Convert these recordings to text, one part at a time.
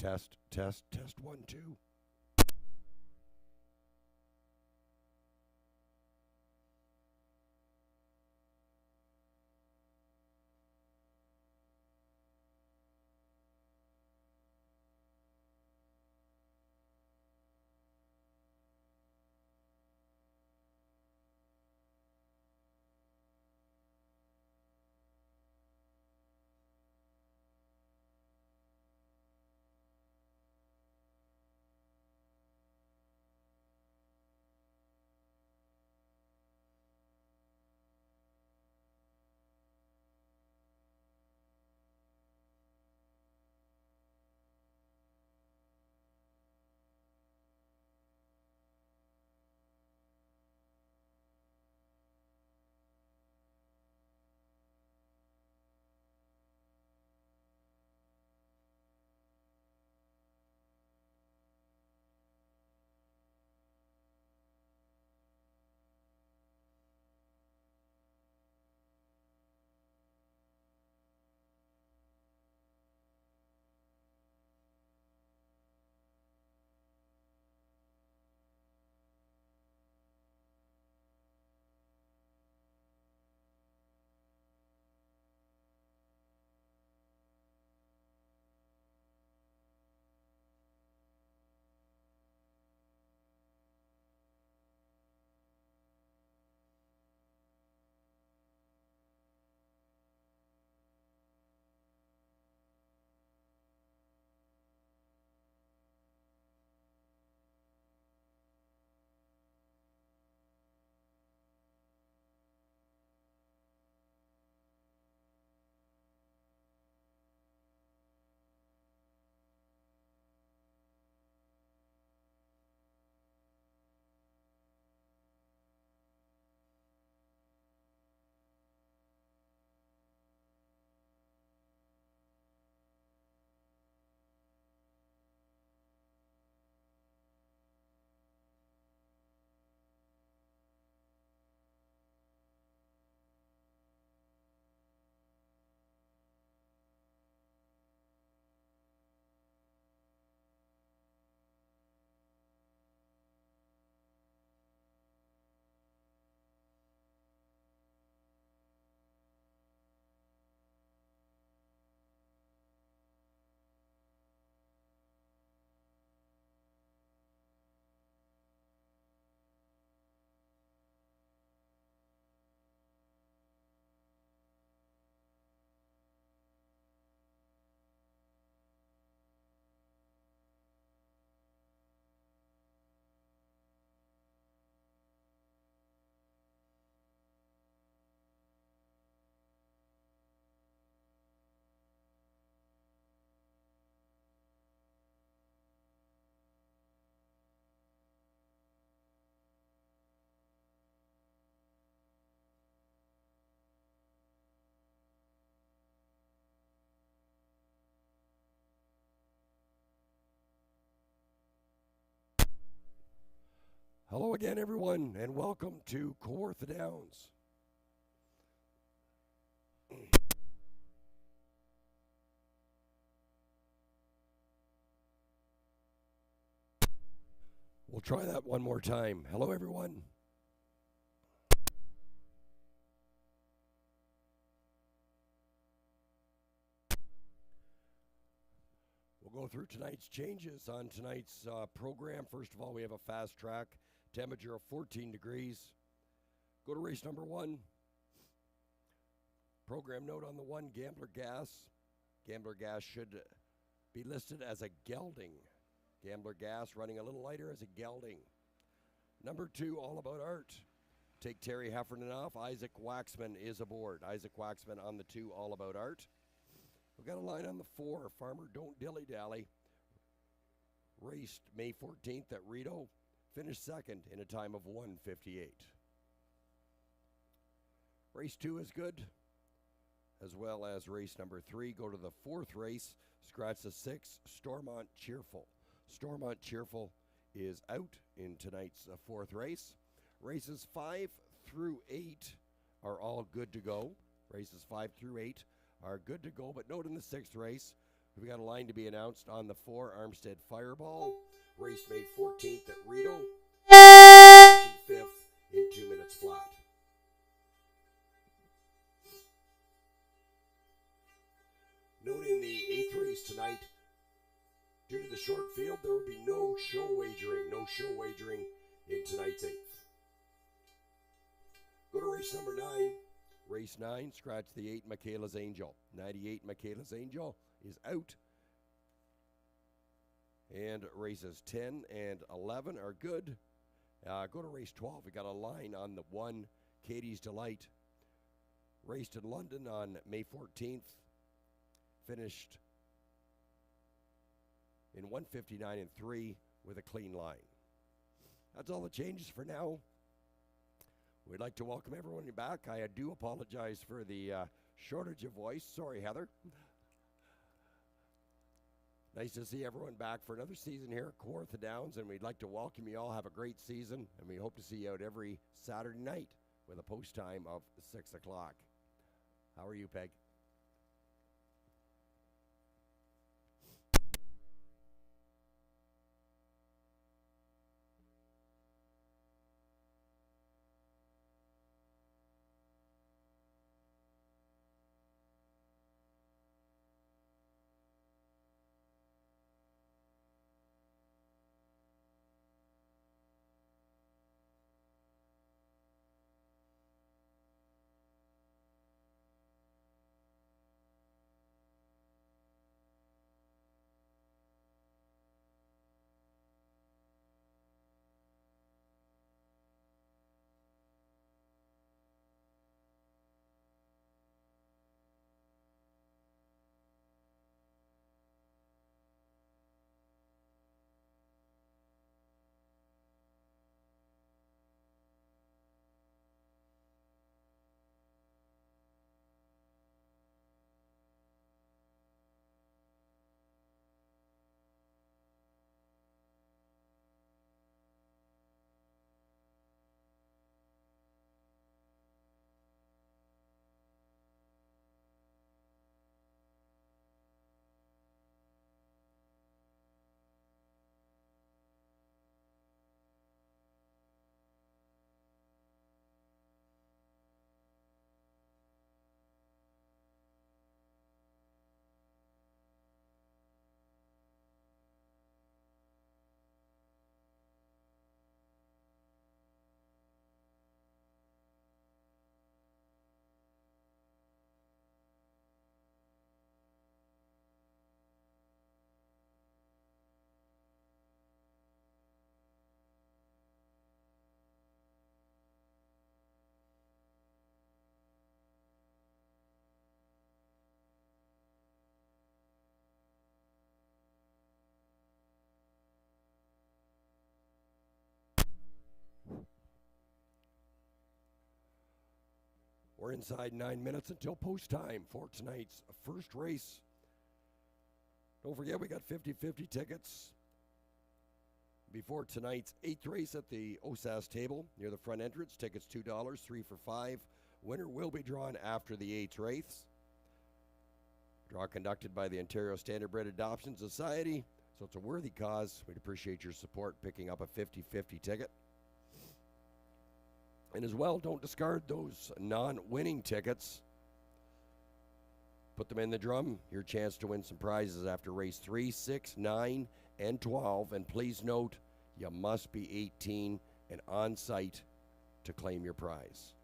test, 1, 2. Hello again, everyone, and welcome to Kawartha Downs. We'll try that one more time. Hello, everyone. We'll go through tonight's changes on tonight's program. First of all, we have a fast track, temperature of 14 degrees. Go to race number 1. Program note on the 1, Gambler Gas. Gambler Gas should be listed as a gelding. Gambler Gas running a little lighter as a gelding. Number 2, All About Art. Take Terry Heffernan off. Isaac Waxman is aboard. Isaac Waxman on the 2, All About Art. We've got a line on the 4, Farmer Don't Dilly Dally. Raced May 14th at Rito. Finished second in a time of 1:58. Race 2 is good, as well as race number 3. Go to the 4th race. Scratch the 6, Stormont Cheerful. Stormont Cheerful is out in tonight's 4th race. Races 5 through 8 are all good to go. Races 5 through 8 are good to go, but note in the 6th race, We've got a line to be announced on the 4 Armstead Fireball. Race May 14th at Rito. 5th in 2 minutes flat. Note in the 8th race tonight, due to the short field, there will be no show wagering. No show wagering in tonight's 8th. Go to race number 9. Race 9, scratch the 8, Michaela's Angel. 98, Michaela's Angel is out. And races 10 and 11 are good. Go to race 12. We got a line on the 1, Katie's Delight. Raced in London on May 14th. Finished in 1:59 and 3 with a clean line. That's all the changes for now. We'd like to welcome everyone back. I do apologize for the shortage of voice. Sorry, Heather. Nice to see everyone back for another season here at Kawartha Downs, and we'd like to welcome you all. Have a great season, and we hope to see you out every Saturday night with a post time of 6 o'clock. How are you, Peg? We're inside 9 minutes until post time for tonight's first race. Don't forget, we got 50-50 tickets before tonight's 8th race at the OSAS table near the front entrance. Tickets $2, 3 for $5. Winner will be drawn after the 8th race. Draw conducted by the Ontario Standardbred Adoption Society. So it's a worthy cause. We'd appreciate your support picking up a 50-50 ticket. And as well, don't discard those non-winning tickets. Put them in the drum. Your chance to win some prizes after race 3, 6, 9, and 12. And please note, you must be 18 and on site to claim your prize.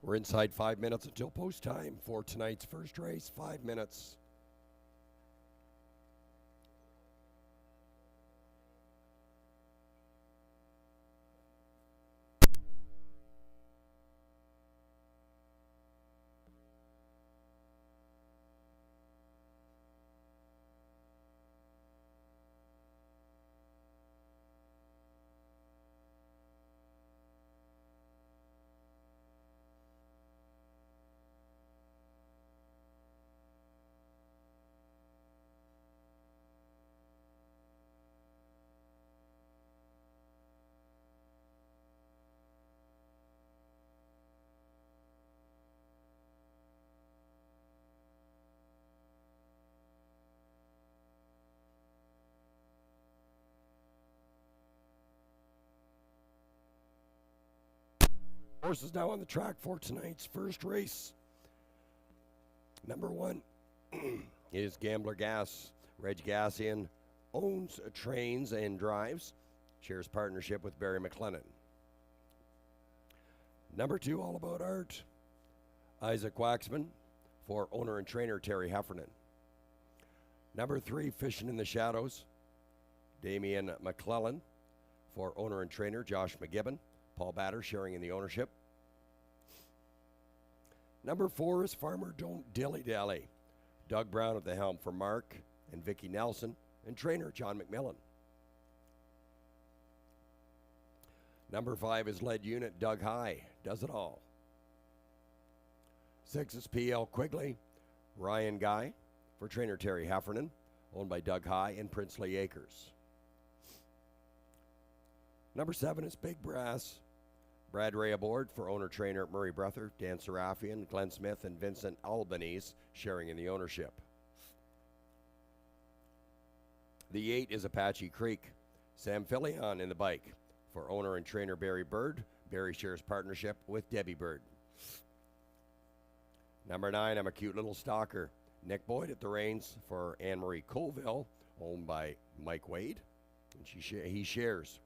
We're inside 5 minutes until post time for tonight's first race. 5 minutes. Horses now on the track for tonight's first race. Number 1 is Gambler Gas. Reg Gassian owns, trains, and drives. Shares partnership with Barry McLennan. Number 2, All About Art. Isaac Waxman for owner and trainer Terry Heffernan. Number 3, Fishing in the Shadows. Damian McClellan for owner and trainer Josh McGibbon. Paul Batter sharing in the ownership. Number 4 is Farmer Don't Dilly Dally. Doug Brown at the helm for Mark and Vicky Nelson and trainer John McMillan. Number 5 is Lead Unit Doug High. Does it all. 6 is PL Quigley. Ryan Guy for trainer Terry Heffernan. Owned by Doug High and Princely Acres. Number 7 is Big Brass. Brad Ray aboard for owner-trainer Murray Brother, Dan Serafian, Glenn Smith, and Vincent Albanese sharing in the ownership. The 8 is Apache Creek. Sam Filion in the bike for owner and trainer Barry Bird. Barry shares partnership with Debbie Bird. Number 9, I'm a Cute Little Stalker. Nick Boyd at the reins for Anne-Marie Colville, owned by Mike Wade. And he shares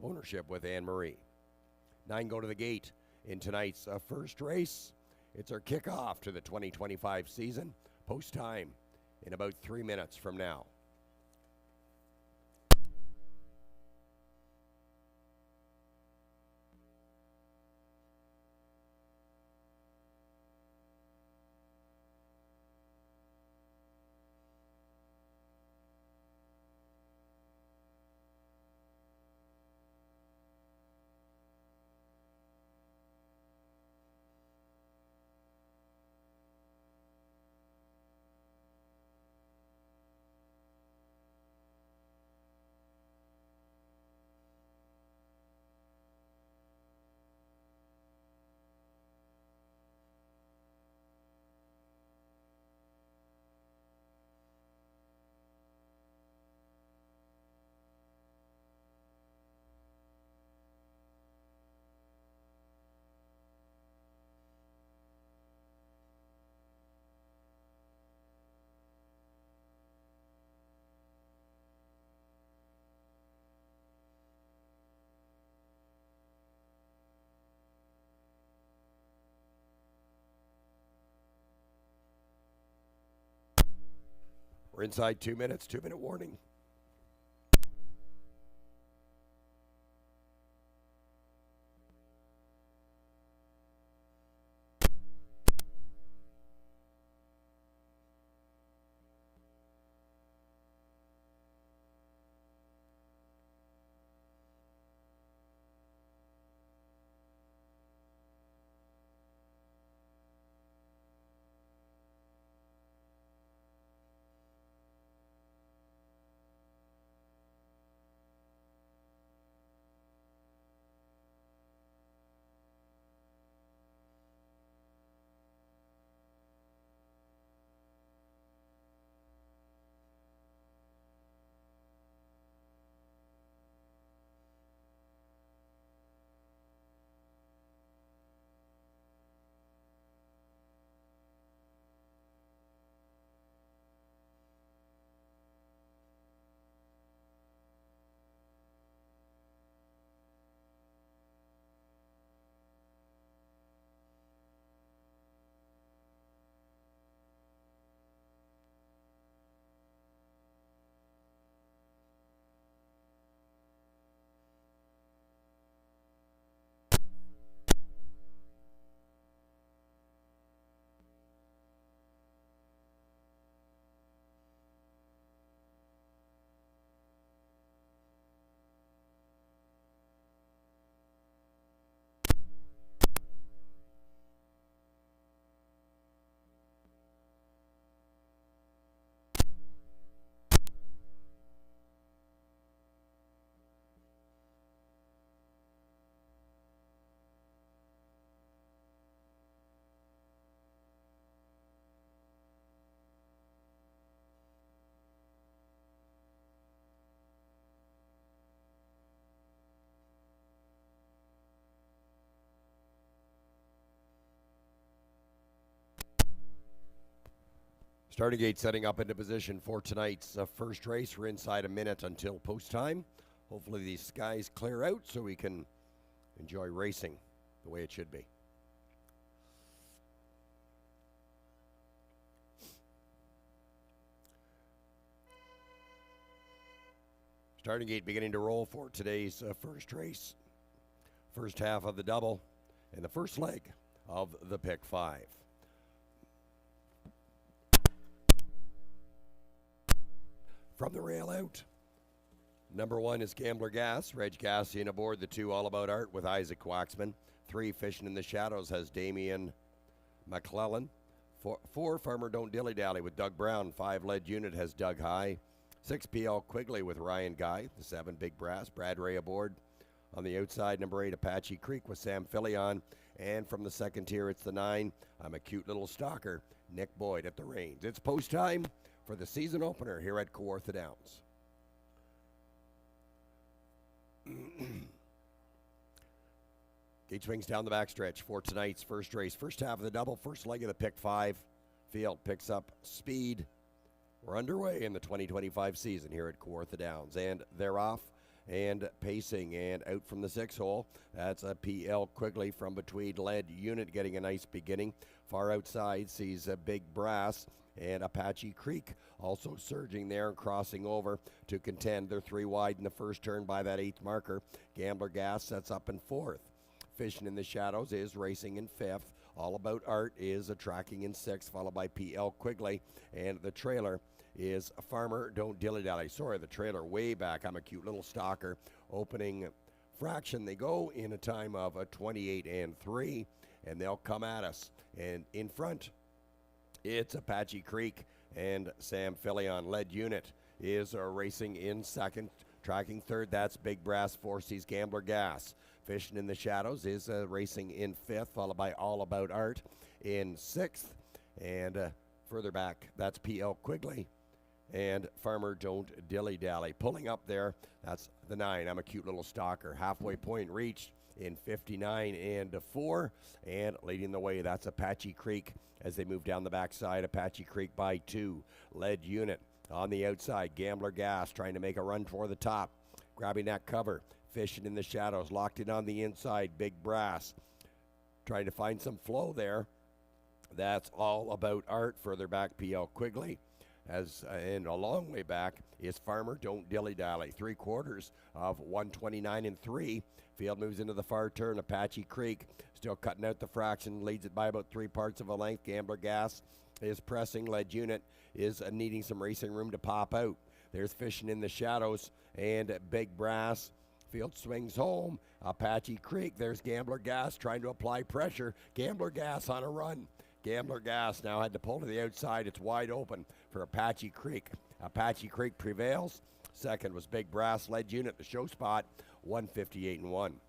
ownership with Anne-Marie. 9 go to the gate in tonight's first race. It's our kickoff to the 2025 season. Post time in about 3 minutes from now. We're inside 2 minutes, 2-minute warning. Starting gate setting up into position for tonight's first race. We're inside a minute until post time. Hopefully these skies clear out so we can enjoy racing the way it should be. Starting gate beginning to roll for today's first race. First half of the double and the first leg of the pick 5. From the rail out, number 1 is Gambler Gas. Reg Gassian aboard the 2 All About Art with Isaac Waxman. 3 Fishing in the Shadows has Damian McClellan. 4 Farmer Don't Dilly Dally with Doug Brown. 5 Lead Unit has Doug High. 6 PL Quigley with Ryan Guy. The 7 Big Brass, Brad Ray aboard. On the outside, number 8 Apache Creek with Sam Filion. And from the second tier, it's the 9 I'm a Cute Little Stalker, Nick Boyd at the reins. It's post time for the season opener here at Kawartha Downs. Gate swings down the backstretch for tonight's first race. First half of the double, first leg of the pick 5. Field picks up speed. We're underway in the 2025 season here at Kawartha Downs, and they're off and pacing and out from the 6 hole. That's a PL Quigley from between Lead Unit getting a nice beginning. Far outside sees a Big Brass and Apache Creek also surging there and crossing over to contend. They're 3 wide in the first turn by that 8th marker. Gambler Gas sets up in 4th. Fishing in the Shadows is racing in 5th. All About Art is tracking in 6th, followed by PL Quigley. And the trailer is Farmer Don't Dilly Dally. Sorry, the trailer way back. I'm a Cute Little Stalker. Opening fraction, they go in a time of a 28 and 3, and they'll come at us. And in front, it's Apache Creek and Sam Filion. Lead Unit is racing in 2nd. Tracking 3rd, that's Big Brass. 4 sees Gambler Gas. Fishing in the Shadows is racing in 5th, followed by All About Art in 6th. And further back, that's PL Quigley and Farmer Don't Dilly Dally. Pulling up there, that's the 9 I'm a Cute Little Stalker. Halfway point reached in 59 and 4. And leading the way, that's Apache Creek as they move down the backside. Apache Creek by 2. Lead Unit on the outside. Gambler Gas trying to make a run for the top. Grabbing that cover. Fishing in the Shadows. Locked in on the inside. Big Brass trying to find some flow there. That's All About Art. Further back, PL Quigley. And a long way back is Farmer Don't Dilly Dally. 3/4 of 129 and 3. Field moves into the far turn. Apache Creek still cutting out the fraction. Leads it by about 3 parts of a length. Gambler Gas is pressing. Lead Unit is needing some racing room to pop out. There's Fishing in the Shadows and Big Brass. Field swings home. Apache Creek. There's Gambler Gas trying to apply pressure. Gambler Gas on a run. Gambler Gas now had to pull to the outside. It's wide open for Apache Creek. Apache Creek prevails. 2nd was Big Brass. Lead Unit, the show spot, 158 and 1.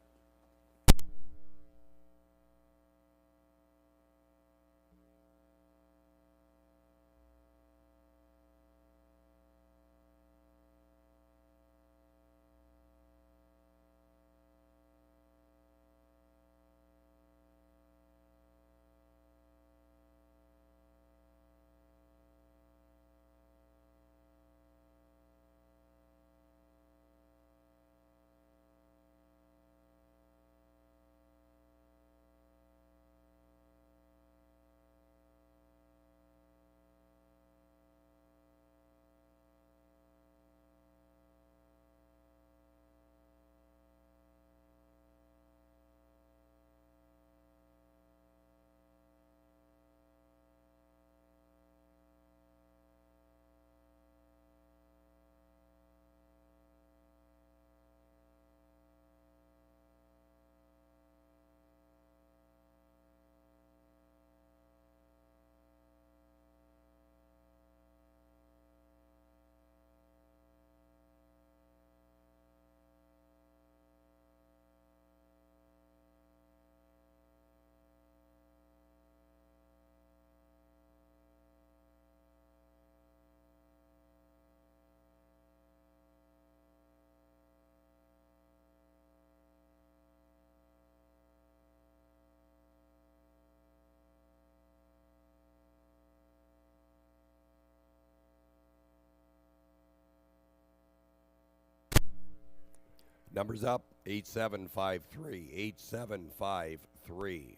Numbers up 8753. 8753.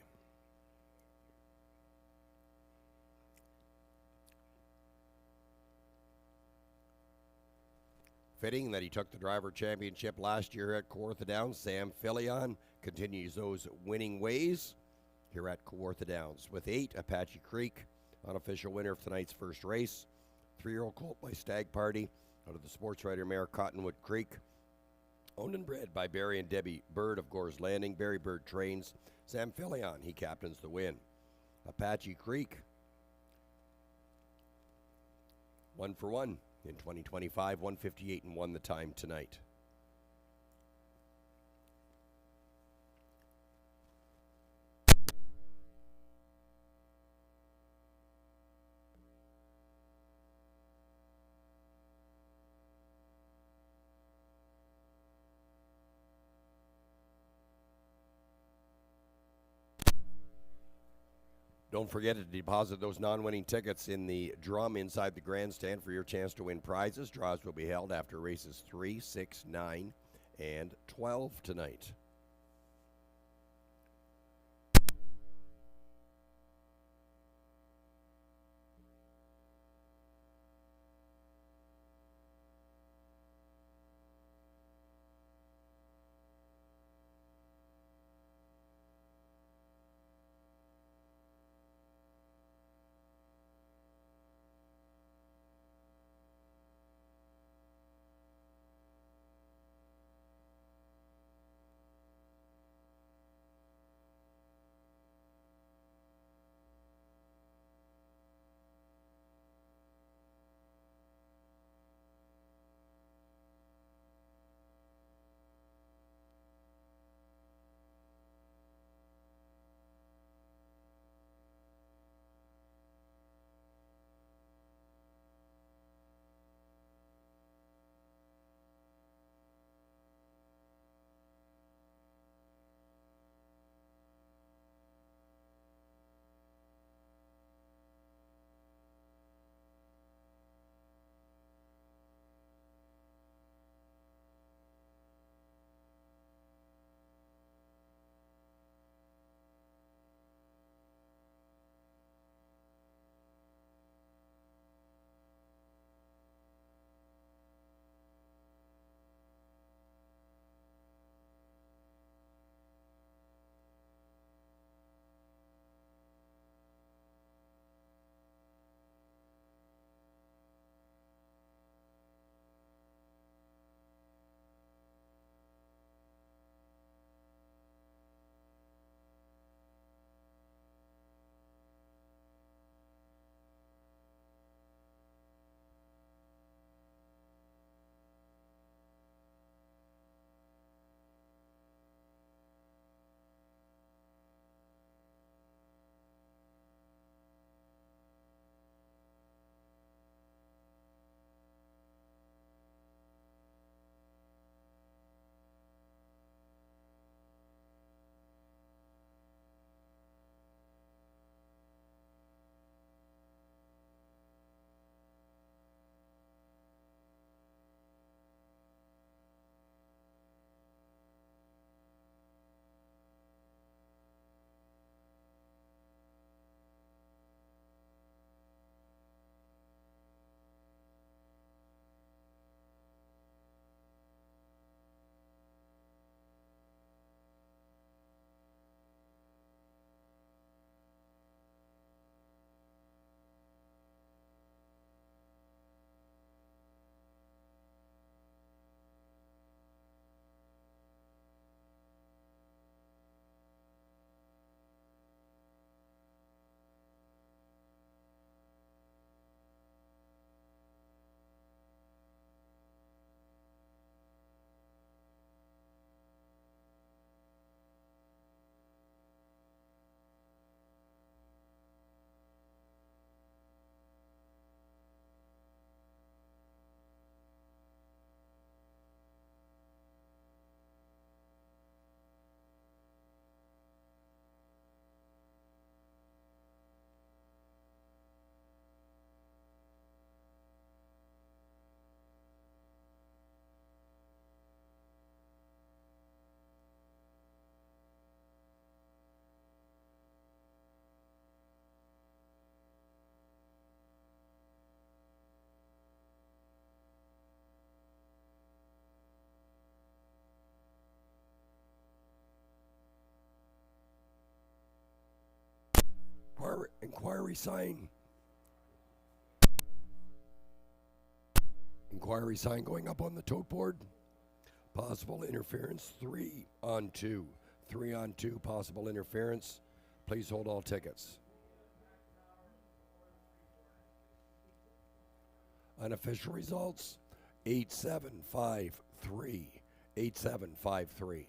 Fitting that he took the driver championship last year at Kawartha Downs. Sam Filion continues those winning ways here at Kawartha Downs. With 8, Apache Creek, unofficial winner of tonight's first race. 3-year-old colt by Stag Party out of the sports rider mare Cottonwood Creek. Owned and bred by Barry and Debbie Bird of Gore's Landing. Barry Bird trains. Sam Filion, he captains the win. Apache Creek, 1 for 1 in 2025, 158 and 1 the time tonight. Don't forget to deposit those non-winning tickets in the drum inside the grandstand for your chance to win prizes. Draws will be held after races 3, 6, 9, and 12 tonight. inquiry sign. Inquiry sign going up on the tote board. Possible interference, 3 on 2. 3 on 2, possible interference. Please hold all tickets. Unofficial results, 8753. 8753.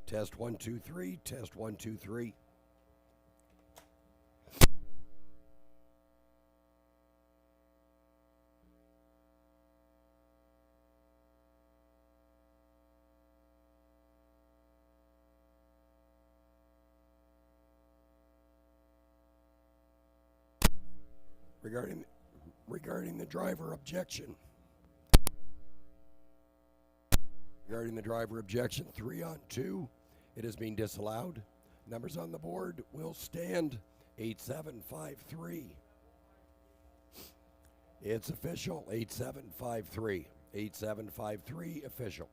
Test 1, 2, 3. Test 1, 2, 3. Regarding the driver objection. Regarding the driver objection, 3 on 2. It has been disallowed. Numbers on the board will stand 8753. It's official, 8753. 8753 official.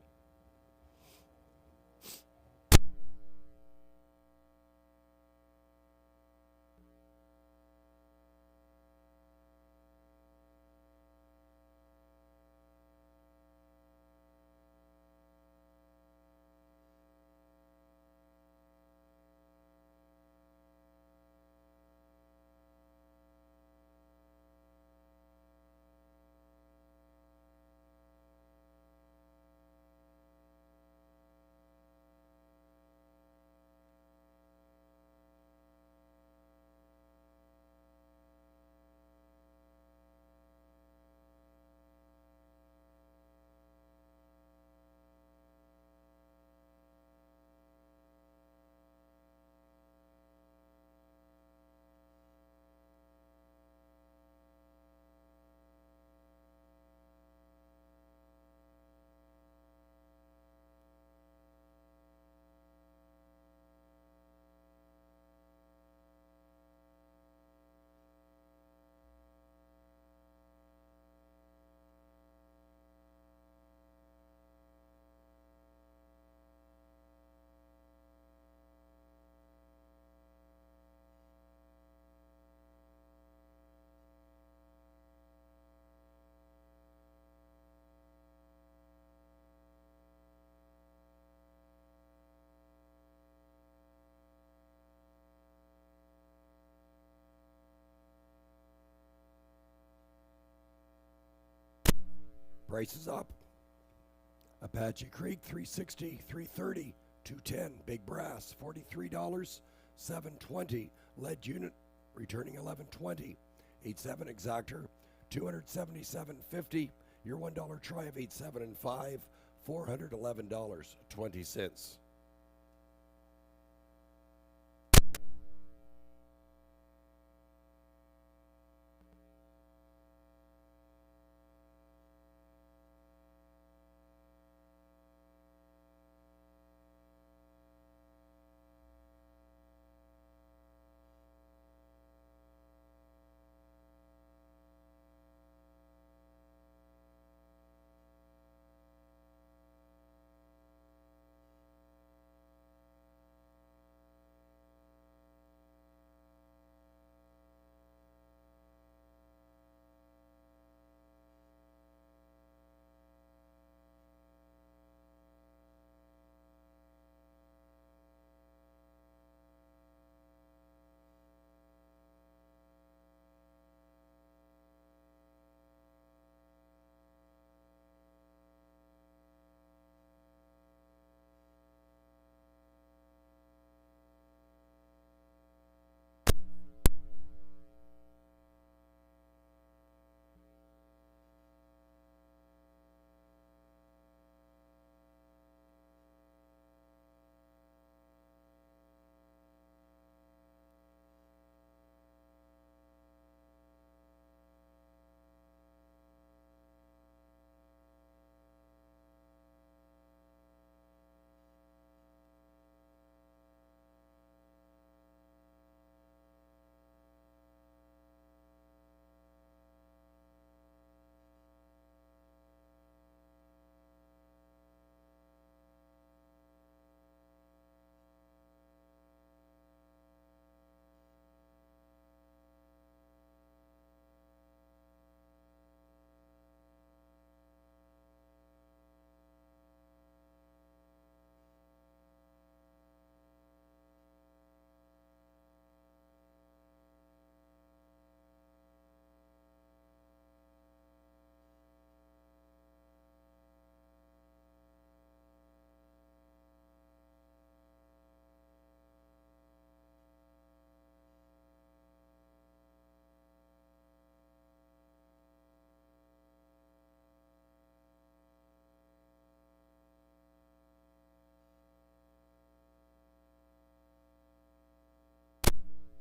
Prices up. Apache Creek, $360, $330, $210. Big Brass, $43, 720, lead unit returning 1120. 87 exactor, 277.50. Your $1 try of 87 and 5, $411.20.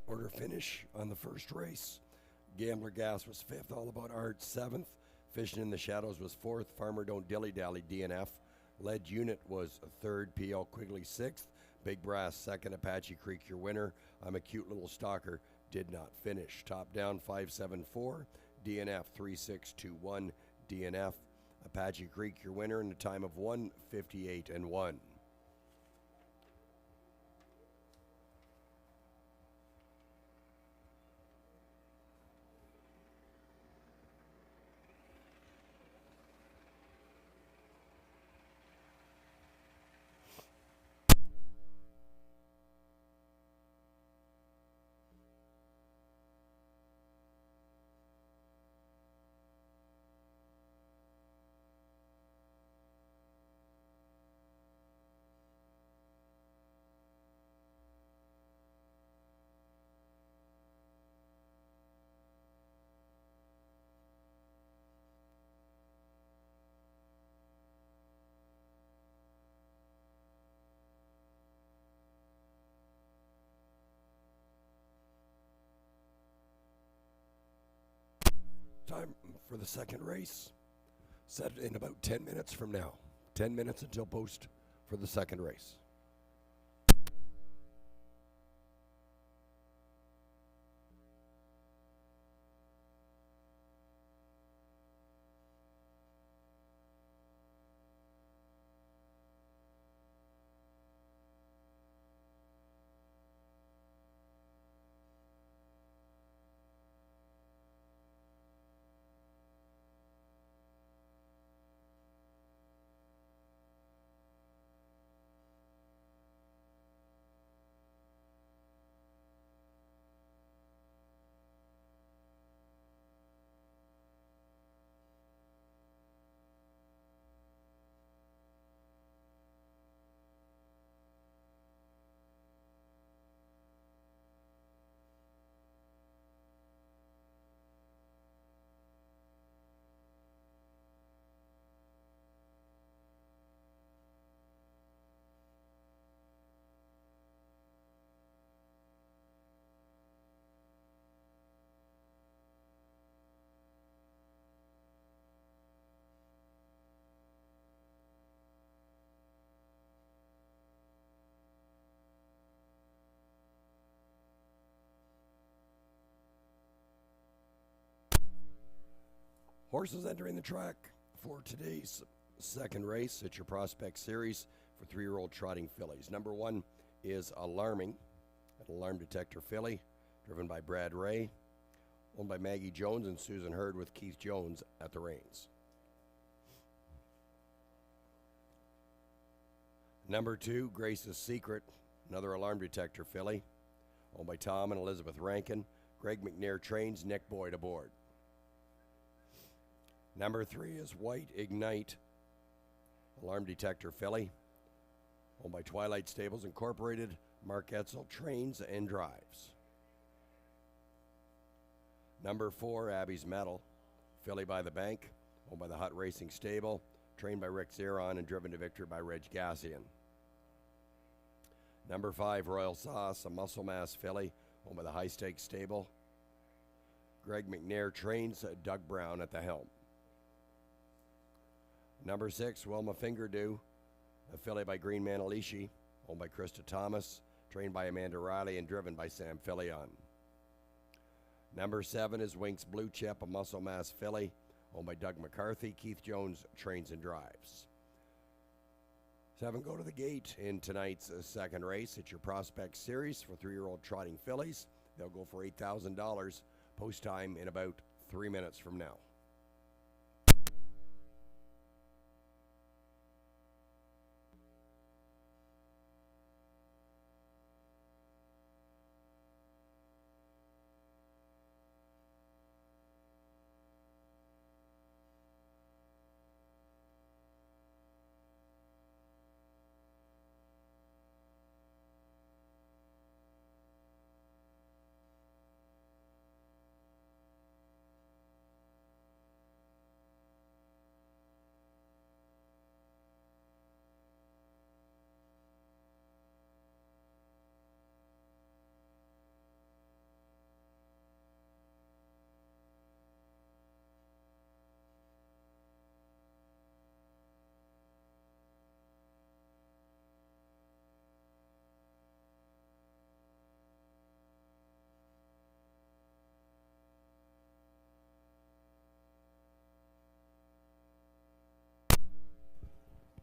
Order finish on the first race. Gambler Gas was 5th, All About Art 7th. Fishing in the Shadows was 4th, Farmer Don't Dilly Dally DNF. Lead Unit was 3rd, PL Quigley 6th. Big Brass 2nd, Apache Creek your winner. I'm a Cute Little Stalker did not finish. Top Down 574, DNF 3621, DNF. Apache Creek your winner in a time of 1:58 and 1. Time for the second race. Set in about 10 minutes from now. 10 minutes until post for the second race. Horses entering the track for today's second race. It's your Prospect Series for 3-year-old trotting fillies. Number 1 is Alarming, an alarm detector filly, driven by Brad Ray, owned by Maggie Jones and Susan Hurd, with Keith Jones at the reins. Number 2, Grace's Secret, another alarm detector filly, owned by Tom and Elizabeth Rankin. Greg McNair trains, Nick Boyd aboard. Number 3 is White Ignite, alarm detector filly, owned by Twilight Stables Incorporated. Mark Etzel trains and drives. Number 4, Abby's Medal, filly by the bank, owned by the Hut Racing Stable, trained by Rick Zeron and driven to victory by Reg Gassian. Number 5, Royal Sauce, a muscle mass filly, owned by the High Stakes Stable. Greg McNair trains, Doug Brown at the helm. Number 6, Wilma Fingerdew, a filly by Green Manalishi, owned by Krista Thomas, trained by Amanda Riley and driven by Sam Fillion. Number 7 is Winks Blue Chip, a muscle mass filly, owned by Doug McCarthy. Keith Jones trains and drives. 7 go to the gate in tonight's second race. It's your Prospect Series for 3-year-old trotting fillies. They'll go for $8,000. Post time in about 3 minutes from now.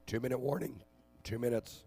Two-minute warning. 2 minutes.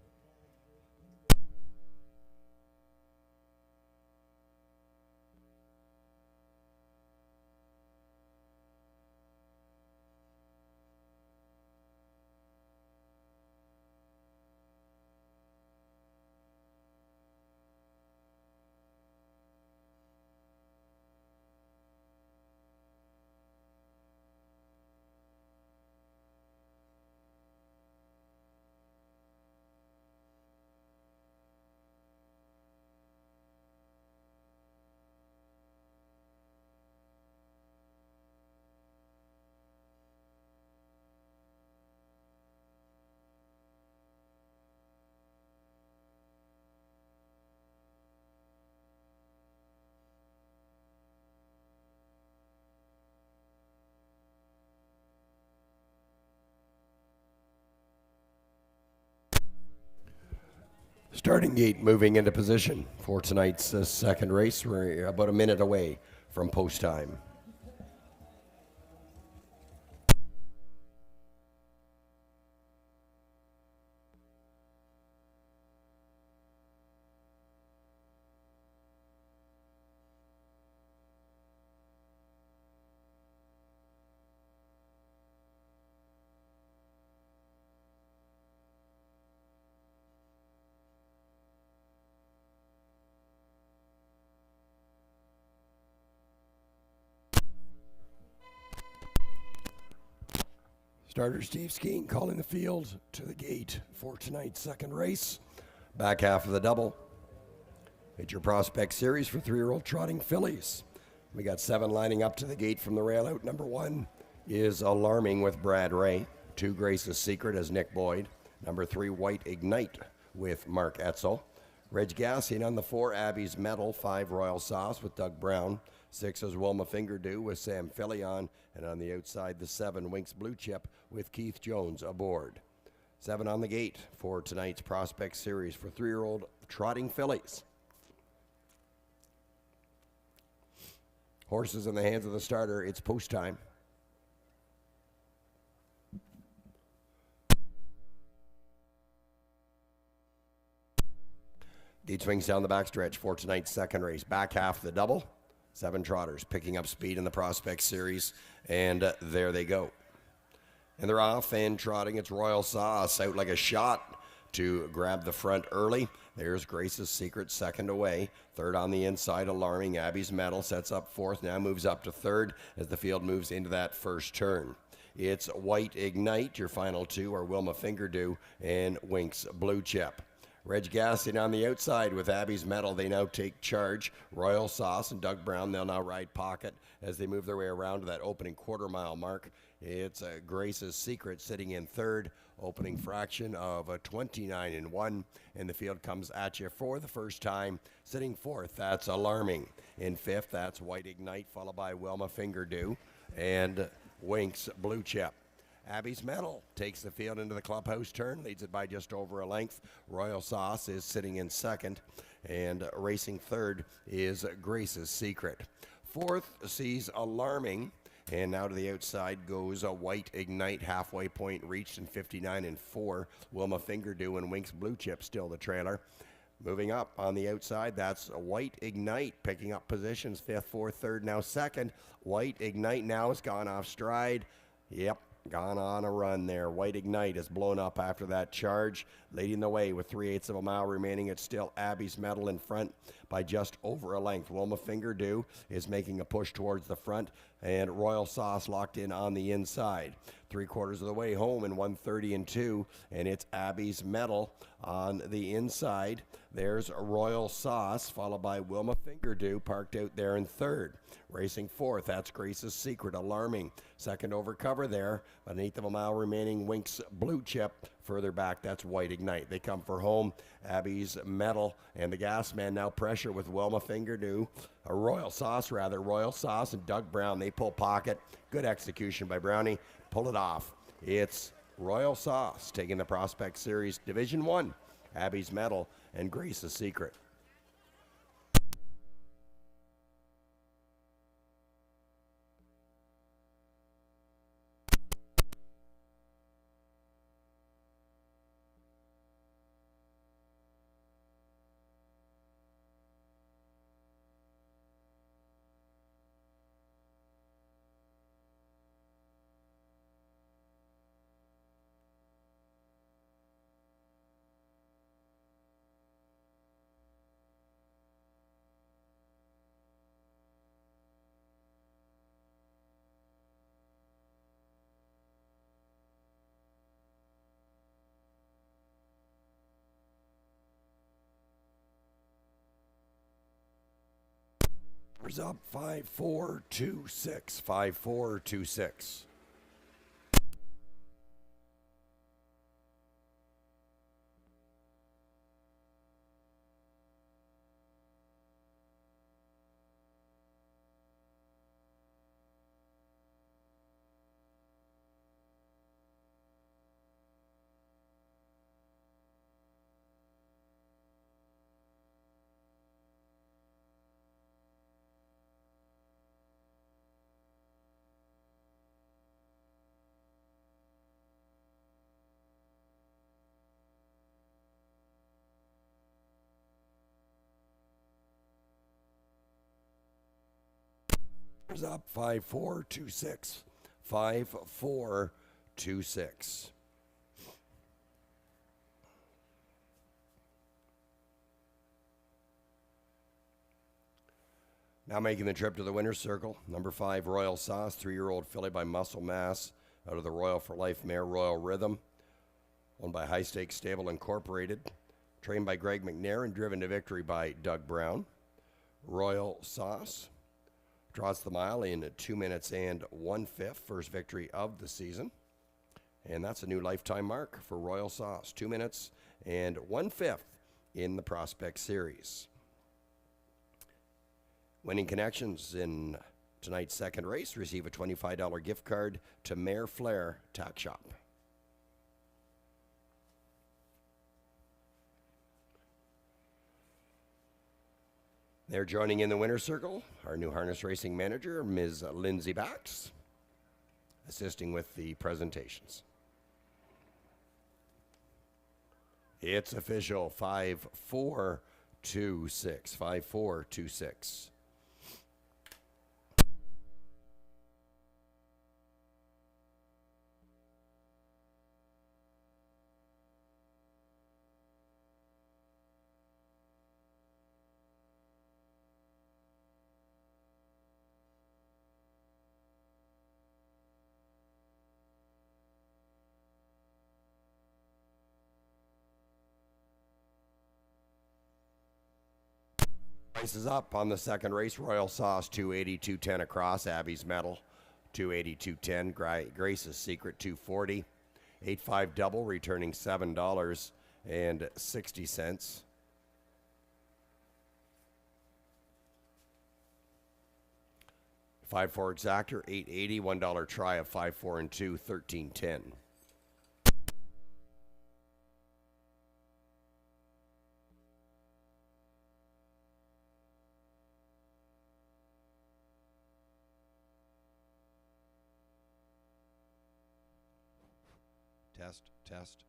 Starting gate moving into position for tonight's second race. We're about a minute away from post time. Starter Steve Skeen calling the field to the gate for tonight's second race. Back half of the double. It's your Prospect Series for 3-year-old trotting fillies. We got 7 lining up to the gate from the rail out. Number 1 is Alarming with Brad Ray. 2, Grace's Secret as Nick Boyd. Number 3, White Ignite with Mark Etzel. Reg Gassian on the 4, Abby's Medal. 5, Royal Sauce with Doug Brown. 6 is Wilma Fingerdew with Sam Fillion. And on the outside, the 7, Winks Blue Chip with Keith Jones aboard. 7 on the gate for tonight's Prospect Series for 3-year-old trotting fillies. Horses in the hands of the starter. It's post time. Lead swings down the backstretch for tonight's second race. Back half of the double. 7 trotters picking up speed in the Prospect Series. And there they go. And they're off and trotting. It's Royal Sauce out like a shot to grab the front early. There's Grace's Secret second away. Third on the inside, Alarming. Abby's Medal sets up fourth. Now moves up to third as the field moves into that first turn. It's White Ignite. Your final two are Wilma Fingerdew and Winks Blue Chip. Reg Gaston on the outside with Abby's Medal. They now take charge. Royal Sauce and Doug Brown, they'll now ride pocket as they move their way around to that opening quarter-mile mark. It's Grace's Secret sitting in third, opening fraction of a 29-1, and the field comes at you for the first time. Sitting fourth, that's Alarming. In fifth, that's White Ignite, followed by Wilma Fingerdew and Winks Blue Chip. Abby's Medal takes the field into the clubhouse turn, leads it by just over a length. Royal Sauce is sitting in second, and racing third is Grace's Secret. Fourth sees Alarming, and now to the outside goes a White Ignite, halfway point reached in 59-4. Wilma Fingerdew and Winks Blue Chip still the trailer. Moving up on the outside, that's a White Ignite picking up positions, fifth, fourth, third, now second. White Ignite now has gone off stride. Yep. Gone on a run there. White Ignite is blown up after that charge. Leading the way with 3/8 of a mile remaining. It's still Abby's Medal in front by just over a length. Wilma Fingerdew is making a push towards the front, and Royal Sauce locked in on the inside. 3/4 of the way home in 1:30-2, and it's Abby's Medal on the inside. There's a Royal Sauce, followed by Wilma Fingerdew, parked out there in third. Racing fourth, that's Grace's Secret, Alarming. Second over cover there, about 1/8 of a mile remaining. Winks Blue Chip. Further back, that's White Ignite. They come for home. Abby's Medal and the Gas Man now pressure with Wilma Fingerdew. A Royal Sauce, and Doug Brown. They pull pocket. Good execution by Brownie. Pull it off. It's Royal Sauce taking the Prospect Series Division 1. Abby's Medal and Grace's Secret. Up 5-4-2-6. 5-4-2-6. Up 5-4-2-6. 5-4-2-6. Now making the trip to the winner's circle, number 5 Royal Sauce, 3-year-old filly by Muscle Mass out of the Royal for Life mare Royal Rhythm, owned by High Stakes Stable Incorporated, trained by Greg McNair and driven to victory by Doug Brown. Royal Sauce draws the mile in 2 minutes and 1/5, first victory of the season. And that's a new lifetime mark for Royal Sauce, 2 minutes and 1/5 in the Prospect Series. Winning connections in tonight's second race receive a $25 gift card to Mare Flair Tack Shop. They're joining in the winner's circle, our new harness racing manager, Ms. Lindsay Bax, assisting with the presentations. It's official, 5-4-2-6. 2426. 5426. Price is up on the second race. Royal Sauce 280-210 across. Abby's Medal 280-210. Grace's Secret 240. 8-5 double returning $7.60. 5-4 exactor 880. $1 try of 5-4 and 2 1310. Test.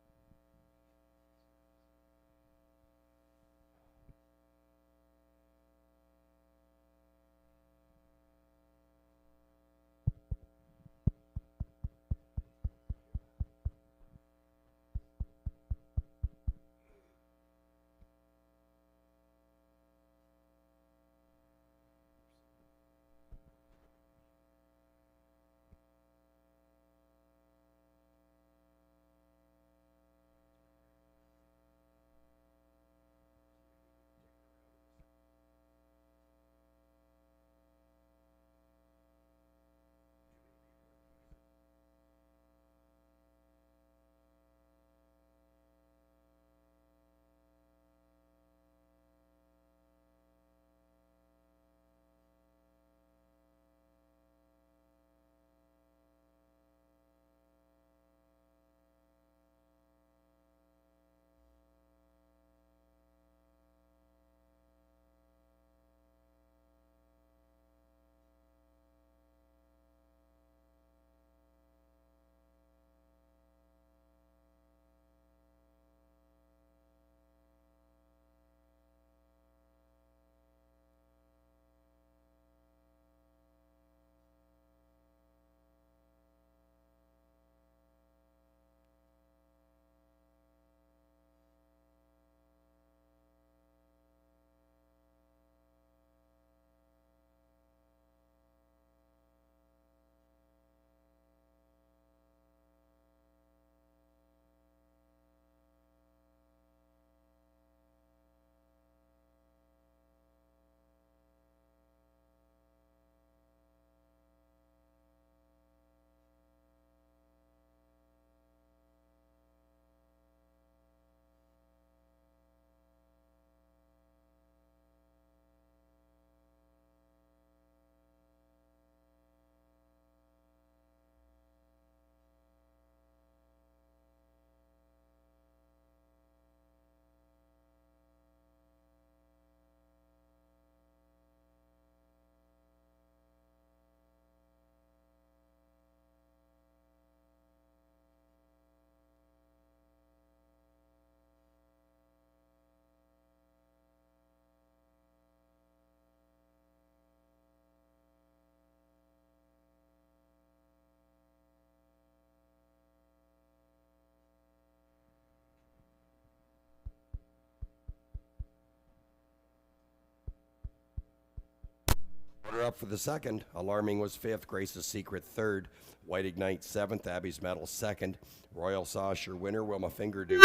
Order up for the second. Alarming was fifth. Grace's Secret third. White Ignite seventh. Abby's Medal second. Royal Sauce your winner. Wilma Fingerdew.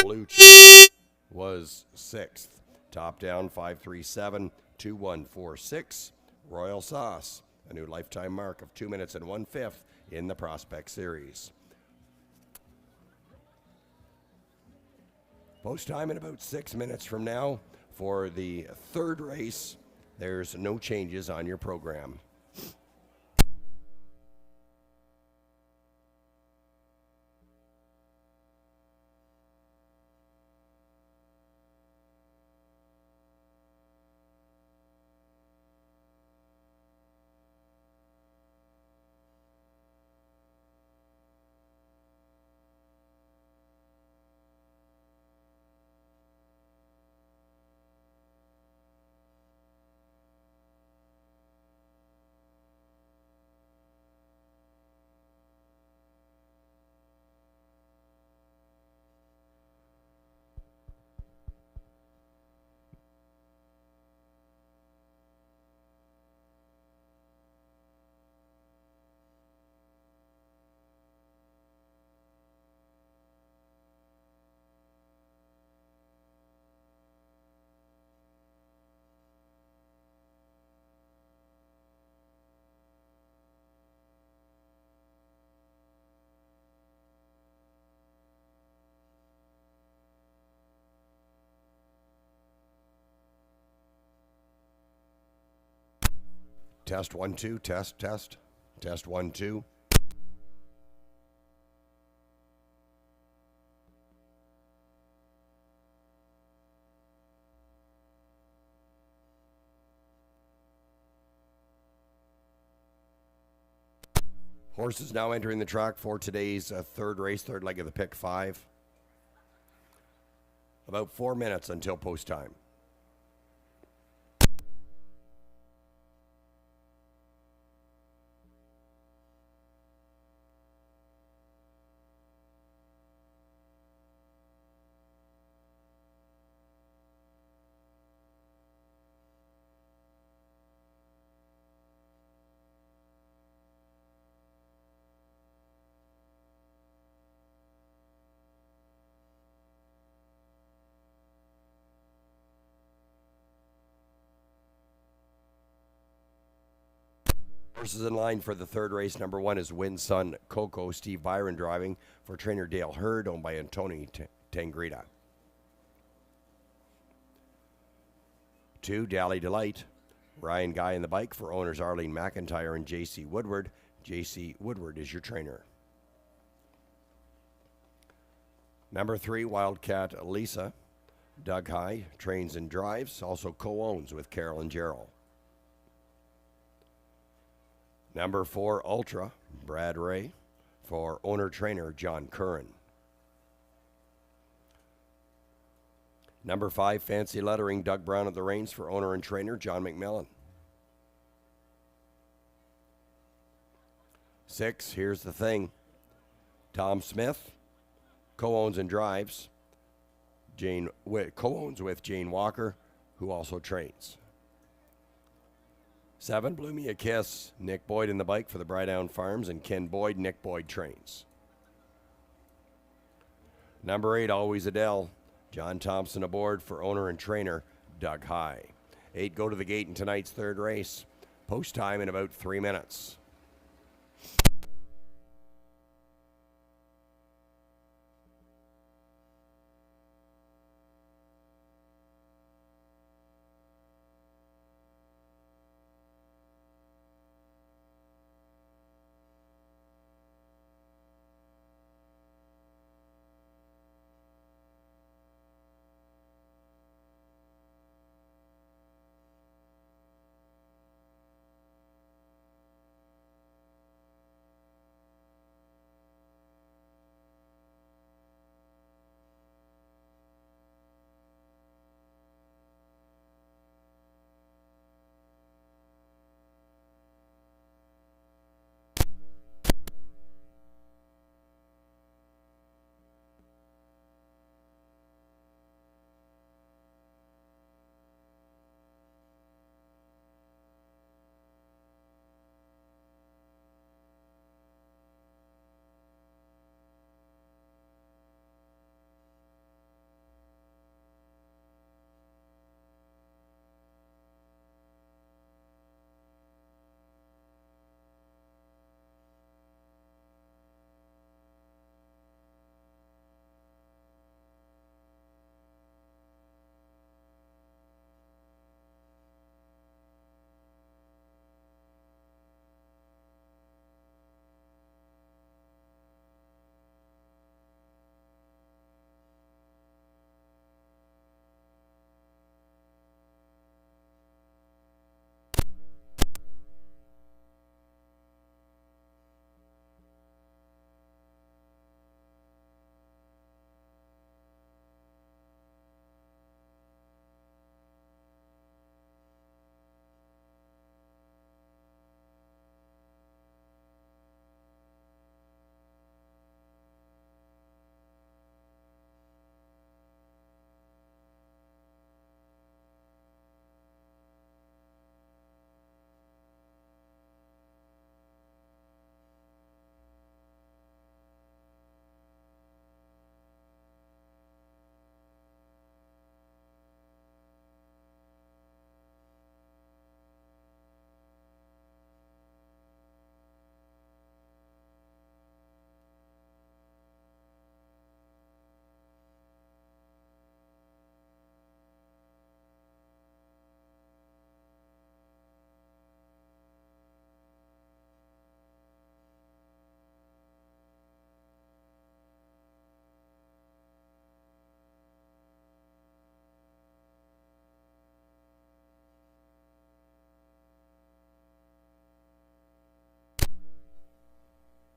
Blue was sixth. Top down 537 2146. Royal Sauce, a new lifetime mark of 2 minutes and 1/5 in the Prospect Series. Post time in about 6 minutes from now for the third race. There's no changes on your program. Test 1 2. Test. Test 1 2. Horses now entering the track for today's third race, third leg of the pick 5. About 4 minutes until post time. Horses in line for the third race. Number 1 is Win Sun Coco. Steve Byron driving for trainer Dale Hurd, owned by Antoni Tangrita. 2, Dally Delight. Ryan Guy in the bike for owners Arlene McIntyre and J.C. Woodward. J.C. Woodward is your trainer. Number 3, Wildcat Lisa. Doug High trains and drives, also co-owns with Carol and Gerald. Number 4, Ultra, Brad Ray, for owner-trainer John Curran. Number 5, Fancy Lettering, Doug Brown at the reins for owner and trainer John McMillan. 6, Here's the Thing, Tom Smith, co-owns and drives, co-owns with Jane Walker, who also trains. 7, Blew Me a Kiss, Nick Boyd in the bike for the Brydown Farms, and Ken Boyd, Nick Boyd trains. Number 8, Always Adele, John Thompson aboard for owner and trainer Doug High. 8 go to the gate in tonight's third race. Post time in about 3 minutes.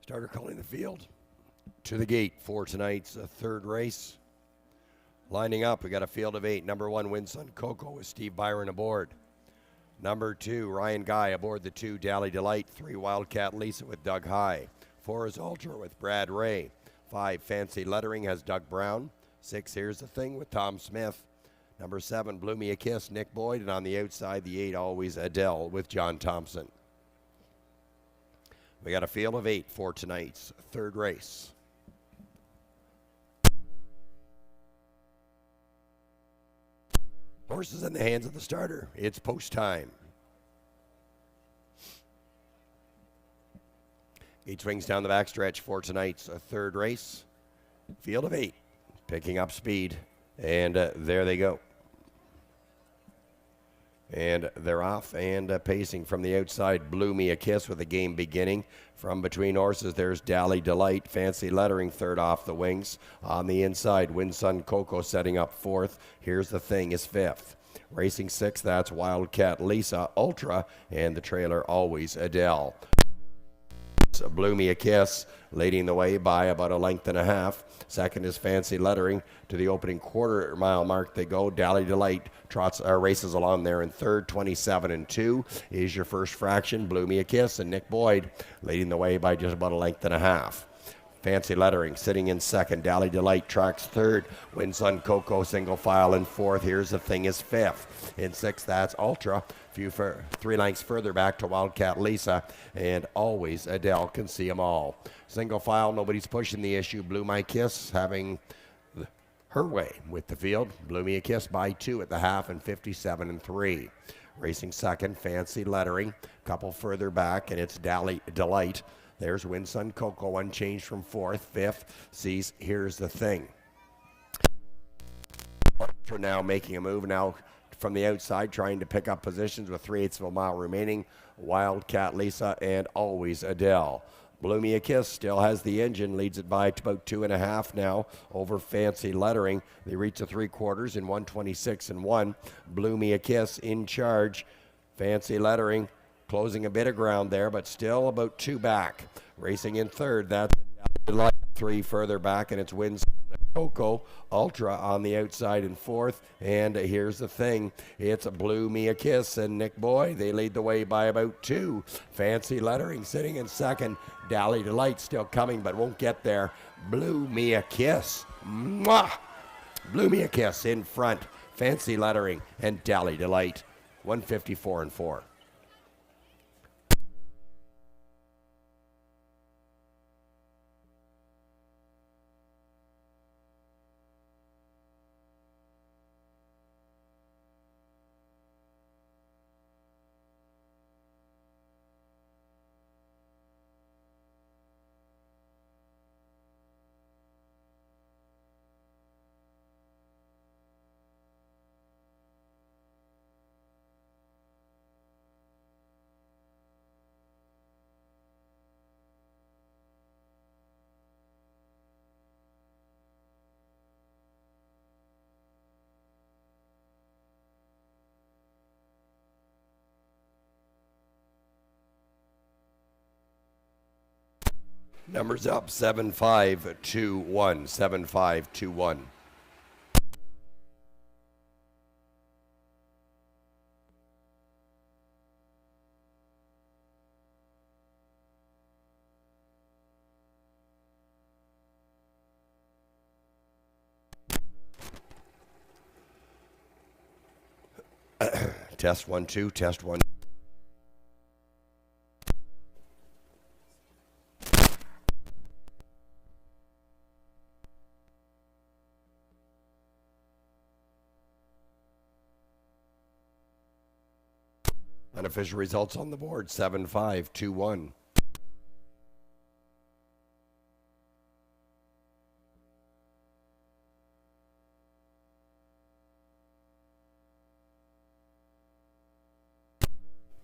Starter calling the field. To the gate for tonight's third race. Lining up, we got a field of 8. Number 1, Winsun Coco with Steve Byron aboard. Number 2, Ryan Guy aboard the 2, Dally Delight. 3, Wildcat Lisa with Doug High. 4 is Ultra with Brad Ray. 5, Fancy Lettering has Doug Brown. 6, Here's the Thing with Tom Smith. Number 7, Blew Me a Kiss, Nick Boyd. And on the outside, the 8, Always Adele with John Thompson. We got a field of 8 for tonight's third race. Horses in the hands of the starter. It's post time. Gate swings down the backstretch for tonight's third race. Field of 8. Picking up speed. And there they go. And they're off and pacing from the outside. Blew Me a Kiss with the game beginning. From between horses, there's Dally Delight. Fancy Lettering third off the wings. On the inside, Winsun Coco setting up fourth. Here's the Thing is fifth. Racing sixth, that's Wildcat Lisa Ultra. And the trailer, Always Adele. Blew Me a Kiss, leading the way by about a length and a half. Second is Fancy Lettering. To the opening quarter mile mark they go. Dally Delight races along there in third. 27-2 is your first fraction. Blew Me a Kiss and Nick Boyd leading the way by just about a length and a half. Fancy Lettering sitting in second. Dally Delight tracks third. Winsun Coco single file in fourth. Here's the Thing is fifth. In sixth, that's Ultra. Three lengths further back to Wildcat Lisa. And Always Adele can see them all. Single file, nobody's pushing the issue. Blew My Kiss having her way with the field. Blew Me a Kiss by 2 at the half and 57-3. Racing second, Fancy Lettering. Couple further back, and it's Dally Delight. There's Winsun Coco unchanged from fourth. Fifth sees Here's the Thing. For now making a move now from the outside, trying to pick up positions with 3/8 of a mile remaining. Wildcat Lisa and Always Adele. Blew Me a Kiss still has the engine, leads it by about 2.5 now over Fancy Lettering. They reach the 3/4 in 1:26-1. Blew Me a Kiss in charge. Fancy Lettering closing a bit of ground there, but still about 2 back. Racing in third, that's 3 further back, and it's Winsun Coco Ultra on the outside in fourth. And Here's the Thing, it's Blew Me a Kiss and Nick Boyd. They lead the way by about 2. Fancy Lettering sitting in second. Dally Delight still coming, but won't get there. Blew Me a Kiss. Mwah! Blew Me a Kiss in front. Fancy Lettering and Dally Delight. 154-4. Numbers up, 7-5-2-1, 7-5-2-1. Test 1, 2, test 1. Unofficial results on the board, 7-5-2-1.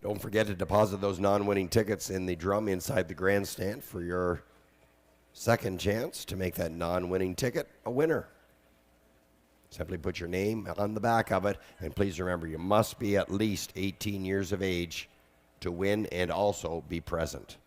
Don't forget to deposit those non-winning tickets in the drum inside the grandstand for your second chance to make that non-winning ticket a winner. Simply put your name on the back of it, and please remember, you must be at least 18 years of age to win and also be present.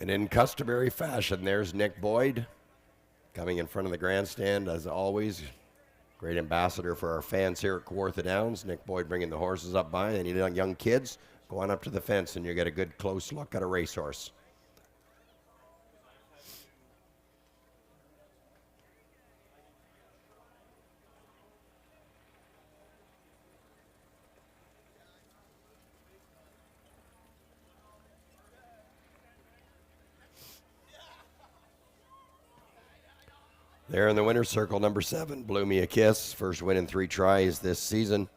And in customary fashion, there's Nick Boyd coming in front of the grandstand as always. Great ambassador for our fans here at Kawartha Downs. Nick Boyd bringing the horses up by, and any young kids go on up to the fence and you get a good close look at a racehorse. There in the winner's circle, number 7, Blew Me a Kiss. First win in 3 tries this season.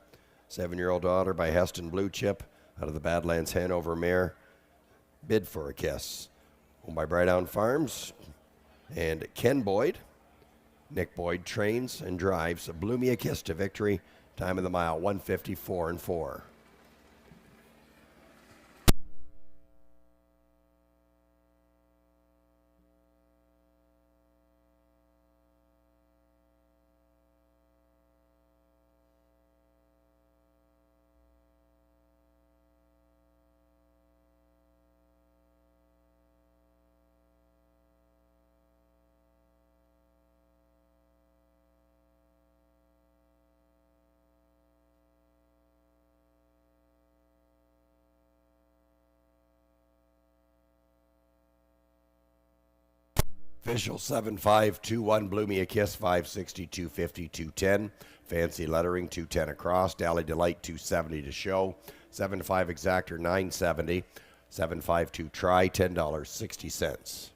7-year-old daughter by Heston Blue Chip out of the Badlands Hanover mare. Bid for a Kiss. Owned by Brighthound Farms. And Ken Boyd. Nick Boyd trains and drives Blew Me a Kiss to victory. Time of the mile, 1:54 and 4. Official 7-5-2-1, Blew Me a Kiss, 560, 250, 210. Fancy lettering, 210 across. Dally Delight, 270 to show. 7-5 exactor, 970. 7-5-2 try, $10.60.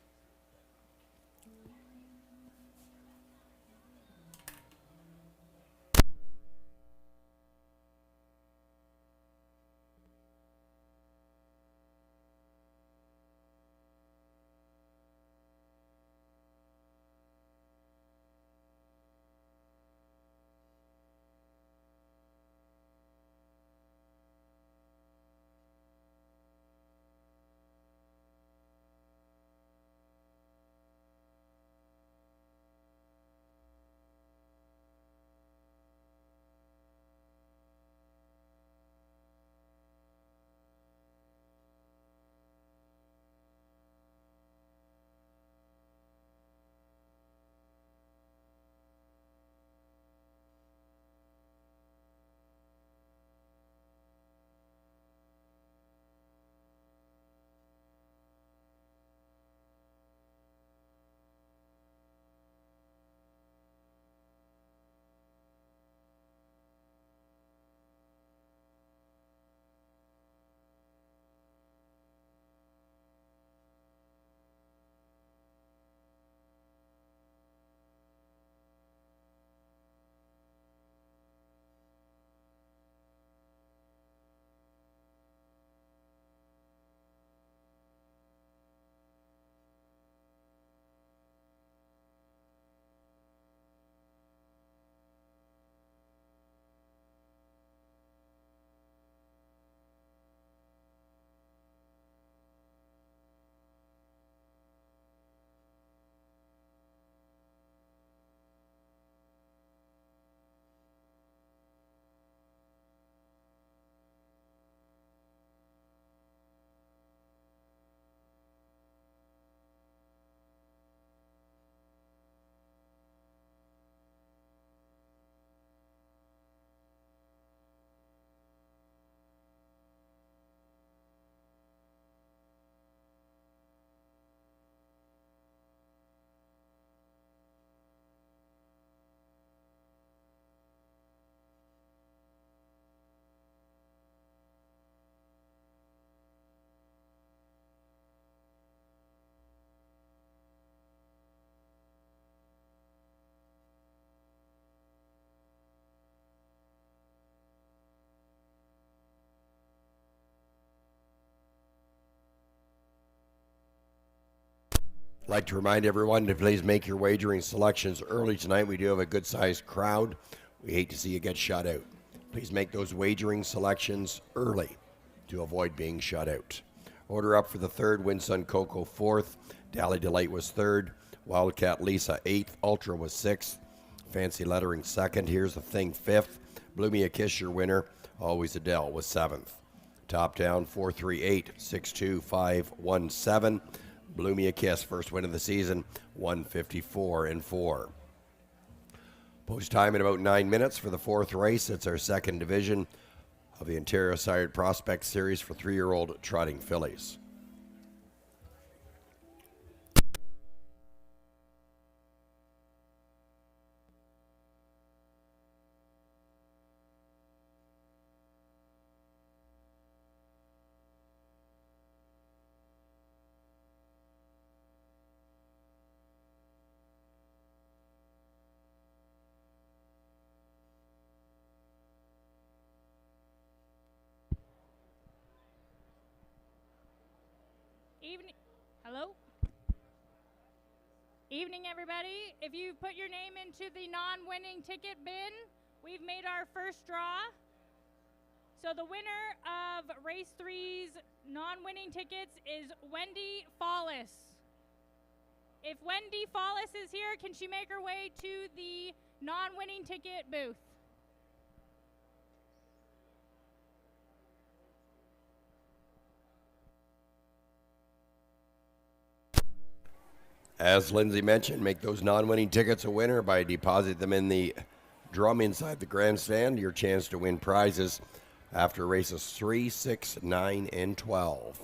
I'd like to remind everyone to please make your wagering selections early tonight. We do have a good-sized crowd. We hate to see you get shut out. Please make those wagering selections early to avoid being shut out. Order up for the 3rd, Winsun Coco 4th, Dally Delight was 3rd, Wildcat Lisa 8th, Ultra was 6th, Fancy Lettering 2nd, Here's the Thing 5th, Blew Me a Kiss, your winner, Always Adele was 7th. Top down 438, 62517. Blew Me a Kiss, first win of the season, 154-4. Post time in about 9 minutes for the fourth race. It's our second division of the Ontario Sired Prospect Series for 3-year-old trotting fillies. Evening. Hello? Evening, everybody. If you put your name into the non-winning ticket bin, we've made our first draw. So the winner of Race 3's non-winning tickets is Wendy Follis. If Wendy Follis is here, can she make her way to the non-winning ticket booth? As Lindsay mentioned, make those non-winning tickets a winner by deposit them in the drum inside the grandstand. Your chance to win prizes after races 3, 6, 9, and 12.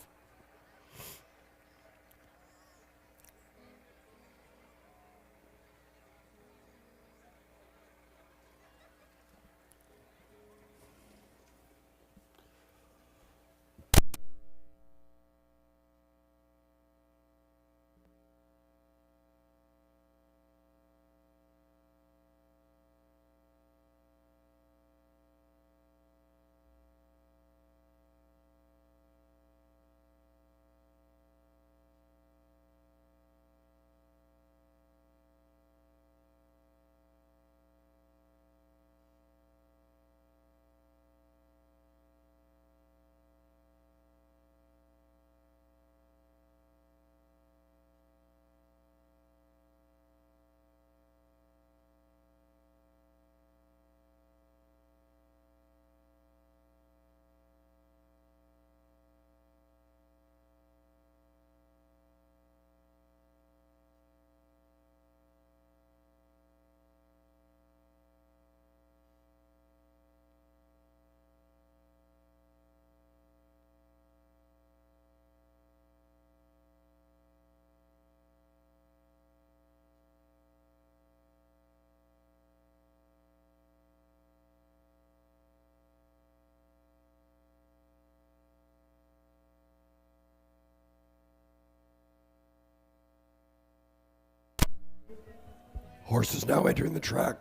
Horses now entering the track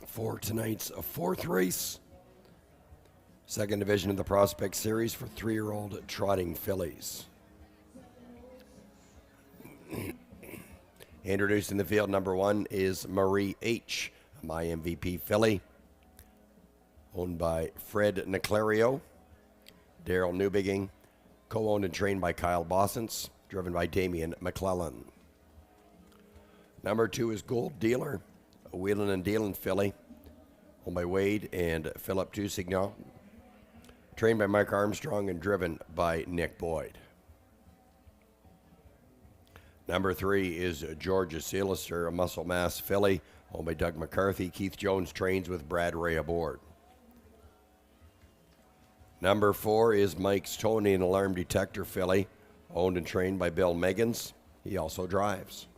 for tonight's fourth race. Second division of the Prospect Series for 3-year-old trotting fillies. Introducing the field, number 1 is Marie H., my MVP filly, owned by Fred Niclario, Daryl Newbigging, co-owned and trained by Kyle Bossens, driven by Damian McClellan. Number 2 is Gold Dealer, a wheelin' and dealin' filly, owned by Wade and Philip Dusignan, trained by Mike Armstrong and driven by Nick Boyd. Number 3 is Georgia Sealister, a muscle mass filly, owned by Doug McCarthy. Keith Jones trains with Brad Ray aboard. Number 4 is Mike's Tony, an alarm detector filly, owned and trained by Bill Meggins. He also drives.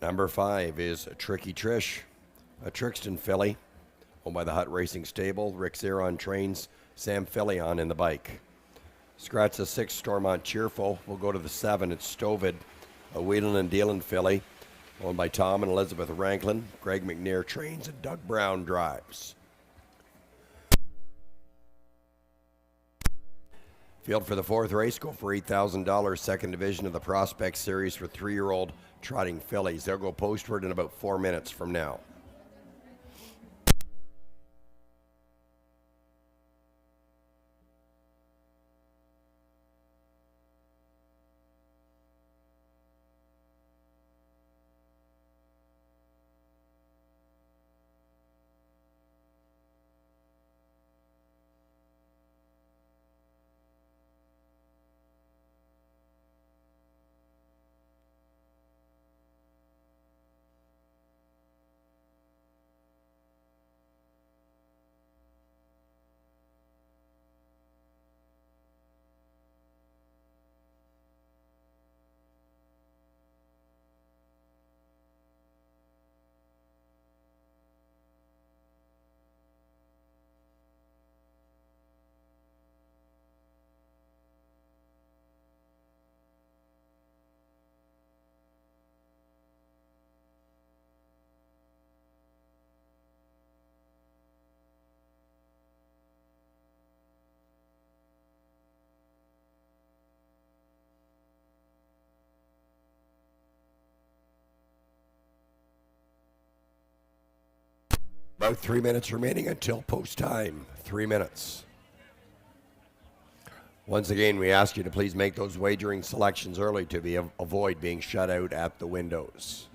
Number 5 is Tricky Trish, a Trixton filly, owned by the Hutt Racing Stable. Rick Zeron trains Sam Fillion in the bike. Scratch the 6, Stormont Cheerful. We'll go to the 7, it's Stovid, a wheelin' and dealin' filly, owned by Tom and Elizabeth Ranklin. Greg McNair trains and Doug Brown drives. Field for the fourth race, go for $8,000, second division of the Prospect Series for 3-year-old trotting fillies. They'll go postward in about 4 minutes from now. About 3 minutes remaining until post time. 3 minutes. Once again, we ask you to please make those wagering selections early to avoid being shut out at the windows.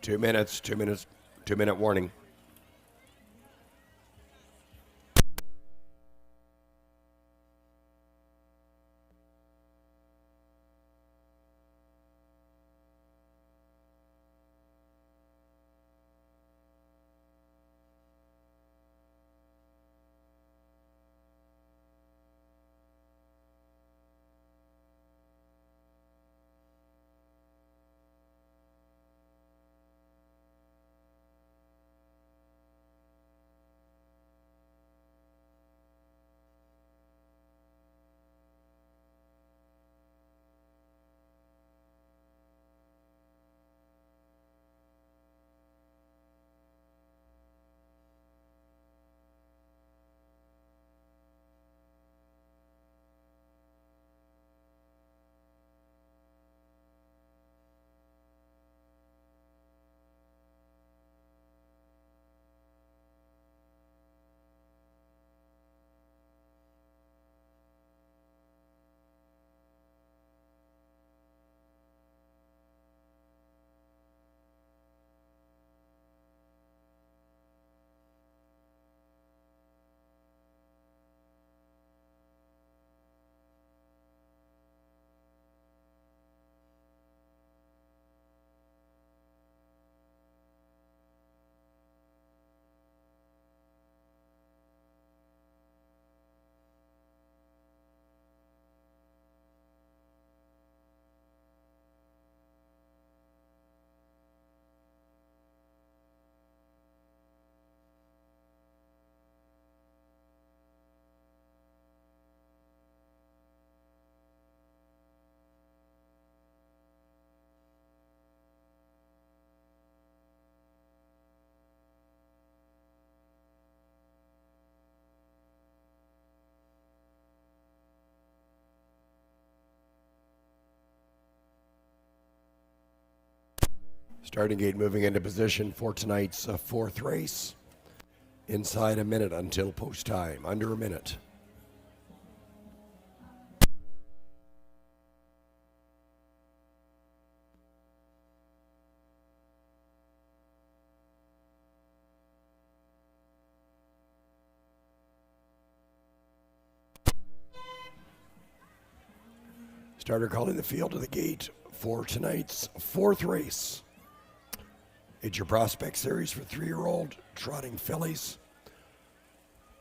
Two minute warning. Starting gate moving into position for tonight's fourth race. Inside a minute until post time. Under a minute. Starter calling the field to the gate for tonight's fourth race. It's your prospect series for 3-year-old trotting fillies.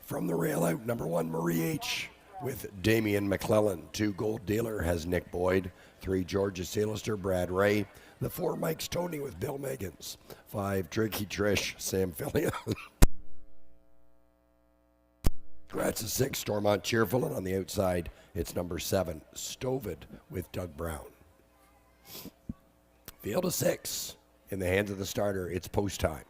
From the rail out, number 1, Marie H. with Damian McClellan. 2, Gold Dealer has Nick Boyd. 3, Georgia Salister, Brad Ray. The 4, Mike's Tony with Bill Meggins. 5, Tricky Trish, Sam Fillion. That's a 6, Stormont Cheerful, and on the outside, it's number 7, Stovid with Doug Brown. Field of 6. In the hands of the starter, it's post time.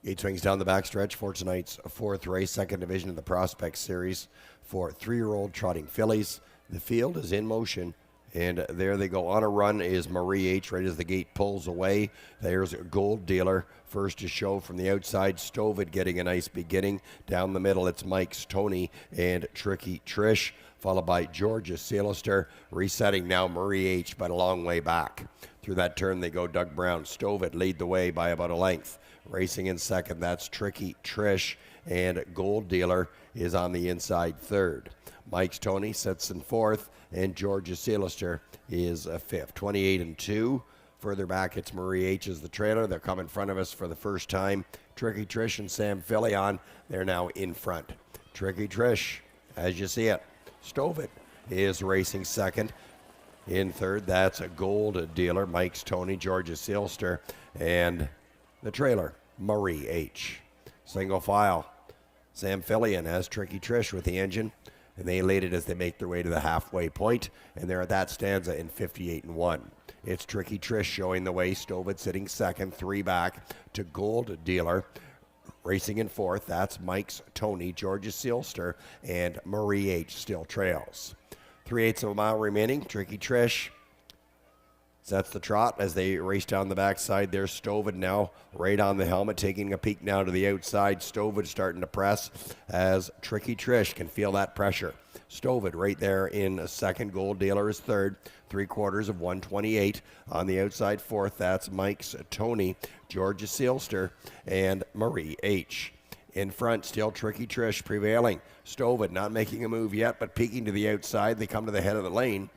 Gate swings down the backstretch for tonight's fourth race, second division of the Prospect Series for 3-year-old trotting fillies. The field is in motion, and there they go. On a run is Marie H. right as the gate pulls away. There's Gold Dealer, first to show from the outside. Stovid getting a nice beginning. Down the middle, it's Mike's Tony and Tricky Trish, followed by Georgia Salister, resetting now Marie H., but a long way back. Through that turn they go. Doug Brown, Stovid lead the way by about a length. Racing in second, that's Tricky Trish, and Gold Dealer is on the inside third. Mike's Tony sits in fourth, and Georgia Sealister is fifth. 28-2. Further back, it's Marie H. as the trailer. They'll come in front of us for the first time. Tricky Trish and Sam Filion, they're now in front. Tricky Trish, as you see it. Stovit is racing second. In third, that's a Gold Dealer. Mike's Tony, Georgia Sealister, and the trailer, Marie H. Single file, Sam Filion has Tricky Trish with the engine, and they laid it as they make their way to the halfway point, and they're at that stanza in 58-1. It's Tricky Trish showing the way. Stovit sitting second, three back to Gold Dealer. Racing in fourth, that's Mike's Tony, Georgia Sealister, and Marie H. still trails. 3/8 of a mile remaining. Tricky Trish sets the trot as they race down the backside. There's Stovit now right on the helmet, taking a peek now to the outside. Stovit starting to press as Tricky Trish can feel that pressure. Stovit right there in second. Gold Dealer is third. 3/4 of 128. On the outside fourth, that's Mike's Tony, Georgia Sealister, and Marie H. In front, still Tricky Trish prevailing. Stovit not making a move yet, but peeking to the outside. They come to the head of the lane.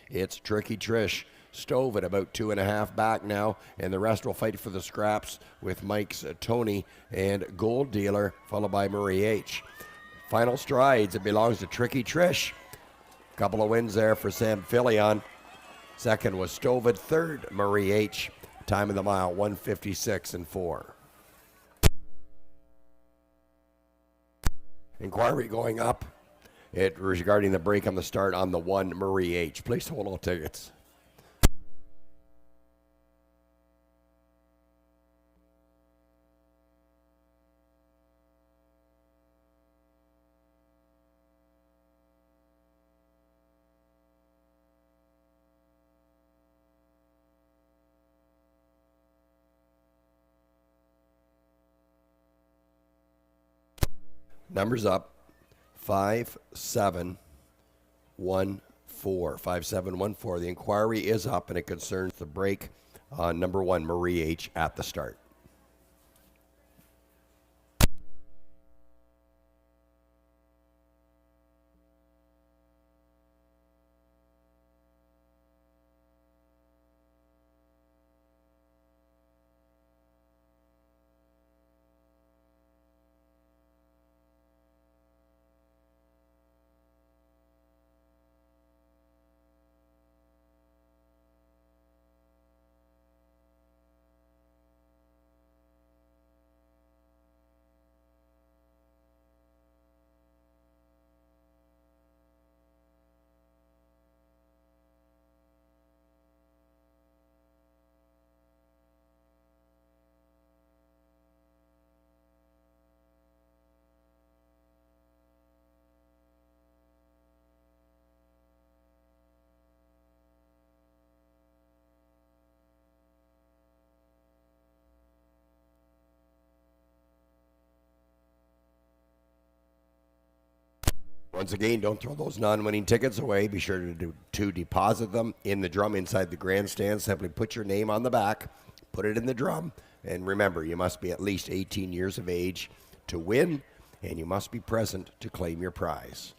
It's Tricky Trish. Stovit about 2.5 back now, and the rest will fight for the scraps with Mike's Tony and Gold Dealer, followed by Marie H. Final strides, it belongs to Tricky Trish. Couple of wins there for Sam Filion. Second was Stovit. Third, Marie H. Time of the mile, 1:56.4. Inquiry going up. It regarding the break on the start on the 1, Marie H. Please hold all tickets. Numbers up, 5714. 5714. The inquiry is up, and it concerns the break on number 1, Marie H. at the start. Once again, don't throw those non-winning tickets away. Be sure to deposit them in the drum inside the grandstand. Simply put your name on the back, put it in the drum, and remember, you must be at least 18 years of age to win, and you must be present to claim your prize.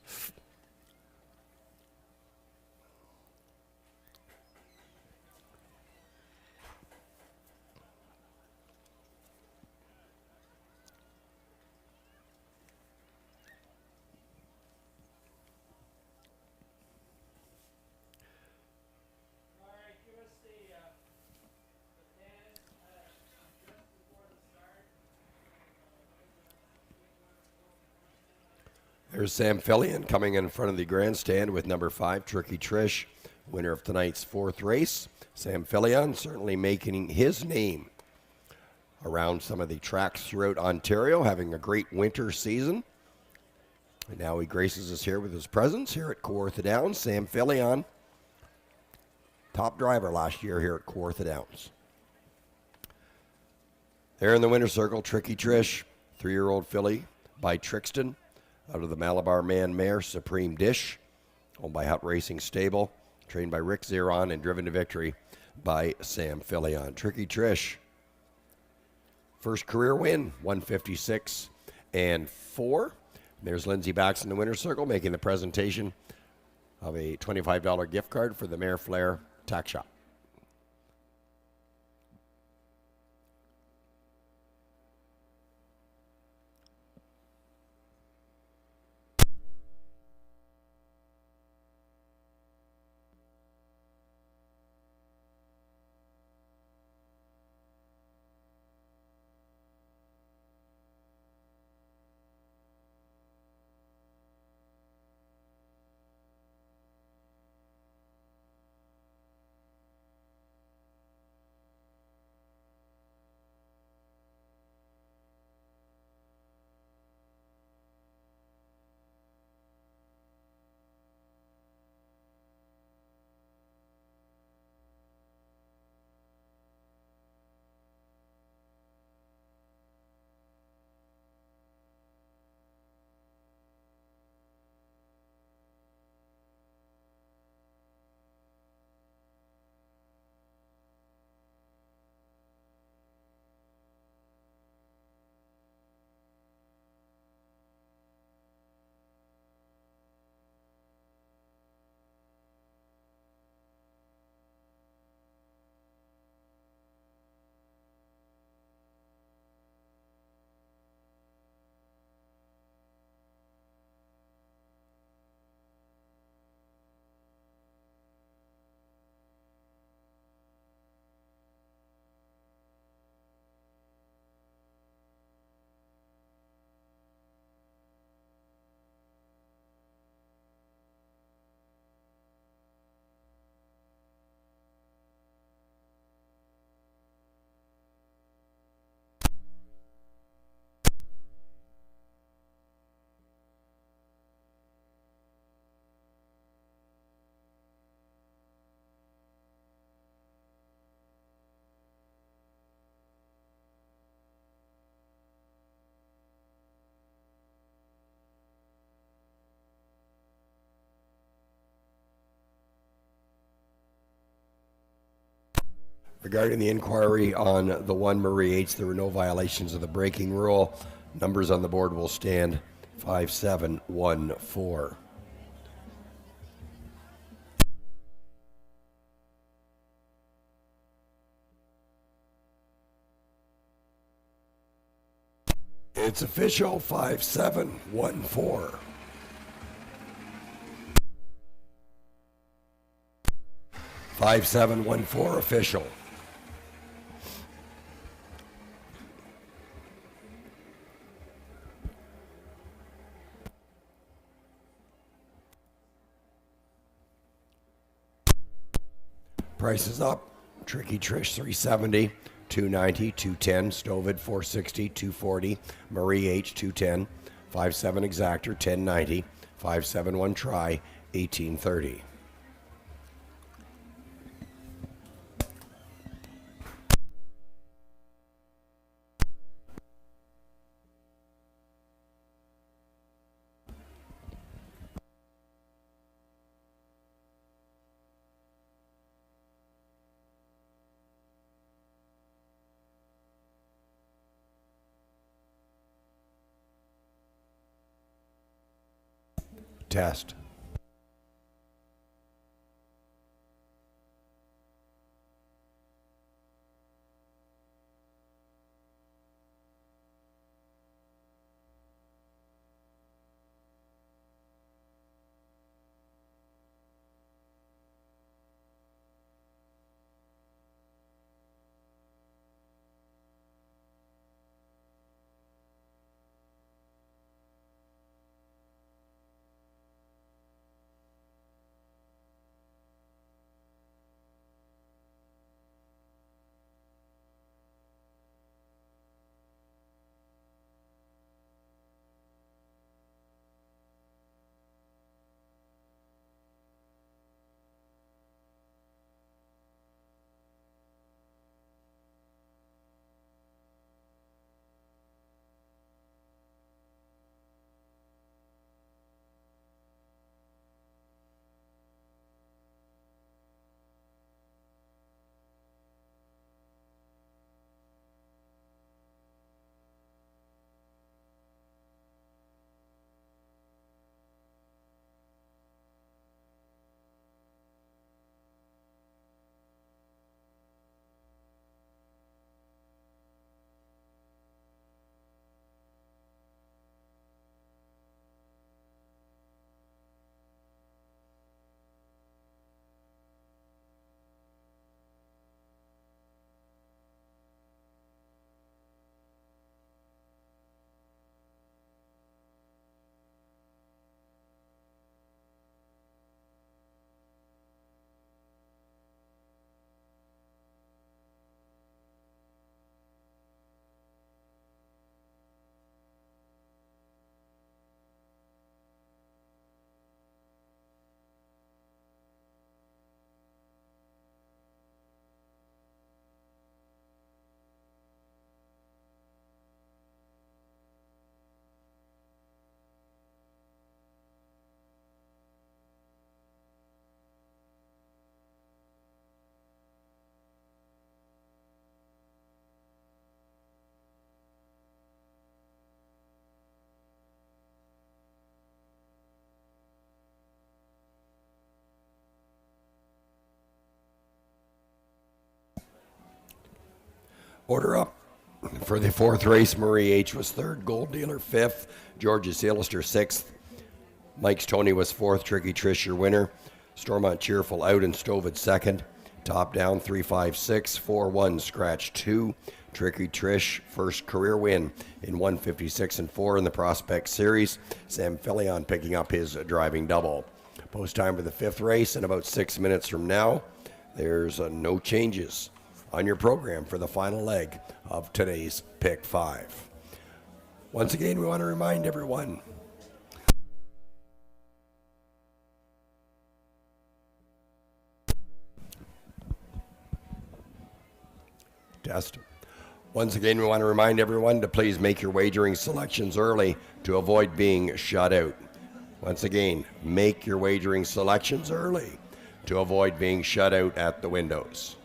There's Sam Filion coming in front of the grandstand with number 5, Tricky Trish, winner of tonight's 4th race. Sam Filion certainly making his name around some of the tracks throughout Ontario, having a great winter season. And now he graces us here with his presence here at Kawartha Downs. Sam Filion, top driver last year here at Kawartha Downs. There in the winner's circle, Tricky Trish, 3-year-old filly by Trixton, out of the Malabar Man Mare Supreme Dish, owned by Hut Racing Stable, trained by Rick Zeron and driven to victory by Sam Filion. Tricky Trish First career win, 156-4. There's Lindsay Bax in the winner's circle making the presentation of a $25 gift card for the Mayor Flair Tack Shop. Regarding the inquiry on the 1 Marie H, there were no violations of the braking rule. Numbers on the board will stand 5714. It's official, 5714. 5714 official. Price is up. Tricky Trish 370, 290, 210, Stovid 460, 240, Marie H 210, 57 Exactor 1090, 571 Try 1830. Test. Order up. For the fourth race, Marie H. was third, Gold Dealer fifth, George's Illuster sixth, Mike's Tony was fourth, Tricky Trish your winner, Stormont Cheerful out and Stove at second, Top Down 356, 4-1 Scratch 2, Tricky Trish first career win in 156 and 4 in the Prospect Series, Sam Filion picking up his driving double. Post time for the fifth race in about 6 minutes from now. There's no changes on your program for the final leg of today's Pick 5. Once again, we want to remind everyone test. Once again, we want to remind everyone to please make your wagering selections early to avoid being shut out. Once again, make your wagering selections early to avoid being shut out at the windows.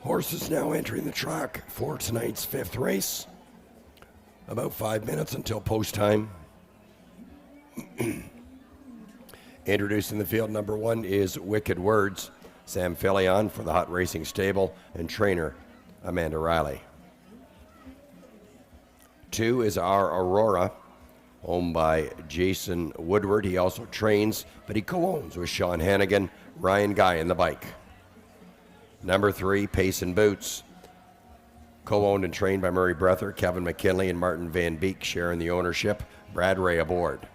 Horses now entering the track for tonight's fifth race. About 5 minutes until post time. Introducing the field, number 1 is Wicked Words. Sam Filion for the Hot Racing Stable and trainer Amanda Riley. 2 is Our Aurora, owned by Jason Woodward. He also trains, but he co-owns with Sean Hannigan, Ryan Guy in the bike. Number 3, Pace and Boots, co-owned and trained by Murray Breather, Kevin McKinley, and Martin Van Beek sharing the ownership. Brad Ray aboard.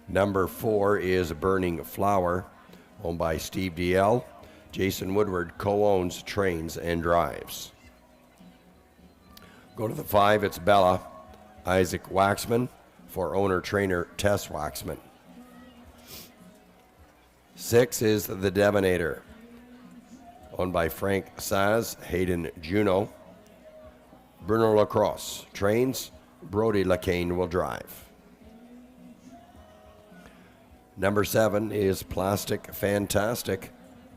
Number 4 is Burning Flower, owned by Steve DL. Jason Woodward co-owns, trains, and drives. Go to the 5, it's Bella, Isaac Waxman, for owner-trainer Tess Waxman. 6 is The Devonator, owned by Frank Saz, Hayden Juno. Bruno Lacrosse trains, Brody Lacane will drive. Number 7 is Plastic Fantastic,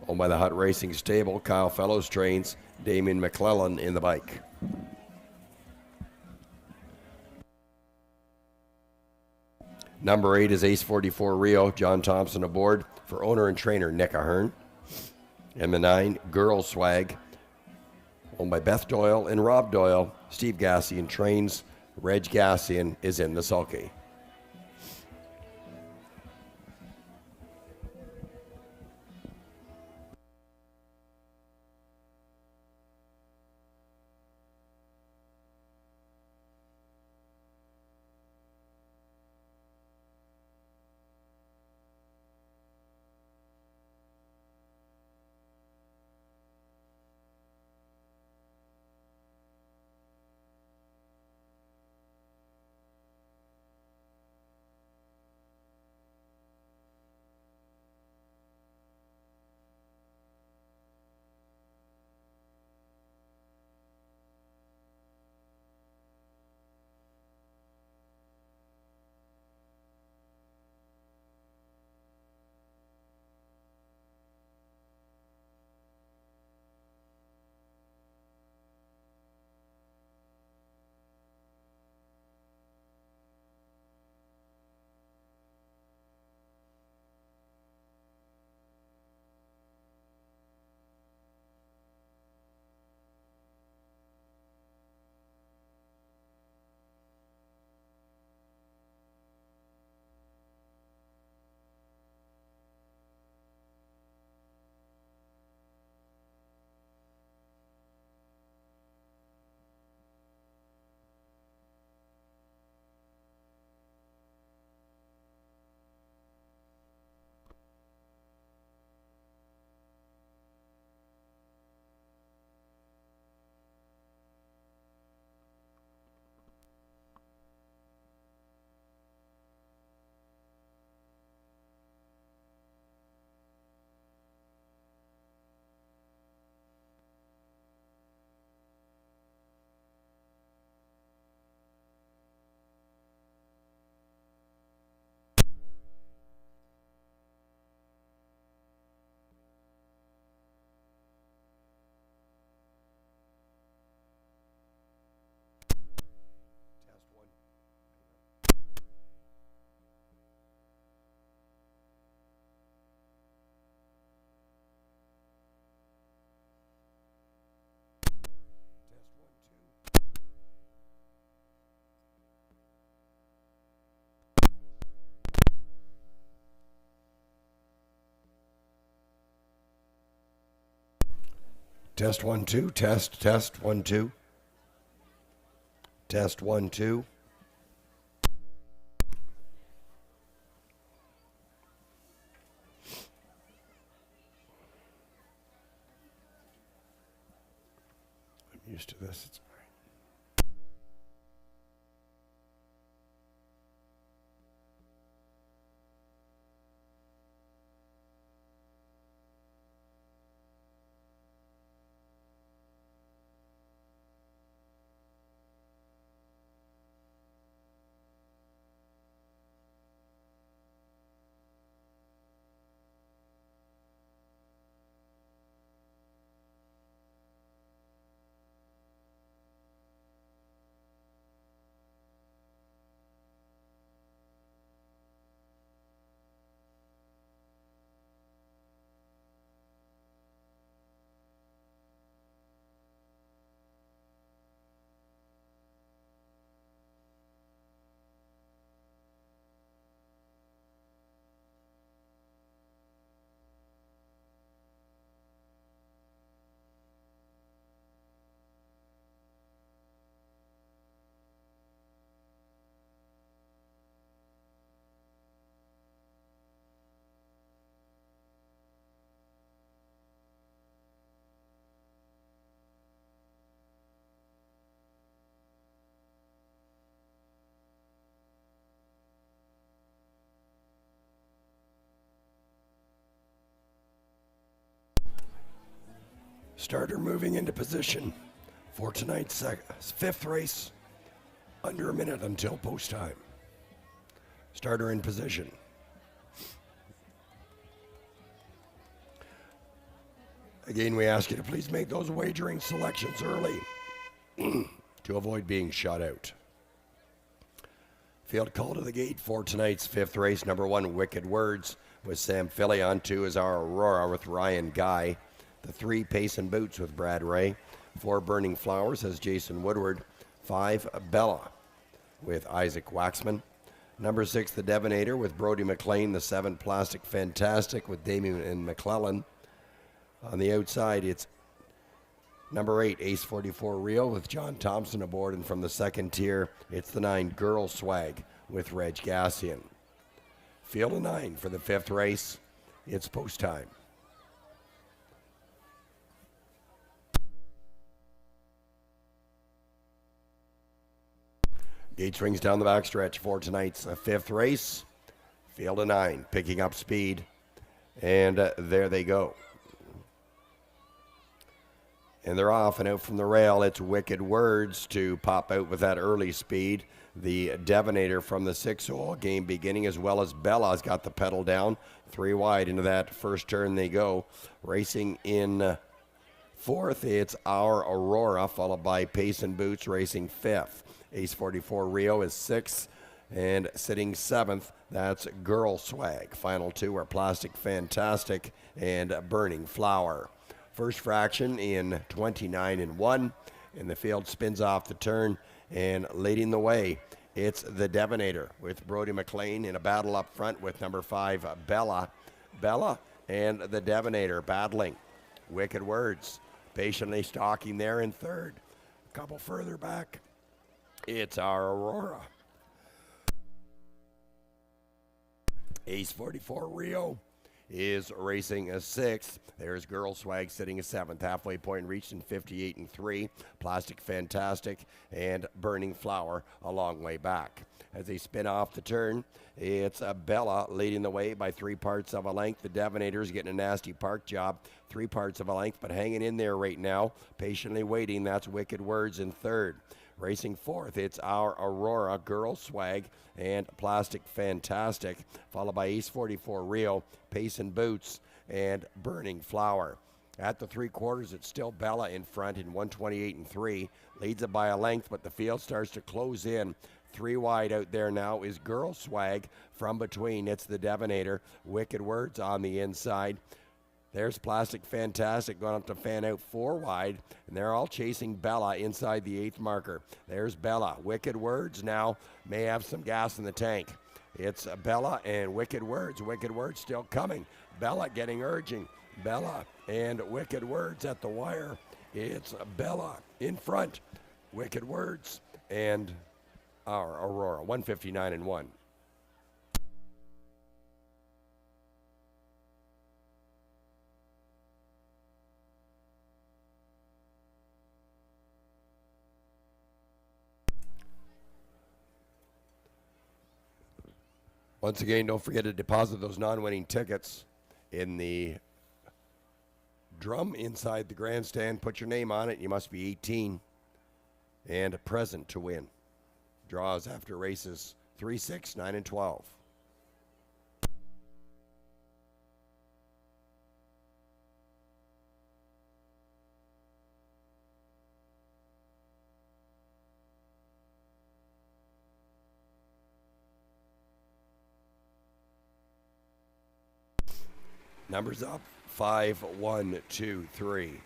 owned by the Hut Racing Stable. Kyle Fellows trains, Damien McClellan in the bike. Number 8 is Ace 44 Rio, John Thompson aboard for owner and trainer Nick Ahern. And the 9, Girl Swag, owned by Beth Doyle and Rob Doyle. Steve Gassian trains. Reg Gassian is in the sulky. Test 1 2. Test 1 2. Test 1 2. I'm used to this. It's starter moving into position for tonight's fifth race. Under a minute until post time. Starter in position. Again, we ask you to please make those wagering selections early to avoid being shut out. Field call to the gate for tonight's fifth race. Number 1, Wicked Words with Sam Philly. On 2 is our Aurora with Ryan Guy. The 3, Pace and Boots with Brad Ray. 4, Burning Flowers has Jason Woodward. 5, Bella with Isaac Waxman. Number 6, The Devonator with Brody McLean. The 7, Plastic Fantastic with Damien and McClellan. On the outside, it's number 8, Ace 44 Rio with John Thompson aboard. And from the second tier, it's the 9, Girl Swag with Reg Gassian. Field of 9 for the fifth race. It's post time. Gate swings down the backstretch for tonight's fifth race. Field of 9, picking up speed. And there they go. And they're off and out from the rail. It's Wicked Words to pop out with that early speed. The Devonator from the 6-hole game beginning, as well as Bella's got the pedal down. 3 wide into that first turn they go. Racing in fourth, it's our Aurora, followed by Pace and Boots racing fifth. Ace 44 Rio is 6th, and sitting 7th, that's Girl Swag. Final 2 are Plastic Fantastic and Burning Flower. First fraction in 29 and 1, and the field spins off the turn, and leading the way, it's the Devonator with Brody McLean in a battle up front with number 5, Bella. Bella and the Devonator battling. Wicked Words patiently stalking there in third. A couple further back, it's our Aurora. Ace 44 Rio is racing a 6th. There's Girl Swag sitting a 7th. Halfway point reached in 58 and 3. Plastic Fantastic and Burning Flower a long way back. As they spin off the turn, it's Bella leading the way by 3 parts of a length. The Devonator's getting a nasty park job. 3 parts of a length, but hanging in there right now. Patiently waiting. That's Wicked Words in third. Racing fourth, it's our Aurora, Girl Swag, and Plastic Fantastic, followed by Ace 44 Rio, Pace and Boots, and Burning Flower. At the 3/4, it's still Bella in front in 128 and 3. Leads it by a length, but the field starts to close in. 3 wide out there now is Girl Swag. From between, it's the Devonator. Wicked Words on the inside. There's Plastic Fantastic going up to fan out 4 wide, and they're all chasing Bella inside the 8th marker. There's Bella. Wicked Words now may have some gas in the tank. It's Bella and Wicked Words. Wicked Words still coming. Bella getting urging. Bella. And Wicked Words at the wire. It's Bella in front. Wicked Words and our Aurora, 159 and 1. Once again, don't forget to deposit those non-winning tickets in the drum inside the grandstand. Put your name on it. You must be 18 and present to win. Draws after races 3, 6, 9, and 12. Numbers up, 5, 1, 2, 3.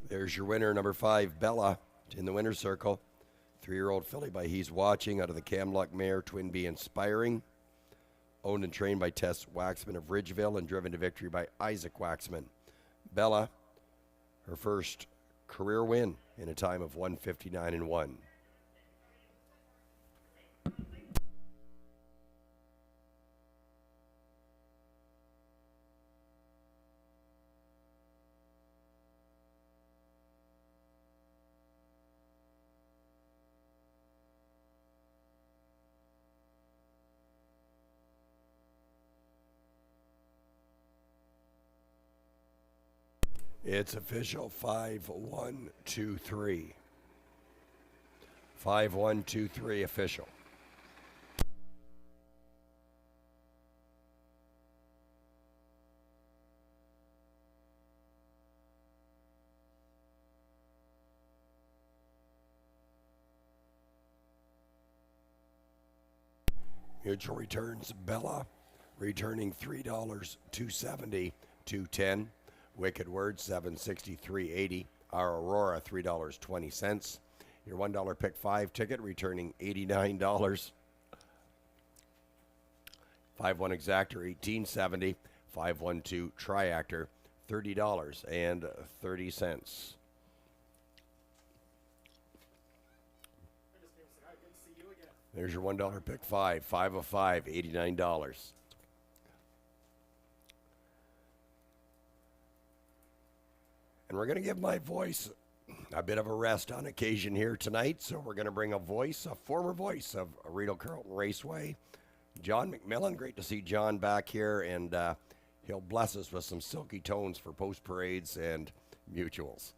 There's your winner, number 5, Bella, in the winner's circle. 3-year-old filly by He's Watching out of the Camlock mare, Twin Bee Inspiring. Owned and trained by Tess Waxman of Ridgeville and driven to victory by Isaac Waxman. Bella, her first career win in a time of 159 and 1. It's official, 5, 1, 2, 3. 5, 1, 2, 3 official. Mutual returns, Bella, returning $3, 270, 210. Wicked Words, $763.80. Our Aurora, $3.20. Your $1 pick 5 ticket, returning $89. 5-1 Exactor, $18.70. 5-1-2 Triactor, $30.30. There's your $1 pick 5. 5 of 5, $89. And we're going to give my voice a bit of a rest on occasion here tonight. So we're going to bring a former voice of Rideau Carleton Raceway, John McMillan. Great to see John back here, and he'll bless us with some silky tones for post parades and mutuals.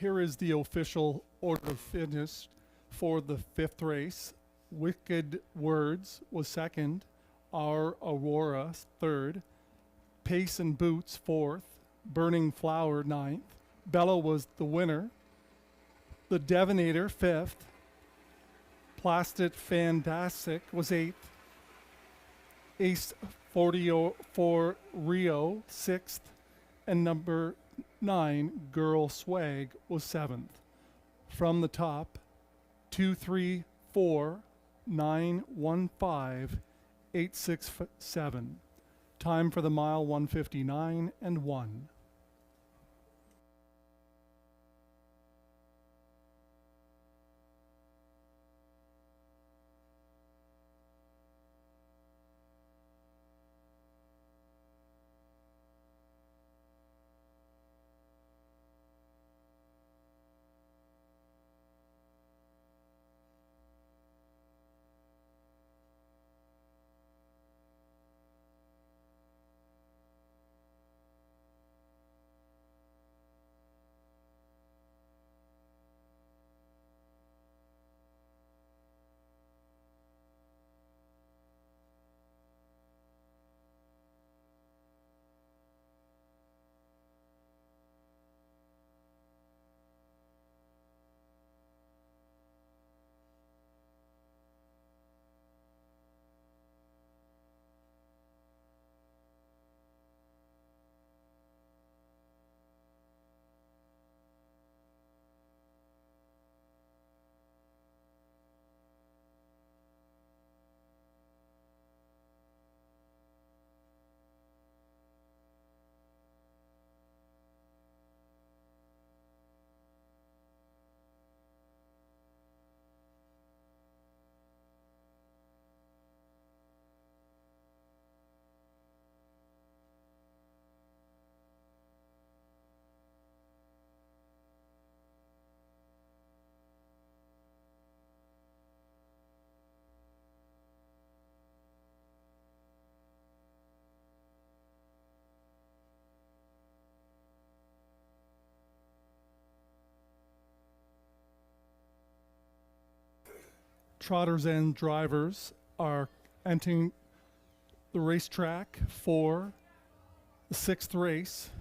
here is the official order of finish for the 5th race. Wicked Words was 2nd, Our Aurora 3rd, Pace and Boots 4th, Burning Flower 9th, Bella was the winner, The Devonator 5th, Plastic Fantastic was 8th, Ace 44 Rio 6th, and number 9 Girl Swag was 7th. From the top, 2, 3, 4, 9, 1, 5, 8, 6, 7. Time for the mile 1:59 and 1. Trotters and drivers are entering the racetrack for the 6th race,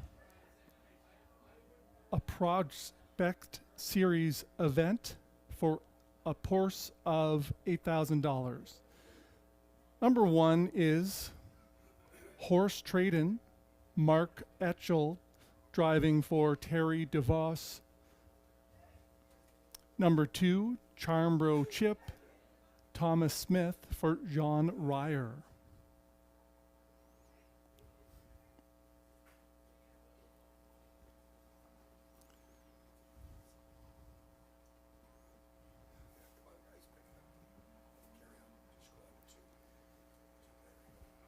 a Prospect Series event for a purse of $8,000. Number 1 is Horse Tradin', Mark Etchell, driving for Terry DeVos. Number 2, Charmbro Chip, Thomas Smith for John Ryer.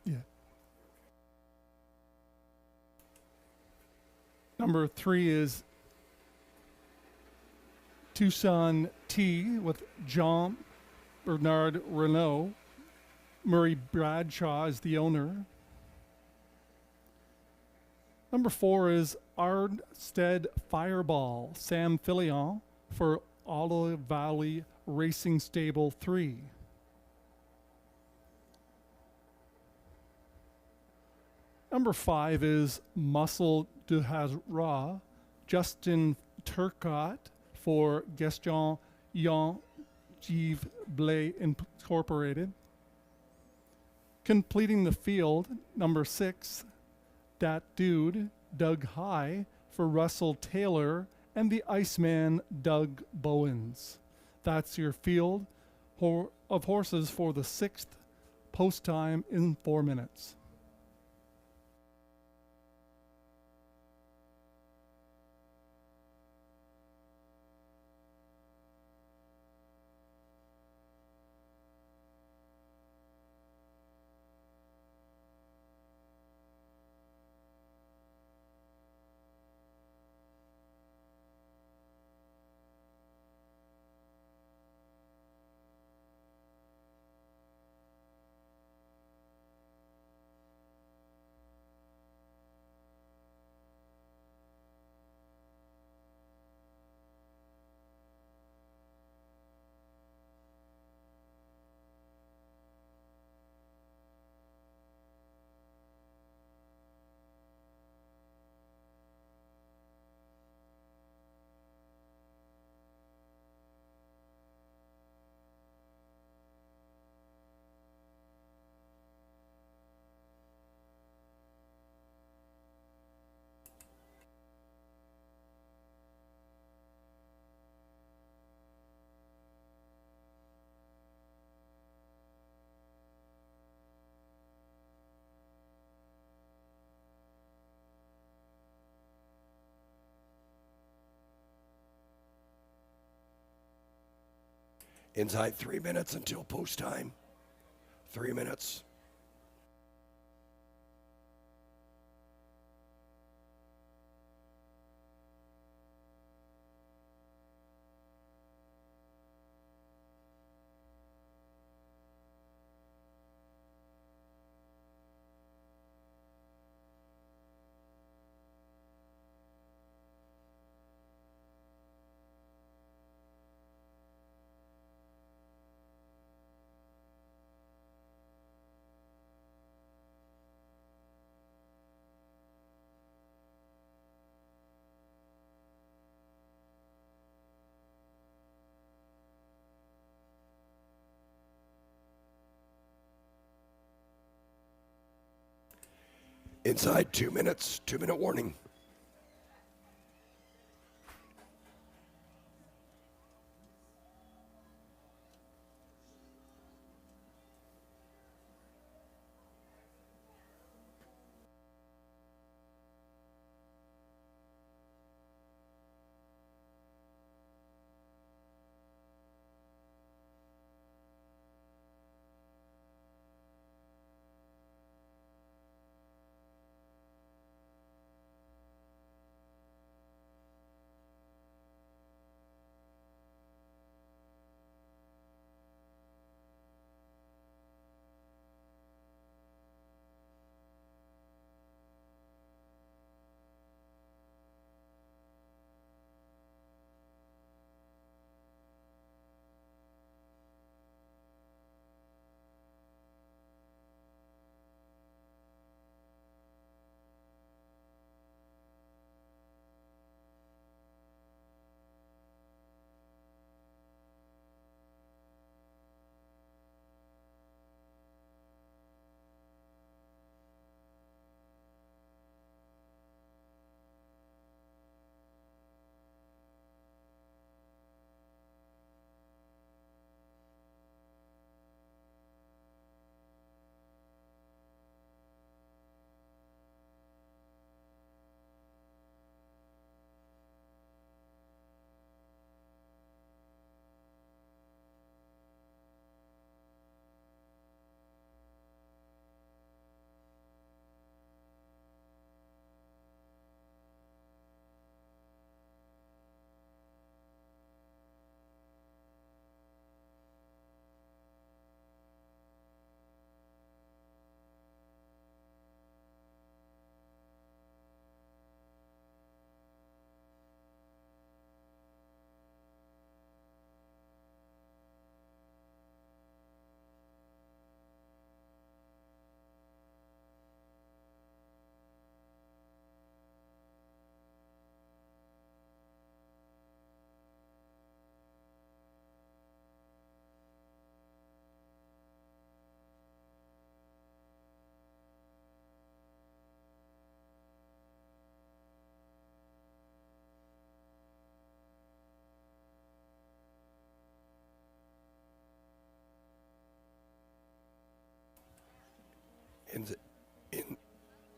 Yeah. Number 3 is Tucson T with Jean Bernard Renault. Murray Bradshaw is the owner. Number 4 is Ardstead Fireball, Sam Fillion for Olive Valley Racing Stable 3. Number 5 is Muscle du Hazra, Justin Turcotte for Gaston Yon Yves Blay Incorporated. Completing the field, number 6, Dat Dude, Doug High for Russell Taylor and the Iceman Doug Bowens. That's your field of horses for the 6th post time in 4 minutes. Inside 3 minutes until post time. 3 minutes. Inside 2 minutes, 2-minute warning.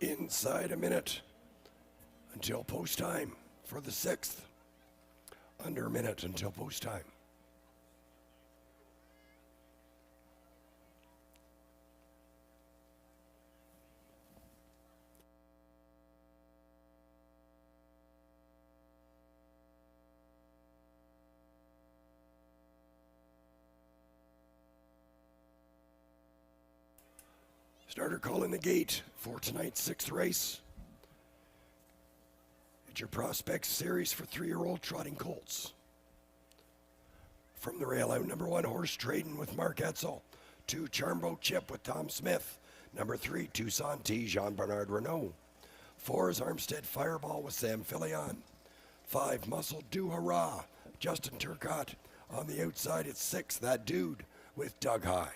Inside a minute until post time for the 6th. Under a minute until post time. Starter calling the gate for tonight's 6th race. It's your Prospects Series for 3-year-old trotting colts. From the rail out, number 1, Horse Trading with Mark Etzel. 2, Charmboat Chip with Tom Smith. Number 3, Tucson T, Jean-Bernard Renault. 4 is Armstead Fireball with Sam Filion. 5, Muscle Do Hurrah, Justin Turcotte. On the outside, it's 6, That Dude with Doug High.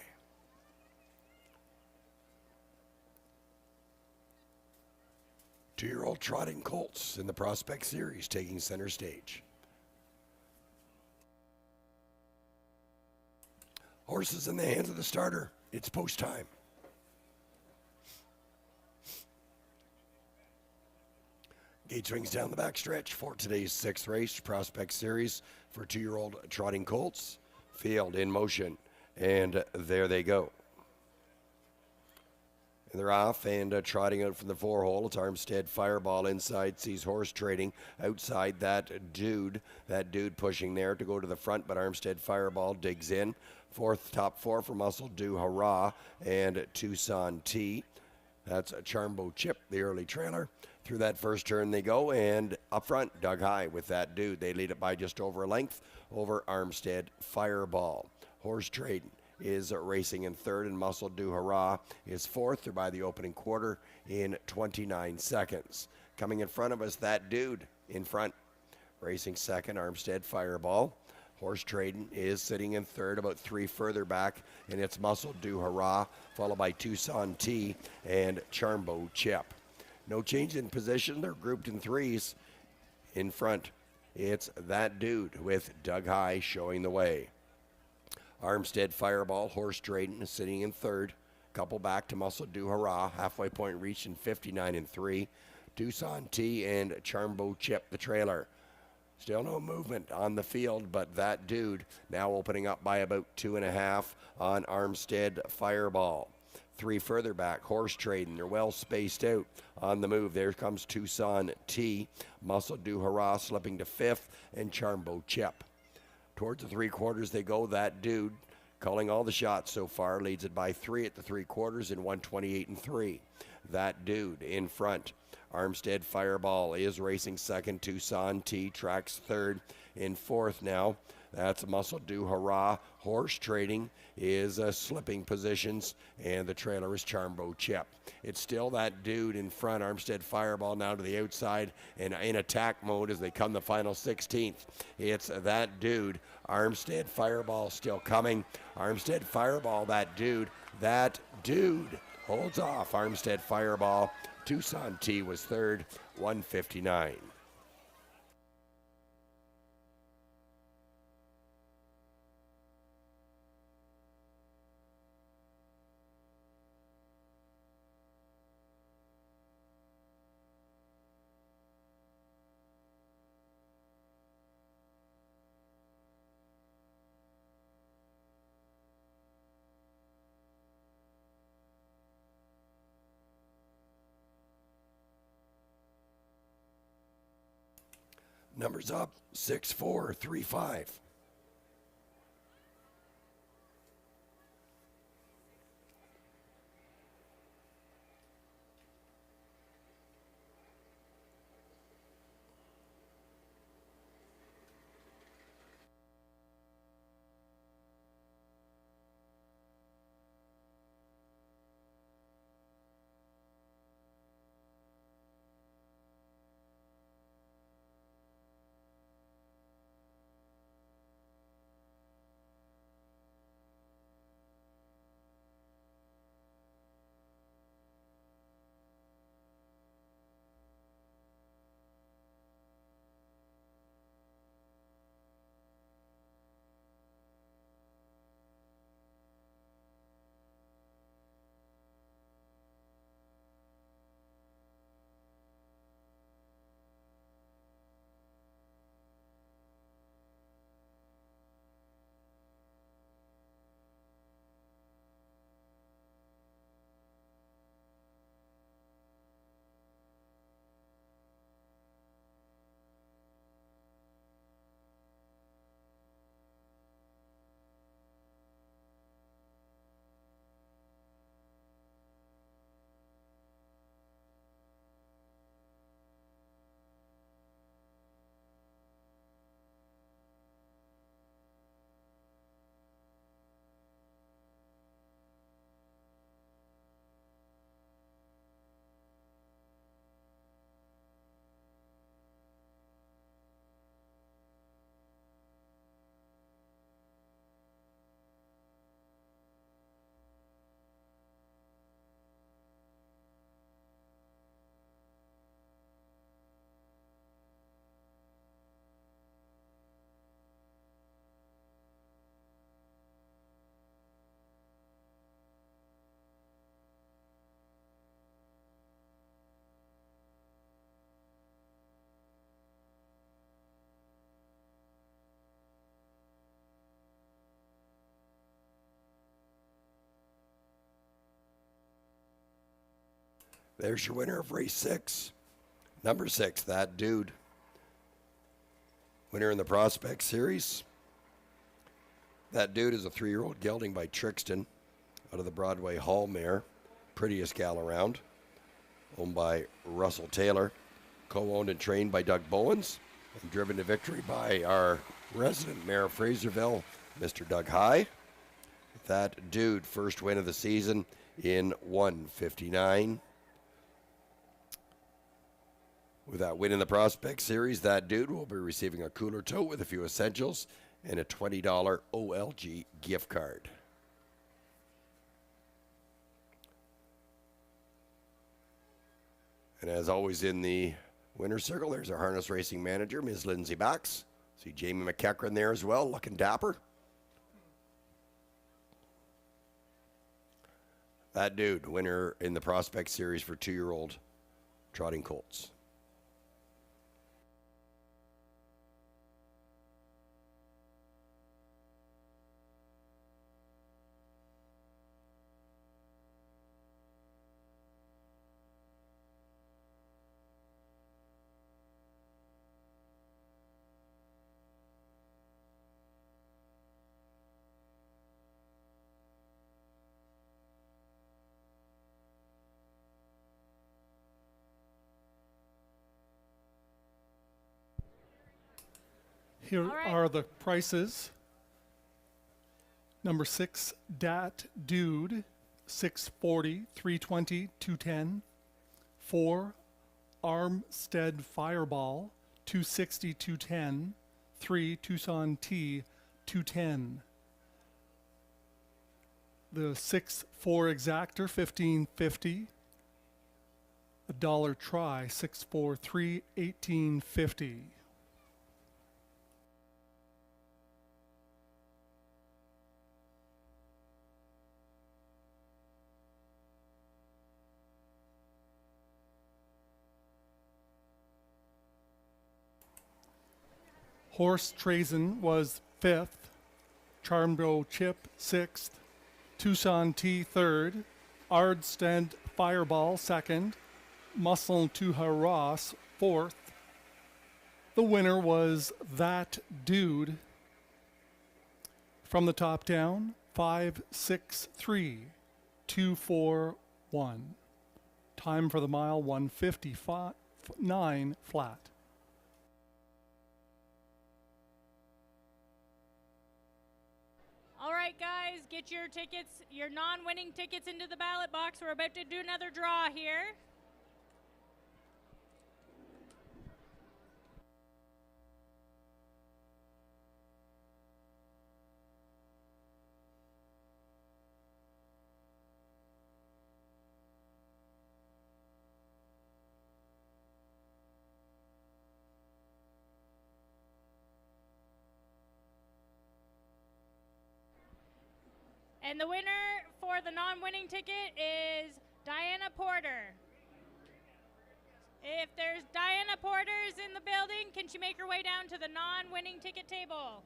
Two-year-old trotting colts in the Prospect Series taking center stage. Horses in the hands of the starter. It's post time. Gate swings down the backstretch for today's 6th race, Prospect Series for 2-year-old trotting colts. Field in motion, and there they go. And they're off and trotting out from the 4-hole. It's Armstead Fireball inside, sees horse trading outside that dude pushing there to go to the front, but Armstead Fireball digs in. Fourth, top 4 for Muscle Do Hurrah and Tucson T. That's a Charmbo Chip, the early trailer. Through that first turn they go, and up front, Doug High with that dude. They lead it by just over a length over Armstead Fireball. Horse Trading is racing in third, and Muscle Do Hurrah is fourth. They're by the opening quarter in 29 seconds. Coming in front of us, that dude in front. Racing second, Armstead Fireball. Horse Trading is sitting in third, about 3 further back, and it's Muscle Do Hurrah, followed by Tucson T and Charmbo Chip. No change in position. They're grouped in 3s. In front, it's that dude with Doug High showing the way. Armstead Fireball, Horse Trading is sitting in third. Couple back to Muscle Do Hurrah. Halfway point reached in 59 3. Tucson T and Charmbo Chip, the trailer. Still no movement on the field, but that dude now opening up by about 2.5 on Armstead Fireball. 3 further back, Horse Trading. They're well spaced out on the move. There comes Tucson T. Muscle Do Hurrah slipping to 5th, and Charmbo Chip. Towards the 3/4 they go. That dude, calling all the shots so far, leads it by 3 at the 3/4 in 128 3. That dude in front. Armstead Fireball is racing second. Tucson T tracks third. In fourth now, that's Muscle Do Hurrah. Horse Trading is slipping positions, and the trailer is Charmbo Chip. It's still that dude in front. Armstead Fireball now to the outside and in attack mode as they come the final 16th. It's that dude. Armstead Fireball still coming. Armstead Fireball, that dude holds off Armstead Fireball. Tucson T was third, 159. Numbers up, 6, 4, 3, 5. There's your winner of race 6. Number 6, That Dude. Winner in the Prospect Series. That Dude is a 3-year-old gelding by Trixton out of the Broadway Hall mare. Prettiest gal around. Owned by Russell Taylor. Co-owned and trained by Doug Bowens. And driven to victory by our resident mayor of Fraserville, Mr. Doug High. That Dude, first win of the season in 1:59. With that win in the Prospect Series, That Dude will be receiving a cooler tote with a few essentials and a $20 OLG gift card. And as always in the winner's circle, there's our harness racing manager, Ms. Lindsay Bax. See Jamie McEachran there as well, looking dapper. That Dude, winner in the Prospect Series for 2-year-old trotting colts. Here All right. are the prices. Number 6, Dat Dude, $6.40, $3.20, $2.10. 4, Armstead Fireball, $2.60, $2.10. 3, Tucson Tea, $2.10. The 6-4 Exactor, $15.50. $1 Try, 643, $18.50. Horse Trazen was 5th, Charmbro Chip 6th, Tucson Tea 3rd, Ardstead Fireball 2nd, Muscle Tuha Ross 4th. The winner was That Dude. From the top down, 5-6-3, 2-4-1. Time for the mile 1:59 flat. All right, guys, get your tickets, your non-winning tickets into the ballot box. We're about to do another draw here. And the winner for the non-winning ticket is Diana Porter. If there's Diana Porters in the building, can she make her way down to the non-winning ticket table?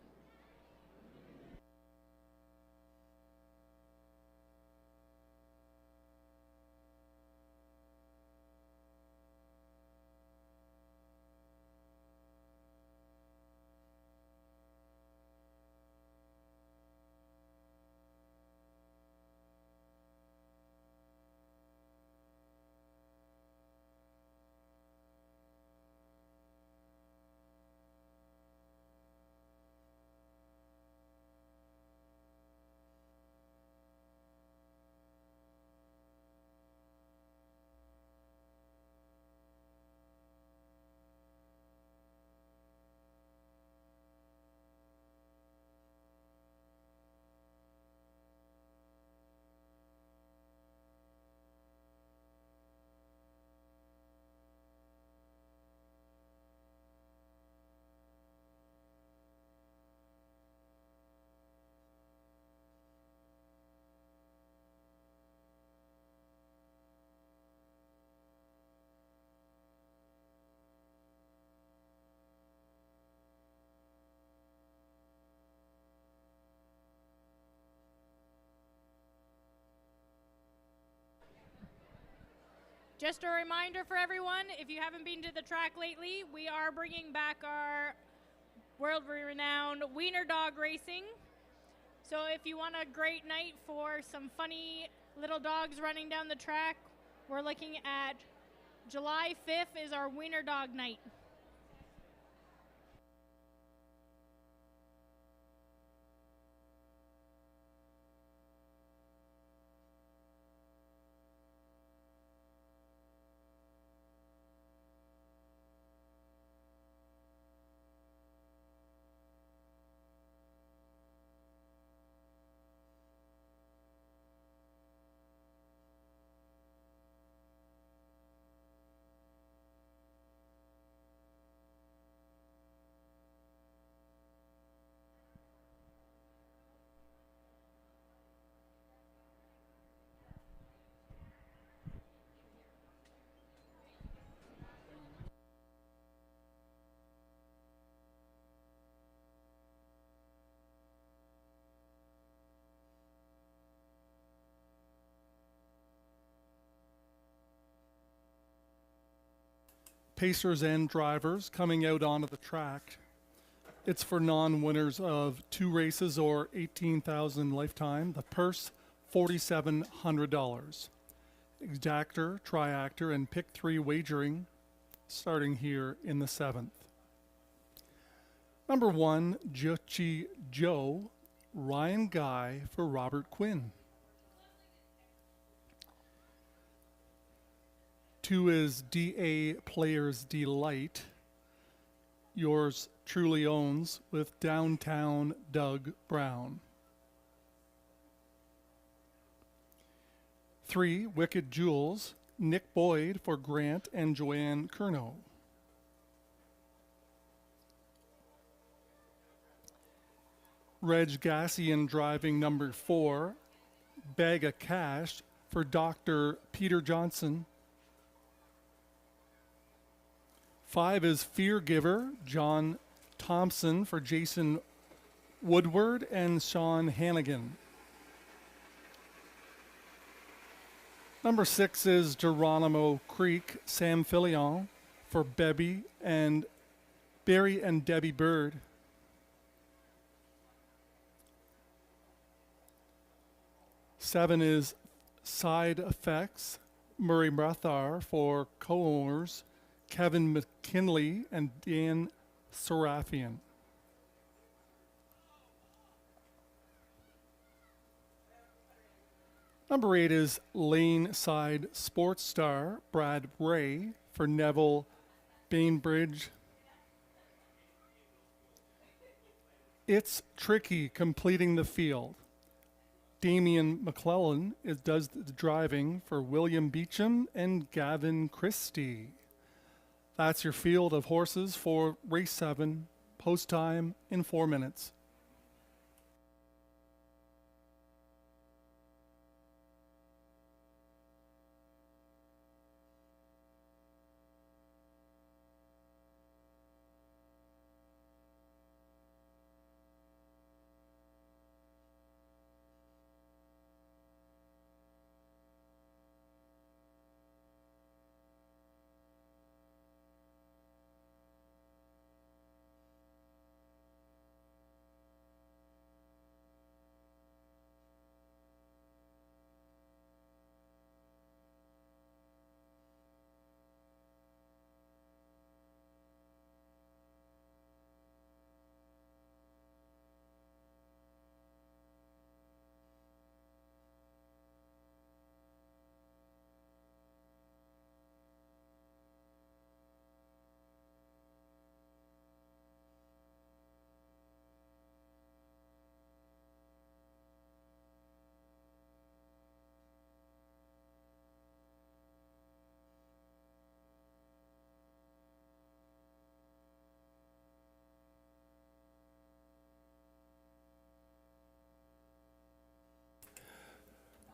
Just a reminder for everyone, if you haven't been to the track lately, we are bringing back our world-renowned wiener dog racing. So if you want a great night for some funny little dogs running down the track, we're looking at July 5th is our wiener dog night. Pacers and drivers coming out onto the track. It's for non-winners of 2 races or $18,000 lifetime. The purse, $4,700. Exactor, triactor, and pick 3 wagering starting here in the 7th. Number 1, Juchi Joe, Ryan Guy for Robert Quinn. 2 is DA Players Delight, yours truly owns, with Downtown Doug Brown. 3, Wicked Jewels, Nick Boyd for Grant and Joanne Curnow. 'Reg Gassian driving number 4, Bag of Cash for Dr. Peter Johnson. 5 is Fear Giver, John Thompson for Jason Woodward and Sean Hannigan. Number 6 is Geronimo Creek, Sam Filion for Barry and Debbie Bird. 7 is Side Effects, Murray Brathar for co-owners Kevin McKinley and Dan Serafian. Number 8 is Lane Side Sports Star, Brad Ray for Neville Bainbridge. It's Tricky completing the field. Damian McClellan does the driving for William Beecham and Gavin Christie. That's your field of horses for race 7, post time in 4 minutes.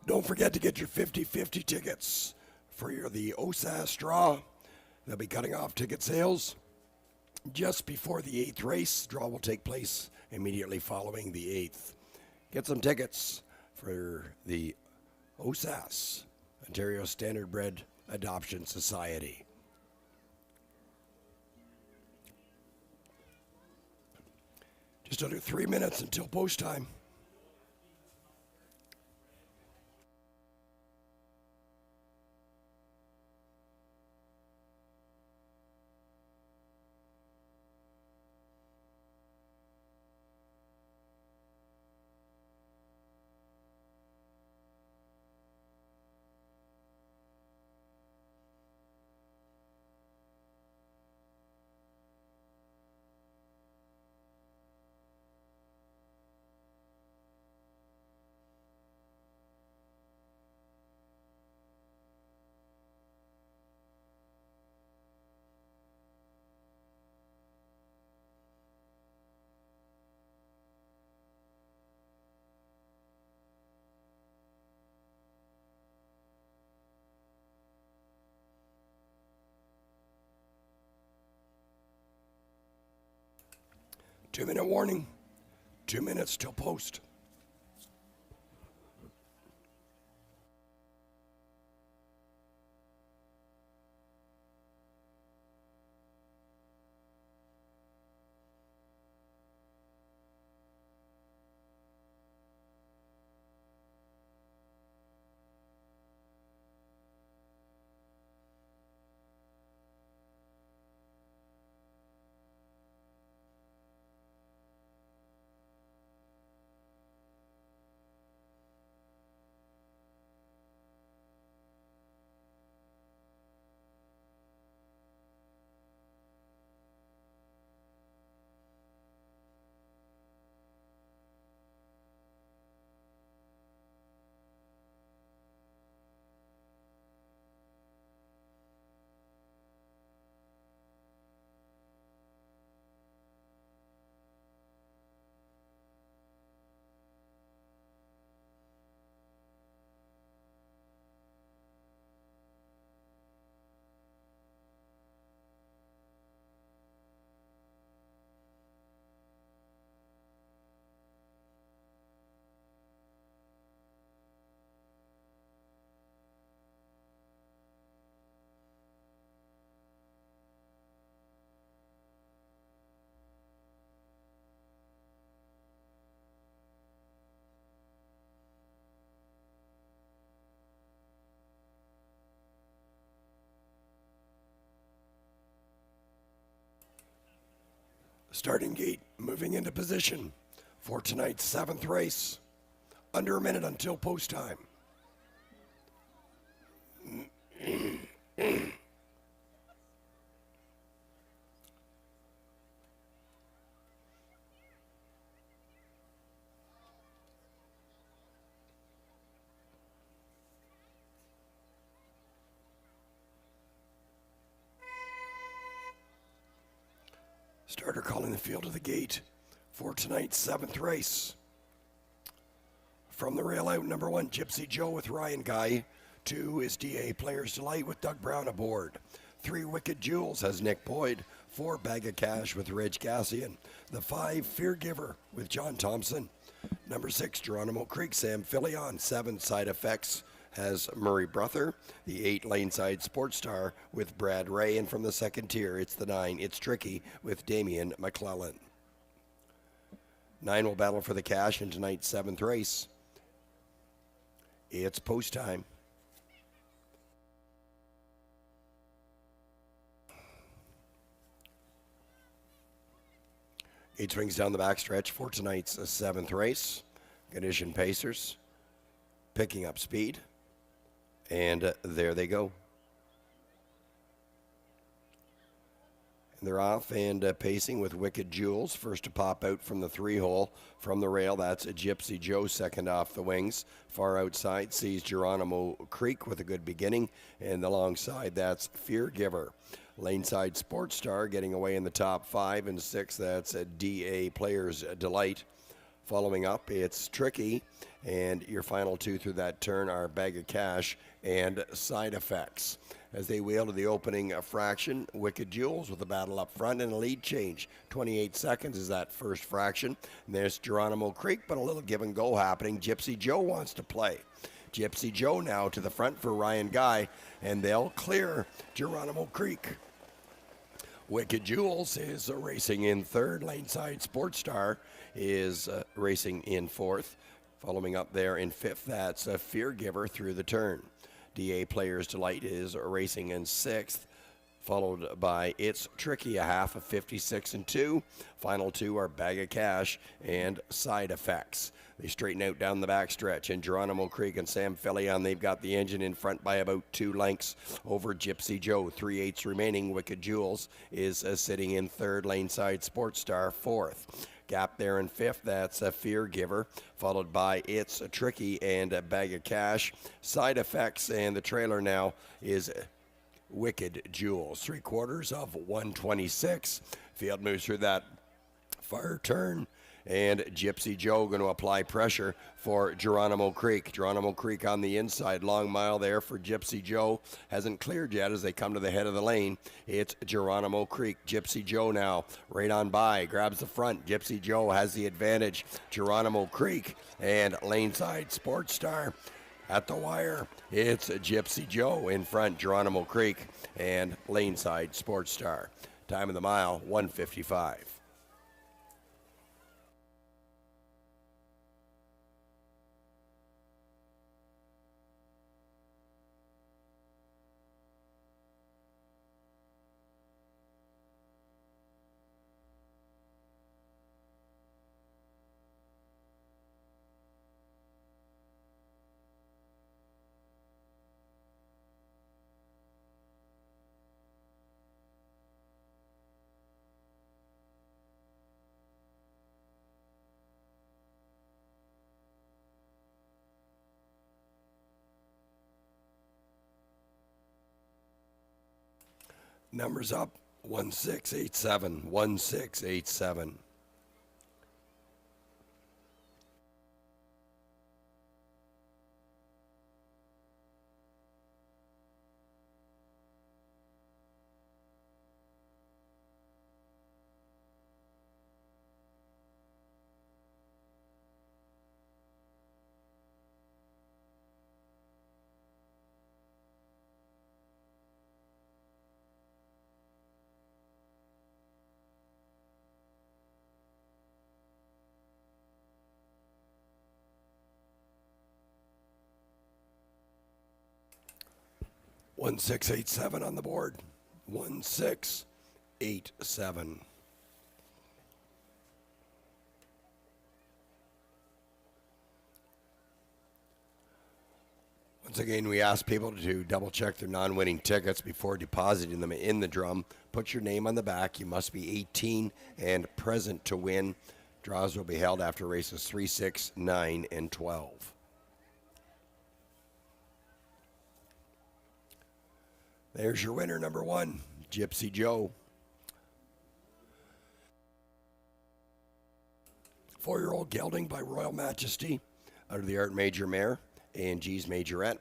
Don't forget to get your 50-50 tickets for the OSAS draw. They'll be cutting off ticket sales just before the 8th race. Draw will take place immediately following the 8th. Get some tickets for the OSAS, Ontario Standardbred Adoption Society. Just under 3 minutes until post time. Two-minute warning. 2 minutes till post. Starting gate moving into position for tonight's 7th race. Under a minute until post time. Starter calling the field to the gate for tonight's 7th race. From the rail out, number 1, Gypsy Joe with Ryan Guy. 2 is DA Players Delight with Doug Brown aboard. 3, Wicked Jewels has Nick Boyd. 4, Bag of Cash with Reg Cassian. The 5, Fear Giver with John Thompson. Number 6, Geronimo Creek, Sam Filion. 7, Side Effects has Murray Brother. The 8, Laneside Sports Star with Brad Ray. And from the second tier, it's the 9, It's Tricky with Damian McClellan. 9 will battle for the cash in tonight's 7th race. It's post time. 8 swings down the backstretch for tonight's 7th race. Condition Pacers picking up speed. And there they go. And they're off and pacing with Wicked Jewels. First to pop out from the 3-hole from the rail. That's a Gypsy Joe, second off the wings. Far outside sees Geronimo Creek with a good beginning. And alongside, that's Fear Giver. Laneside Sports Star getting away in the top 5 and 6. That's a DA Players Delight. Following up, it's Tricky. And your final 2 through that turn are Bag of Cash and Side Effects. As they wheel to the opening fraction, Wicked Jewels with a battle up front and a lead change. 28 seconds is that first fraction. And there's Geronimo Creek, but a little give and go happening. Gypsy Joe wants to play. Gypsy Joe now to the front for Ryan Guy, and they'll clear Geronimo Creek. Wicked Jules is racing in third. Laneside Sports Star is racing in fourth. Following up there in fifth, that's a Fear Giver through the turn. DA Players Delight is racing in sixth, followed by It's Tricky, a half of 56 and 2. Final two are Bag of Cash and Side Effects. They straighten out down the backstretch, and Geronimo Creek and Sam Fillion, they've got the engine in front by about 2 lengths over Gypsy Joe. 3/8 remaining. Wicked Jules is sitting in third. Laneside Sports Star fourth. Gap there in fifth, that's a Fear Giver, followed by It's Tricky and a Bag of Cash. Side Effects, and the trailer now is Wicked Jules. 3/4 of 126. Field moves through that far turn, and Gypsy Joe going to apply pressure for Geronimo Creek. Geronimo Creek on the inside. Long mile there for Gypsy Joe. Hasn't cleared yet as they come to the head of the lane. It's Geronimo Creek. Gypsy Joe now right on by. Grabs the front. Gypsy Joe has the advantage. Geronimo Creek and Laneside Sports Star at the wire. It's Gypsy Joe in front. Geronimo Creek and Laneside Sports Star. Time of the mile, 1:55. Numbers up, 1687, 1687. One 1687 on the board. 1687. Once again, we ask people to double check their non-winning tickets before depositing them in the drum. Put your name on the back. You must be 18 and present to win. Draws will be held after races 3, 6, 9, and 12. There's your winner, number 1, Gypsy Joe. 4-year-old gelding by Royal Majesty out of the Art Major Mare and G's Majorette.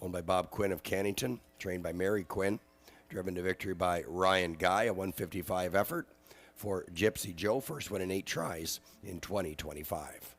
Owned by Bob Quinn of Cannington, trained by Mary Quinn. Driven to victory by Ryan Guy, a 155 effort for Gypsy Joe. First win in 8 tries in 2025.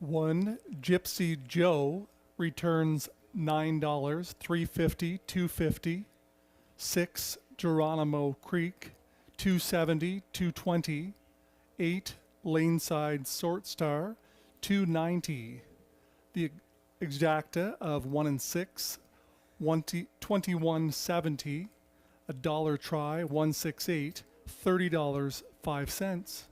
1 Gypsy Joe returns $9, $3.50, $2.50. 6 Geronimo Creek, $2.70, $2.20. 8 Laneside Sort Star, $2.90. The exacta of 1 and 6, $21.70. A dollar try, 168, $30.05.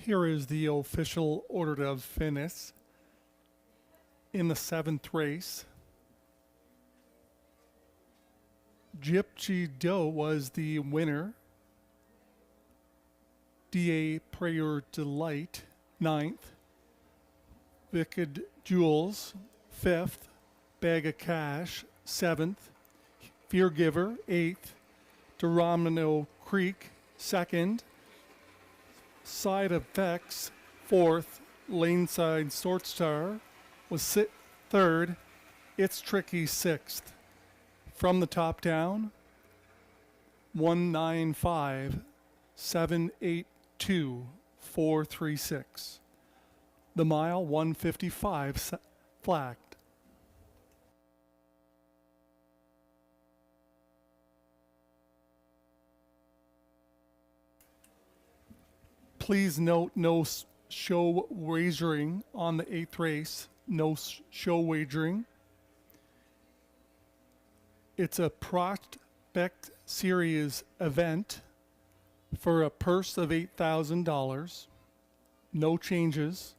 Here is the official order of finish. In the 7th race, Gypsy Doe was the winner. D.A. Prayer Delight, 9th. Wicked Jewels, 5th. Bag of Cash, 7th. Fear Giver, 8th. Geronimo Creek, 2nd. Side Effects, 4th. Laneside Sort Star was 3rd. It's Tricky, 6th. From the top down, 195, 782, 436. The mile, 155 flat. Please note no show wagering on the 8th race. No show wagering. It's a Prospect Series event for a purse of $8,000. No changes.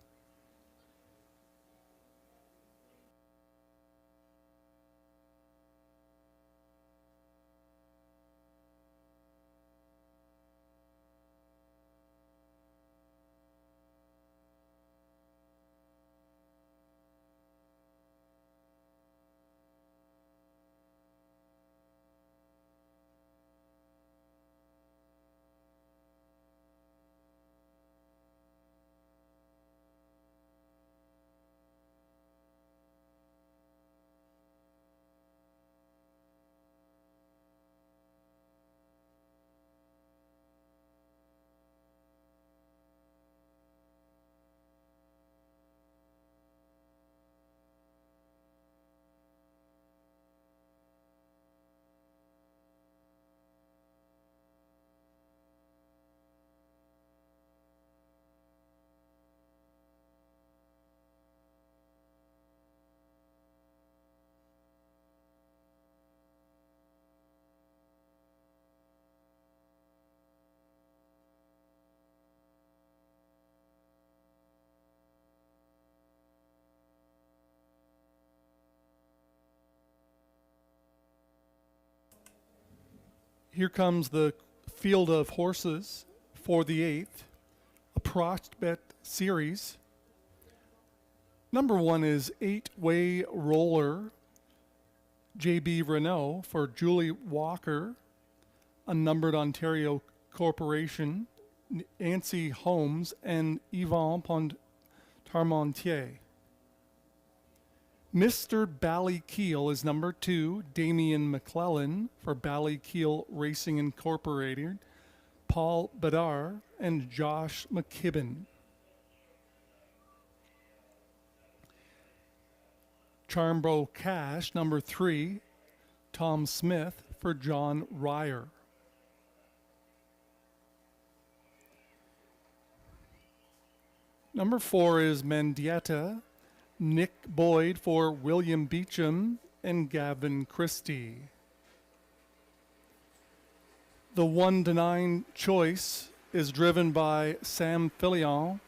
Here comes the field of horses for the 8th, a prospect series. Number 1 is 8-Way Roller, JB Renault for Julie Walker, Unnumbered Ontario Corporation, Nancy Holmes, and Yvon Pontarmentier. Mr. Ballykeel is number 2, Damian McClellan for Ballykeel Racing Incorporated, Paul Bedar, and Josh McKibben. Charmbro Cash, number 3, Tom Smith for John Ryer. Number 4 is Mendieta, Nick Boyd for William Beecham and Gavin Christie. The 1 to 9 choice is driven by Sam Fillion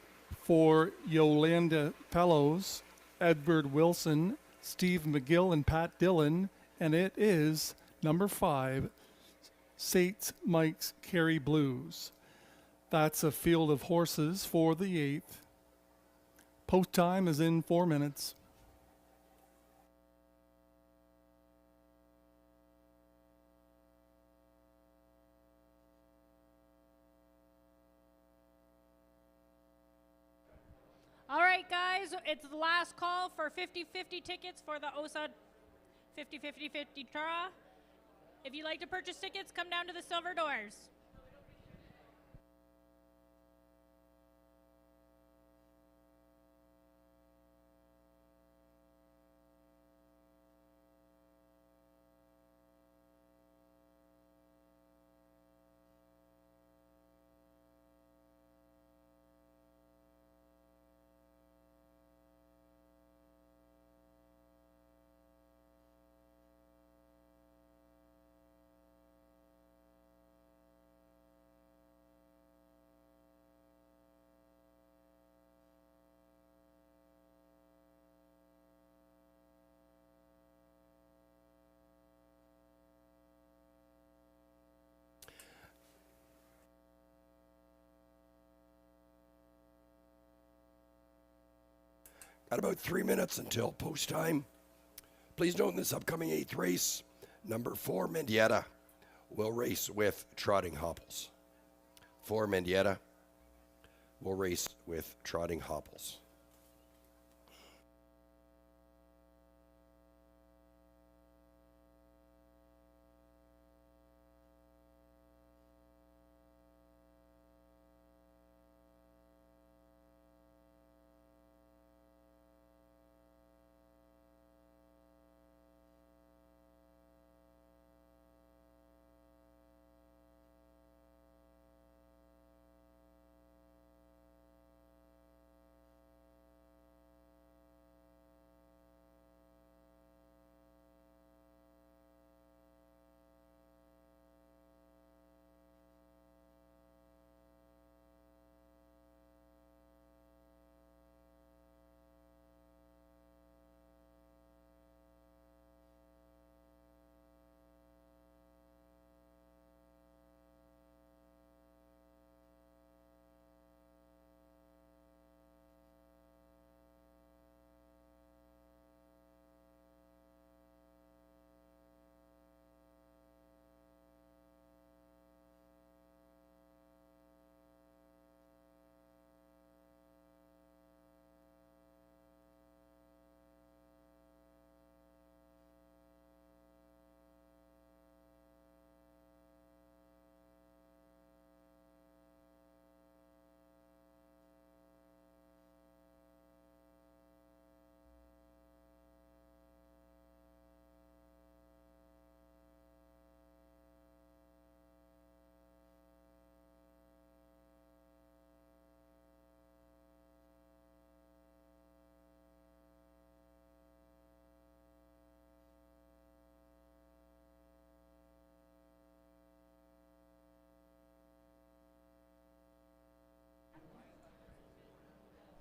for Yolanda Fellows, Edward Wilson, Steve McGill, and Pat Dillon, and it is number 5, Sates Mike's Kerry Blues. That's a field of horses for the 8th. Post time is in 4 minutes. All right, guys, it's the last call for 50-50 tickets for the OSA 50-50-50 draw. If you'd like to purchase tickets, come down to the silver doors. Got about 3 minutes until post time. Please note in this upcoming 8th race, number 4, Mendieta, will race with Trotting Hobbles. 4, Mendieta will race with Trotting Hobbles.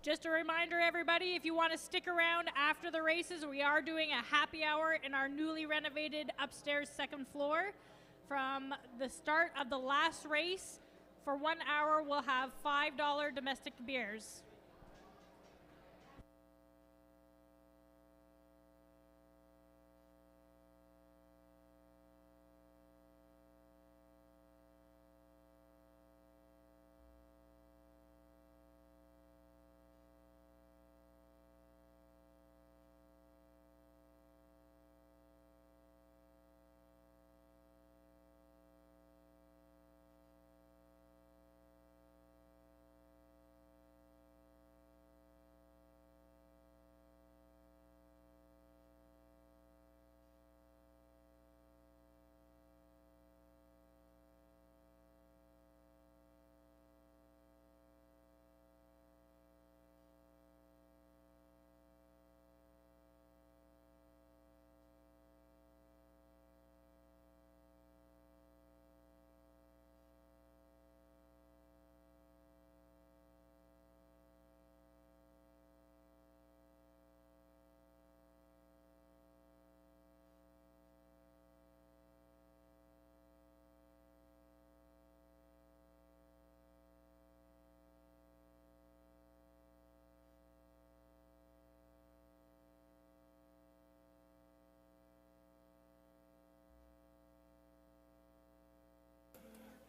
Just a reminder, everybody, if you want to stick around after the races, we are doing a happy hour in our newly renovated upstairs second floor. from the start of the last race. For 1 hour, we'll have $5 domestic beers.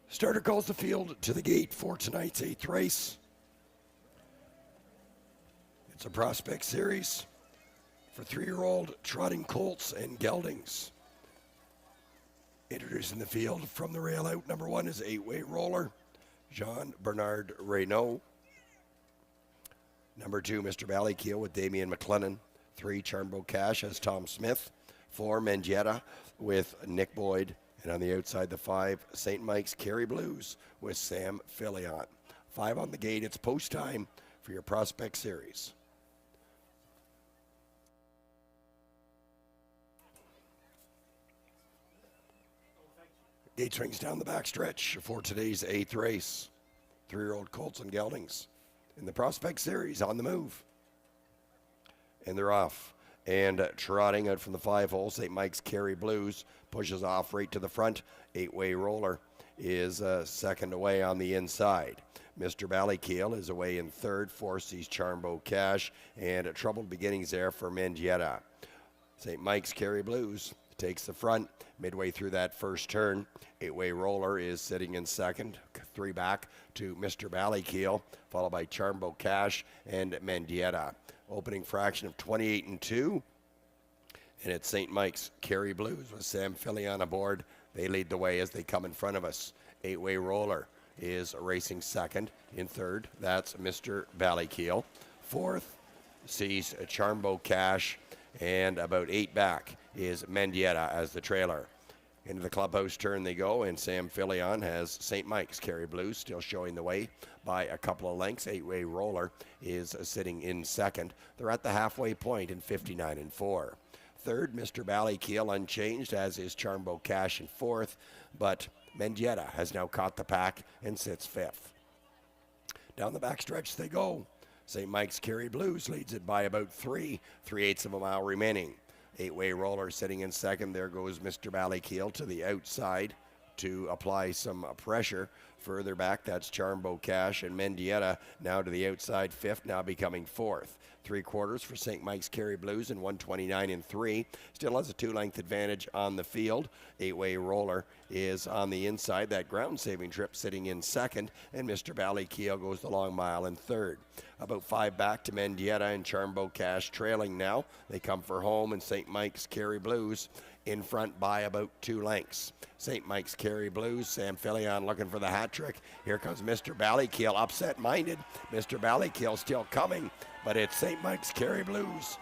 Starter calls the field to the gate for tonight's 8th race. It's a prospect series for 3-year-old trotting colts and geldings. Introducing the field from the rail out, number 1 is 8-way roller, Jean-Bernard Reynaud. Number 2, Mr. Valleykiel with Damian McLennan. 3, Charmbo Cash has Tom Smith. 4, Mendieta with Nick Boyd. And on the outside, the 5, St. Mike's Kerry Blues with Sam Filion. 5 on the gate. It's post time for your prospect series. Gate rings down the backstretch for today's 8th race. 3-year-old colts and geldings in the prospect series on the move. And they're off. And trotting out from the 5-hole, St. Mike's Kerry Blues pushes off right to the front. 8-way roller is second away on the inside. Mr. Valleykiel is away in third. 4 sees Charmbo Cash, and troubled beginnings there for Mendieta. St. Mike's Kerry Blues takes the front midway through that first turn. 8-way roller is sitting in second. 3 back to Mr. Valleykiel, followed by Charmbo Cash and Mendieta. Opening fraction of 28-2. And it's St. Mike's Kerry Blues with Sam Filion aboard. They lead the way as they come in front of us. 8-way roller is racing second. In third, that's Mr. Valleykiel. Fourth sees Charmbo Cash. And about 8 back is Mendieta as the trailer. Into the clubhouse turn they go, and Sam Filion has St. Mike's Kerry Blues still showing the way by a couple of lengths. 8-way roller is sitting in second. They're at the halfway point in 59-4. Third, Mr. Valleykiel unchanged, as is Charmbo Cash in fourth, but Mendieta has now caught the pack and sits fifth. Down the backstretch they go. St. Mike's Kerry Blues leads it by about 3/8 of a mile remaining. 8-way roller sitting in second. There goes Mr. Valleykiel to the outside to apply some pressure. Further back, that's Charmbo Cash, and Mendieta now to the outside fifth, now becoming fourth. 3/4 for St. Mike's Kerry Blues and 129-3. Still has a 2-length advantage on the field. 8-way roller is on the inside. That ground-saving trip sitting in second, and Mr. Valleykiel goes the long mile in third. About 5 back to Mendieta and Charmbo Cash trailing now. They come for home, and St. Mike's Kerry Blues in front by about 2 lengths. St. Mike's Kerry Blues, Sam Filion looking for the hat trick. Here comes Mr. Valleykiel, upset-minded. Mr. Valleykiel still coming, but it's St. Mike's Kerry Blues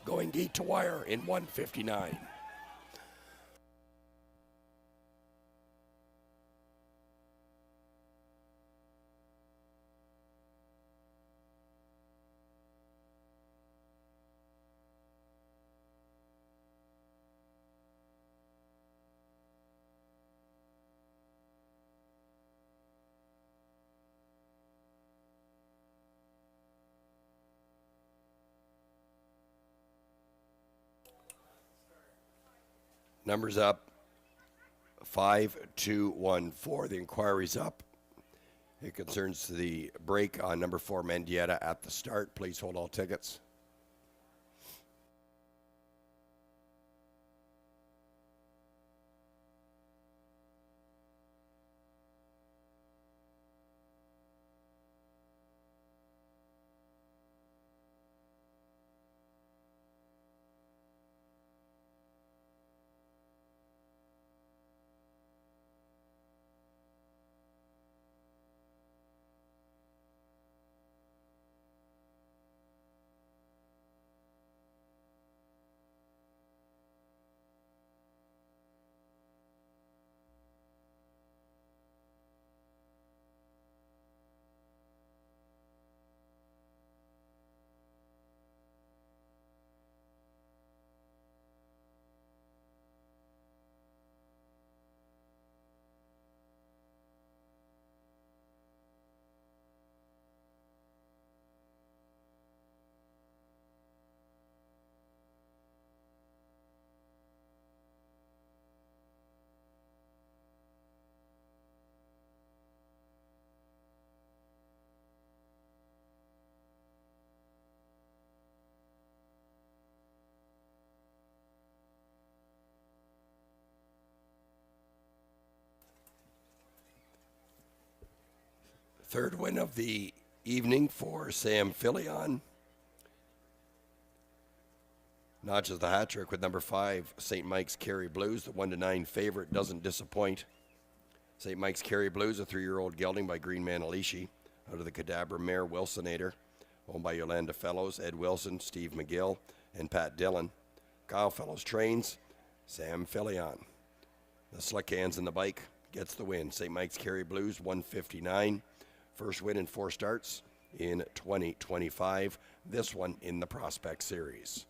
going gate to wire in 1:59. Numbers up. 5214. The inquiry's up. It concerns the break on number 4 Mendieta at the start. Please hold all tickets. Third win of the evening for Sam Filion. Notches the hat trick with number 5, St. Mike's Kerry Blues. The 1-9 favorite doesn't disappoint. St. Mike's Kerry Blues, a 3-year-old gelding by Greenman Alishi, out of the Cadabra Mare Wilsonator, owned by Yolanda Fellows, Ed Wilson, Steve McGill, and Pat Dillon. Kyle Fellows trains Sam Filion. The slick hands in the bike gets the win. St. Mike's Kerry Blues, 159. First win in 4 starts in 2025. This one in the Prospect Series.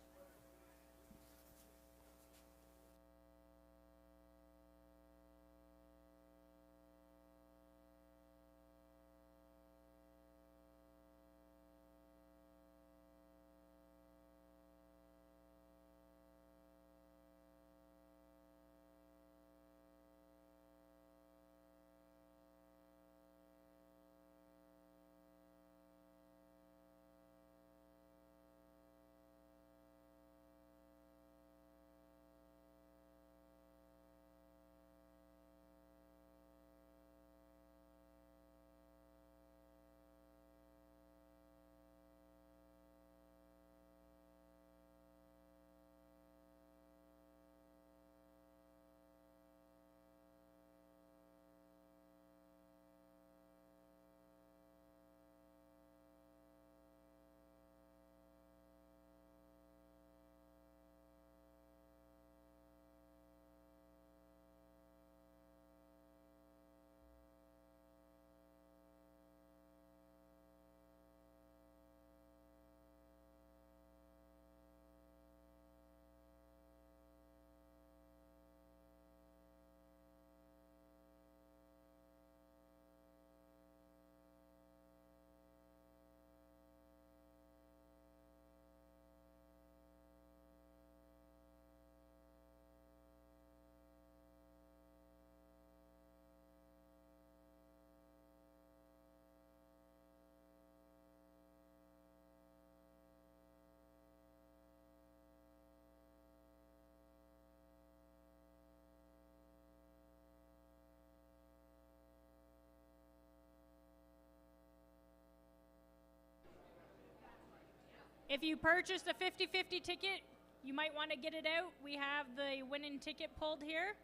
If you purchased a 50-50 ticket, you might want to get it out. We have the winning ticket pulled here,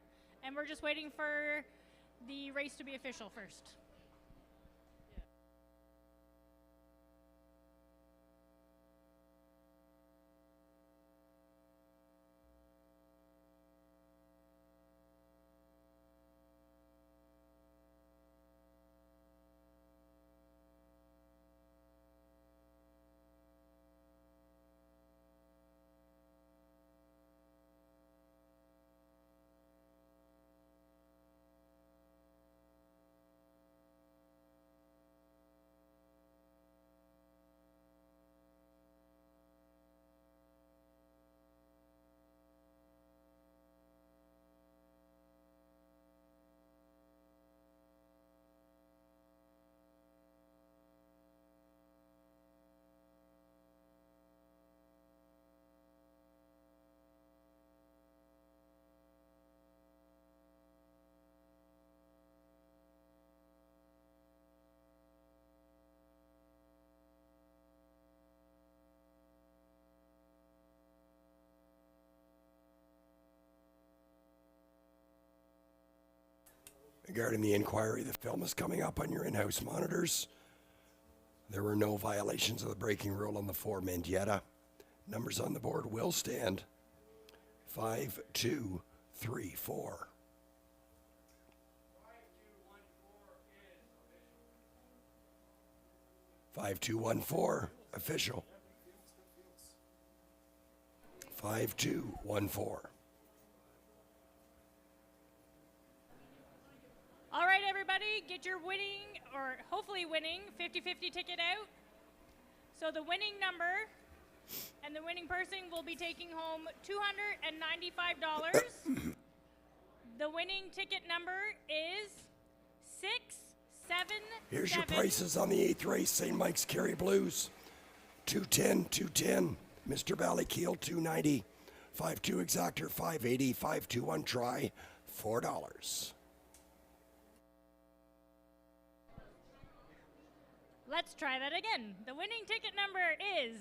and we're just waiting for the race to be official first. Regarding the inquiry, the film is coming up on your in-house monitors. There were no violations of the braking rule on the Ford Mendieta. Numbers on the board will stand. 5, 2, 3, 4. 5214 official. 5214. All right, everybody, get your winning, or hopefully winning, 50-50 ticket out. So the winning number and the winning person will be taking home $295. The winning ticket number is 677. Here's your prices on the 8th race, St. Mike's Kerry Blues. 210. Mr. Ballykiel, 290. 5-2 exactor, 580. 5-2-1 try, $4. Let's try that again. The winning ticket number is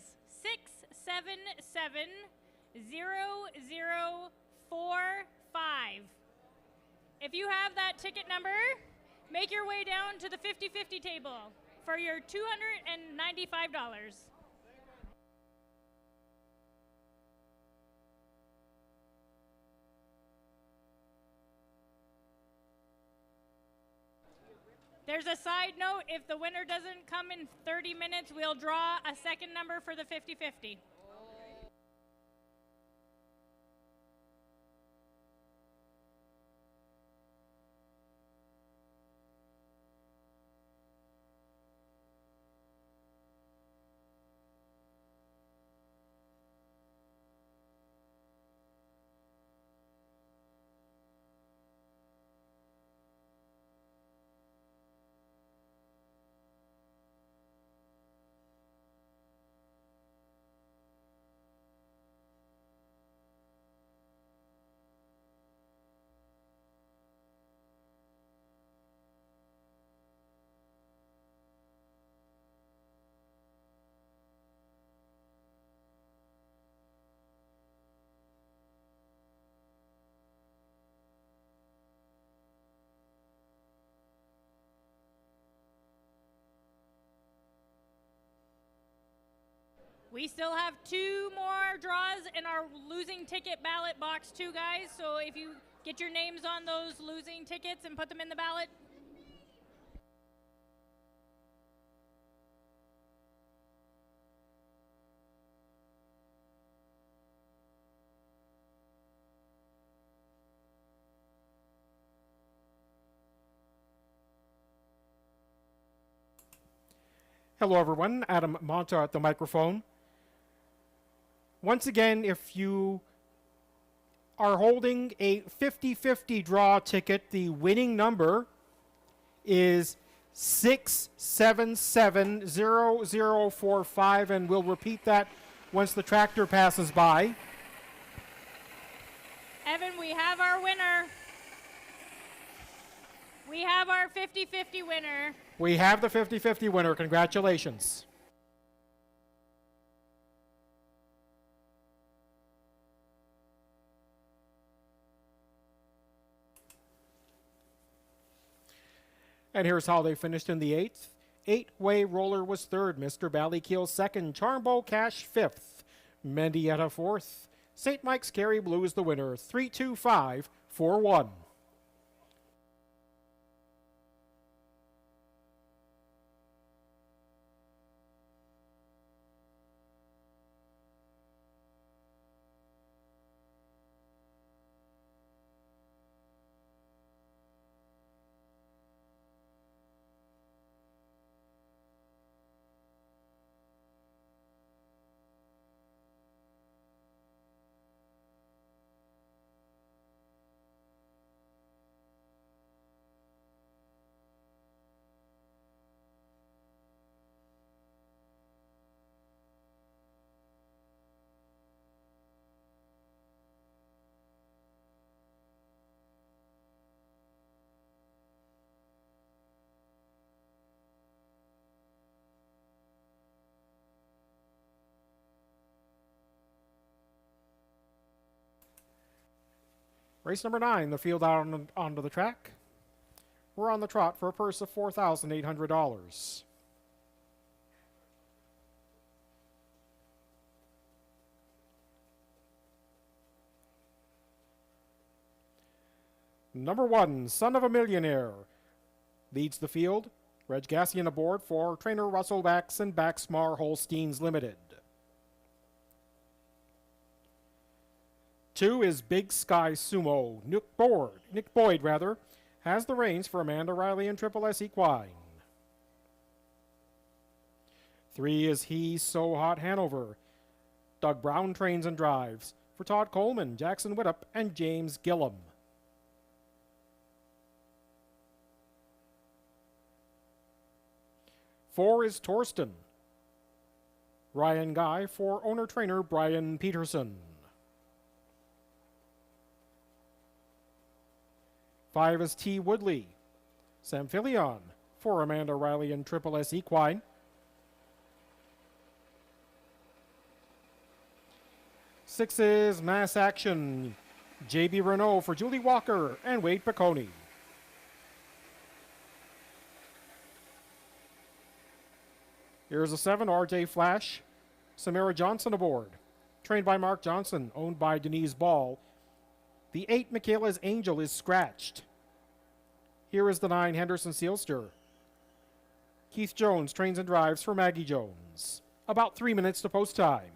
677-0045. If you have that ticket number, make your way down to the 50-50 table for your $295. There's a side note, if the winner doesn't come in 30 minutes, we'll draw a second number for the 50-50. We still have 2 more draws in our losing ticket ballot box too, guys. So if you get your names on those losing tickets and put them in the ballot. Hello, everyone. Adam Monta at the microphone. Once again, if you are holding a 50-50 draw ticket, the winning number is 6770045, and we'll repeat that once the tractor passes by. Evan, we have our winner. We have our 50-50 winner. We have the 50-50 winner. Congratulations. And here's how they finished in the 8th. 8-way roller was 3rd. Mr. Ballykiel 2nd. Charmbo Cash 5th. Mendieta 4th. St. Mike's Kerry Blues the winner. 3-2-5-4-1. Race number 9, the field out onto the track. We're on the trot for a purse of $4,800. Number 1, Son of a Millionaire, leads the field. Reg Gassian aboard for trainer Russell Bax and Baxmar Holsteins Limited. 2 is Big Sky Sumo. Nick Boyd, has the reins for Amanda Riley and Triple S Equine. 3 is He's So Hot Hanover. Doug Brown trains and drives for Todd Coleman, Jackson Widdop, and James Gillum. 4 is Torsten. Ryan Guy for owner-trainer Brian Peterson. 5 is T. Woodley. Sam Filion for Amanda Riley and Triple S Equine. 6 is Mass Action. J.B. Renault for Julie Walker and Wade Piccone. Here's a 7, RJ Flash. Samara Johnson aboard. Trained by Mark Johnson, owned by Denise Ball. The 8, Michaela's Angel, is scratched. Here is the 9, Henderson Sealster. Keith Jones trains and drives for Maggie Jones. About 3 minutes to post time.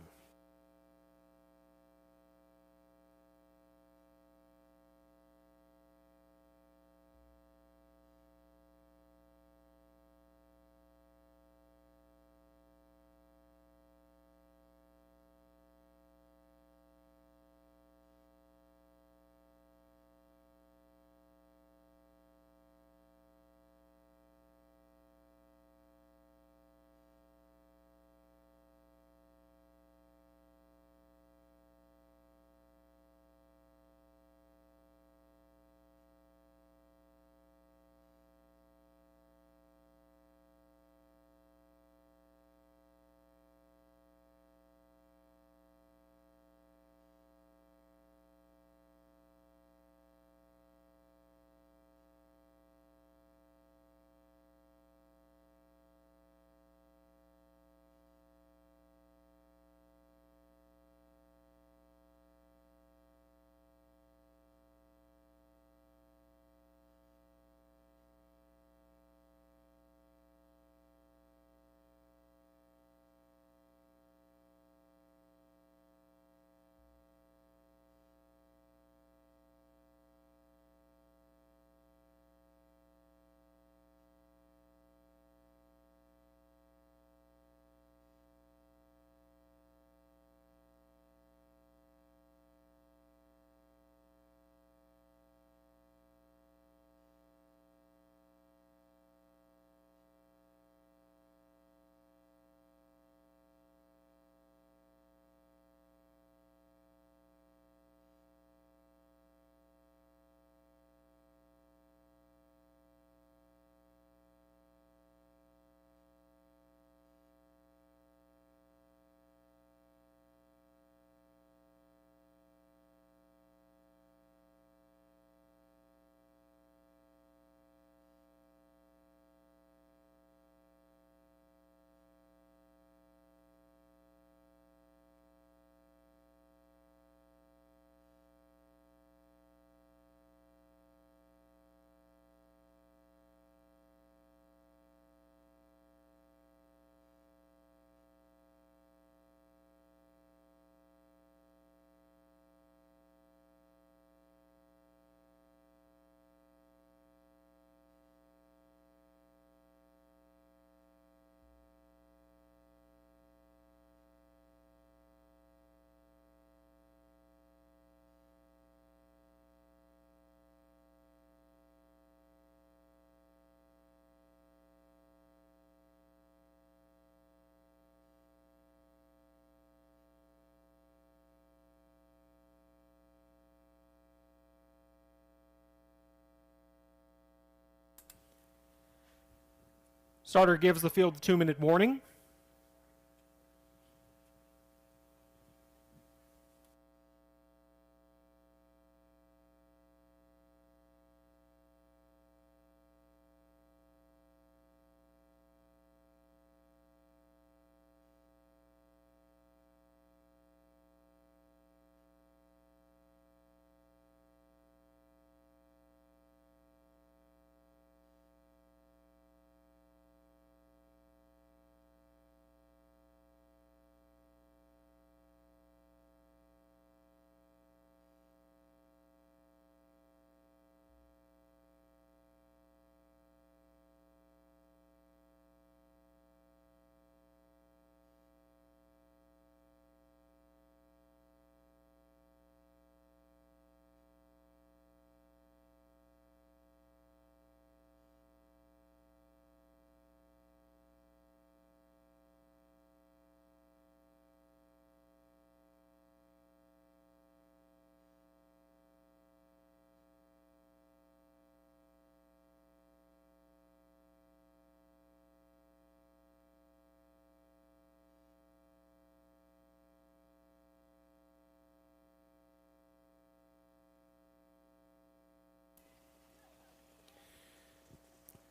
Starter gives the field a 2-minute warning.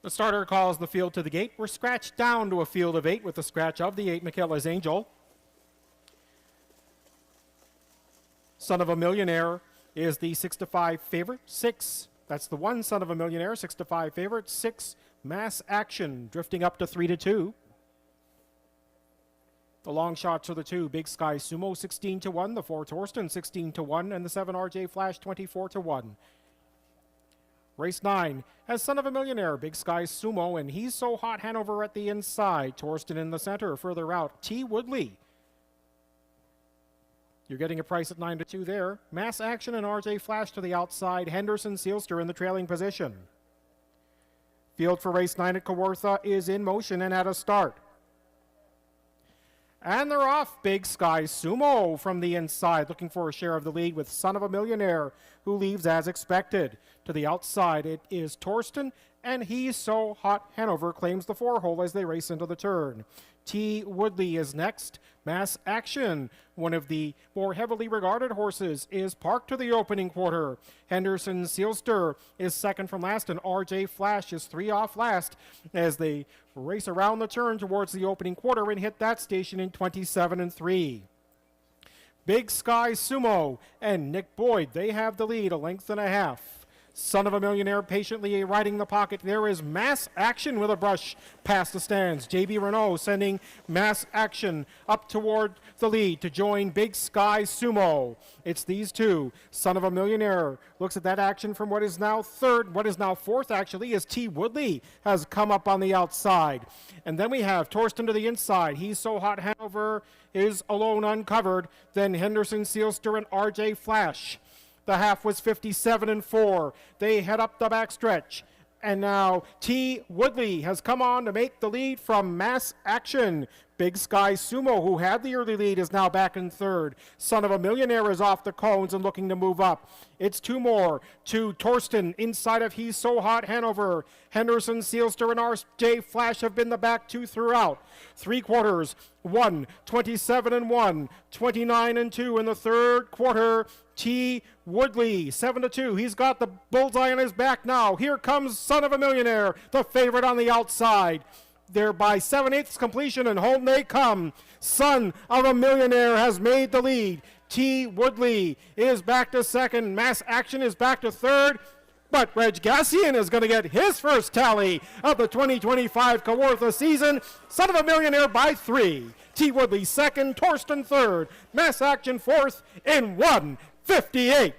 The starter calls the field to the gate. We're scratched down to a field of 8 with the scratch of the 8, McKellar's Angel. Son of a Millionaire is the 6-5 favorite. 6, that's the one Son of a Millionaire, 6-5 favorite. 6, Mass Action, drifting up to 3-2. The long shots are the 2, Big Sky Sumo 16-1, the 4 Torsten 16-1, and the 7 RJ Flash 24-1. Race 9 has Son of a Millionaire, Big Sky Sumo, and He's So Hot Hanover at the inside. Torsten in the center, further out, T. Woodley. You're getting a price at 9-2 there. Mass Action and RJ Flash to the outside. Henderson Sealster in the trailing position. Field for race 9 at Kawartha is in motion and at a start. And they're off. Big Sky Sumo from the inside, looking for a share of the lead with Son of a Millionaire, who leaves as expected. To the outside, it is Torsten, and He's So Hot Hanover claims the 4-hole as they race into the turn. T. Woodley is next. Mass Action, one of the more heavily regarded horses, is parked to the opening quarter. Henderson Sealster is second from last, and RJ Flash is 3 off last as they race around the turn towards the opening quarter and hit that station in 27-3. Big Sky Sumo and Nick Boyd, they have the lead, a length and a half. Son of a Millionaire patiently riding the pocket. There is Mass Action with a brush past the stands. JB Renault sending Mass Action up toward the lead to join Big Sky Sumo. It's these two. Son of a Millionaire looks at that action from what is now fourth actually, as T. Woodley has come up on the outside. And then we have Torsten to the inside. He's So Hot Hanover is alone uncovered. Then Henderson Sealster and RJ Flash. The half was 57-4. They head up the backstretch. And now T. Woodley has come on to make the lead from Mass Action. Big Sky Sumo, who had the early lead, is now back in third. Son of a Millionaire is off the cones and looking to move up. It's 2 more to Torsten inside of He's So Hot Hanover. Henderson, Sealster, and RJ Flash have been the back 2 throughout. 3 quarters, 1, 27-1, 29-2 in the third quarter. T. Woodley, 7-2. He's got the bullseye on his back now. Here comes Son of a Millionaire, the favorite on the outside. They're by 7/8 completion, and home they come. Son of a Millionaire has made the lead. T. Woodley is back to second. Mass Action is back to third. But Reg Gassian is going to get his first tally of the 2025 Kawartha season. Son of a Millionaire by 3. T. Woodley second, Torsten third. Mass Action fourth in 1:58.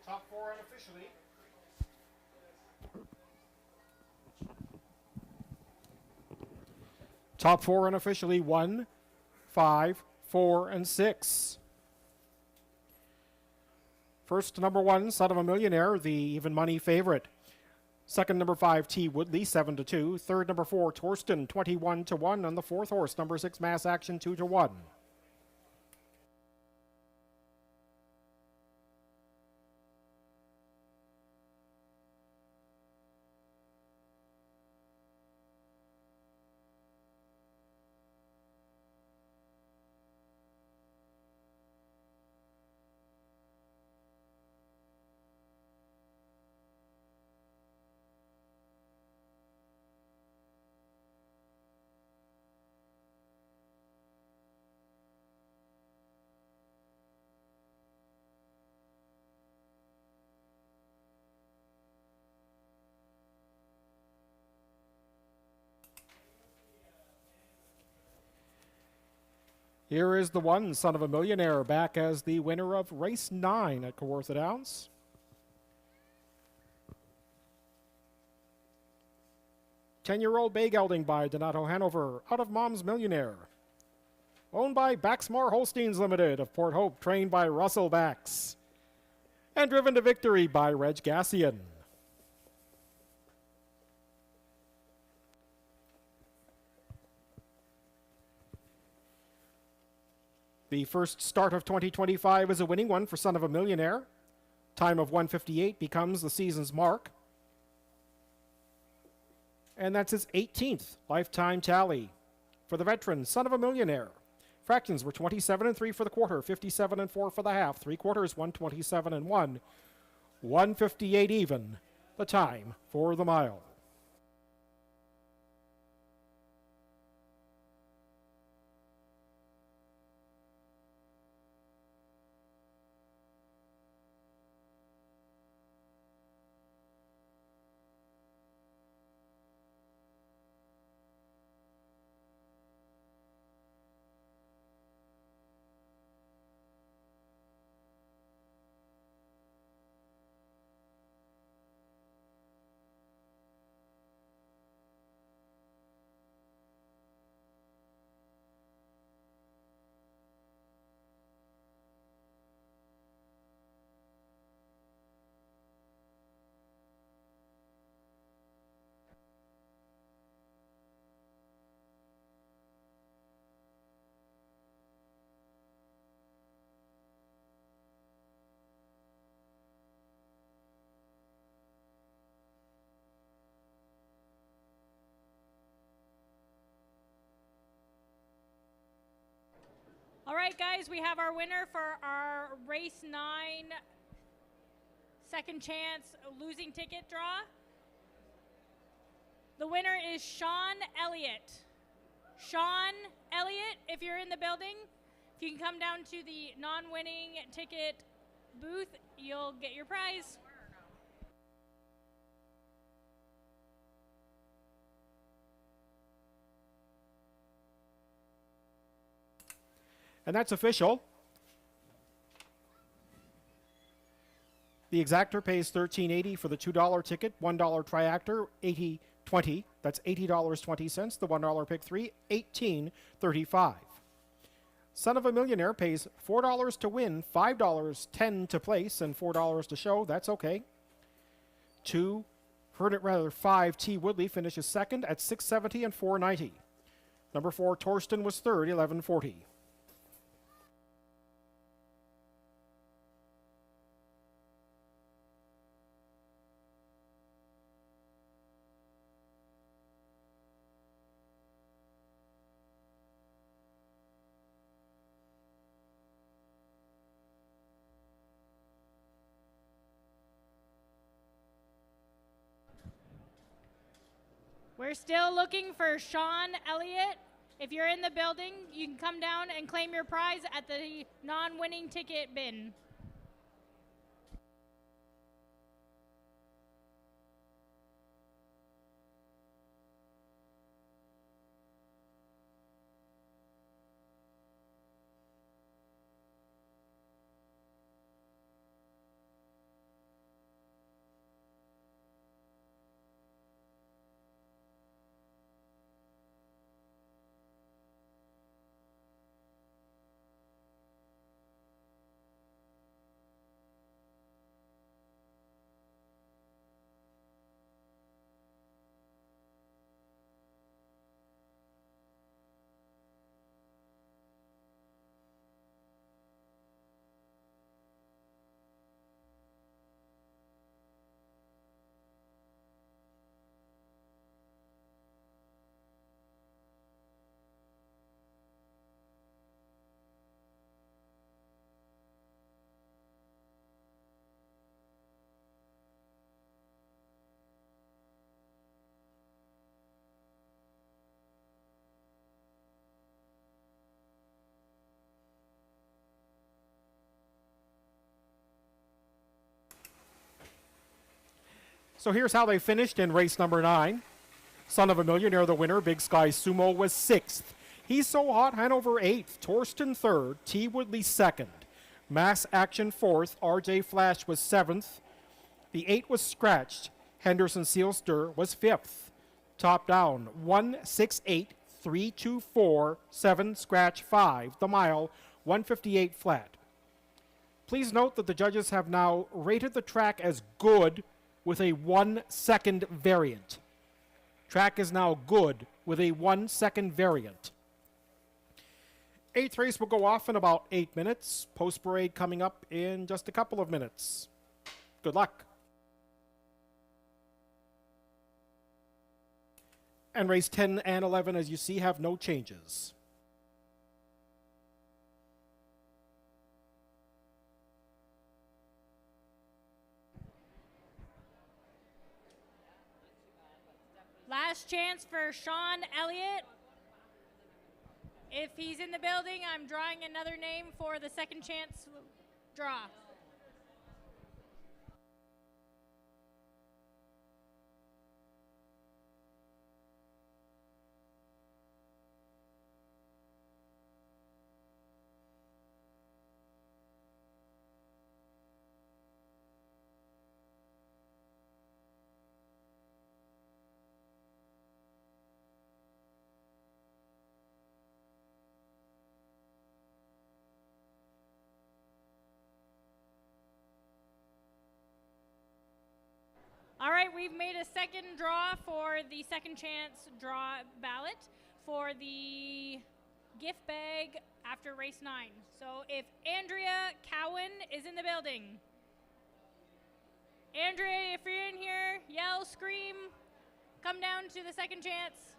Top 4 unofficially. Top 4 unofficially 1, 5, 4, and 6. First, number 1, Son of a Millionaire, the even money favorite. Second, number 5, T. Woodley, 7-2. Third, number 4, Torsten, 21-1. And the fourth horse, number 6, Mass Action, 2-1. Here is the one, Son of a Millionaire, back as the winner of race 9 at Kawartha Downs. Ten-year-old bay gelding by Donato Hanover, out of Mom's Millionaire. Owned by Baxmore Holsteins Limited of Port Hope, trained by Russell Bax. And driven to victory by Reg Gassian. The first start of 2025 is a winning one for Son of a Millionaire. Time of 1:58 becomes the season's mark. And that's his 18th lifetime tally. For the veteran, Son of a Millionaire. Fractions were 27-3 for the quarter, 57-4 for the half. 3 quarters, 127-1. 1:58 even, the time for the mile. All right, guys, we have our winner for our race 9 second chance losing ticket draw. The winner is Sean Elliott. Sean Elliott, if you're in the building, if you can come down to the non-winning ticket booth, you'll get your prize. And that's official. The exactor pays $13.80 for the $2 ticket, $1 triactor, $80.20. That's $80.20. The $1 pick 3, $18.35. Son of a Millionaire pays $4 to win, $5.10 to place, and $4 to show. That's okay. 5 T Woodley finishes second at $6.70 and $4.90. Number 4 Torsten was third, $11.40. We're still looking for Sean Elliott. If you're in the building, you can come down and claim your prize at the non-winning ticket bin. So here's how they finished in race number 9. Son of a Millionaire, the winner. Big Sky Sumo was 6th. He's So Hot, Hanover 8th, Torsten 3rd, T. Woodley 2nd. Mass Action 4th, RJ Flash was 7th. The 8 was scratched. Henderson Sealster was 5th. Top down, 168, 324, 7, scratch 5. The mile, 158 flat. Please note that the judges have now rated the track as good with a 1 second variant. Track is now good with a 1 second variant. 8th race will go off in about 8 minutes. Post parade coming up in just a couple of minutes. Good luck. And race 10 and 11, as you see, have no changes. Last chance for Sean Elliott. If he's in the building, I'm drawing another name for the second chance draw. All right, we've made a second draw for the second chance draw ballot for the gift bag after race 9. So if Andrea Cowan is in the building. Andrea, if you're in here, yell, scream, come down to the second chance.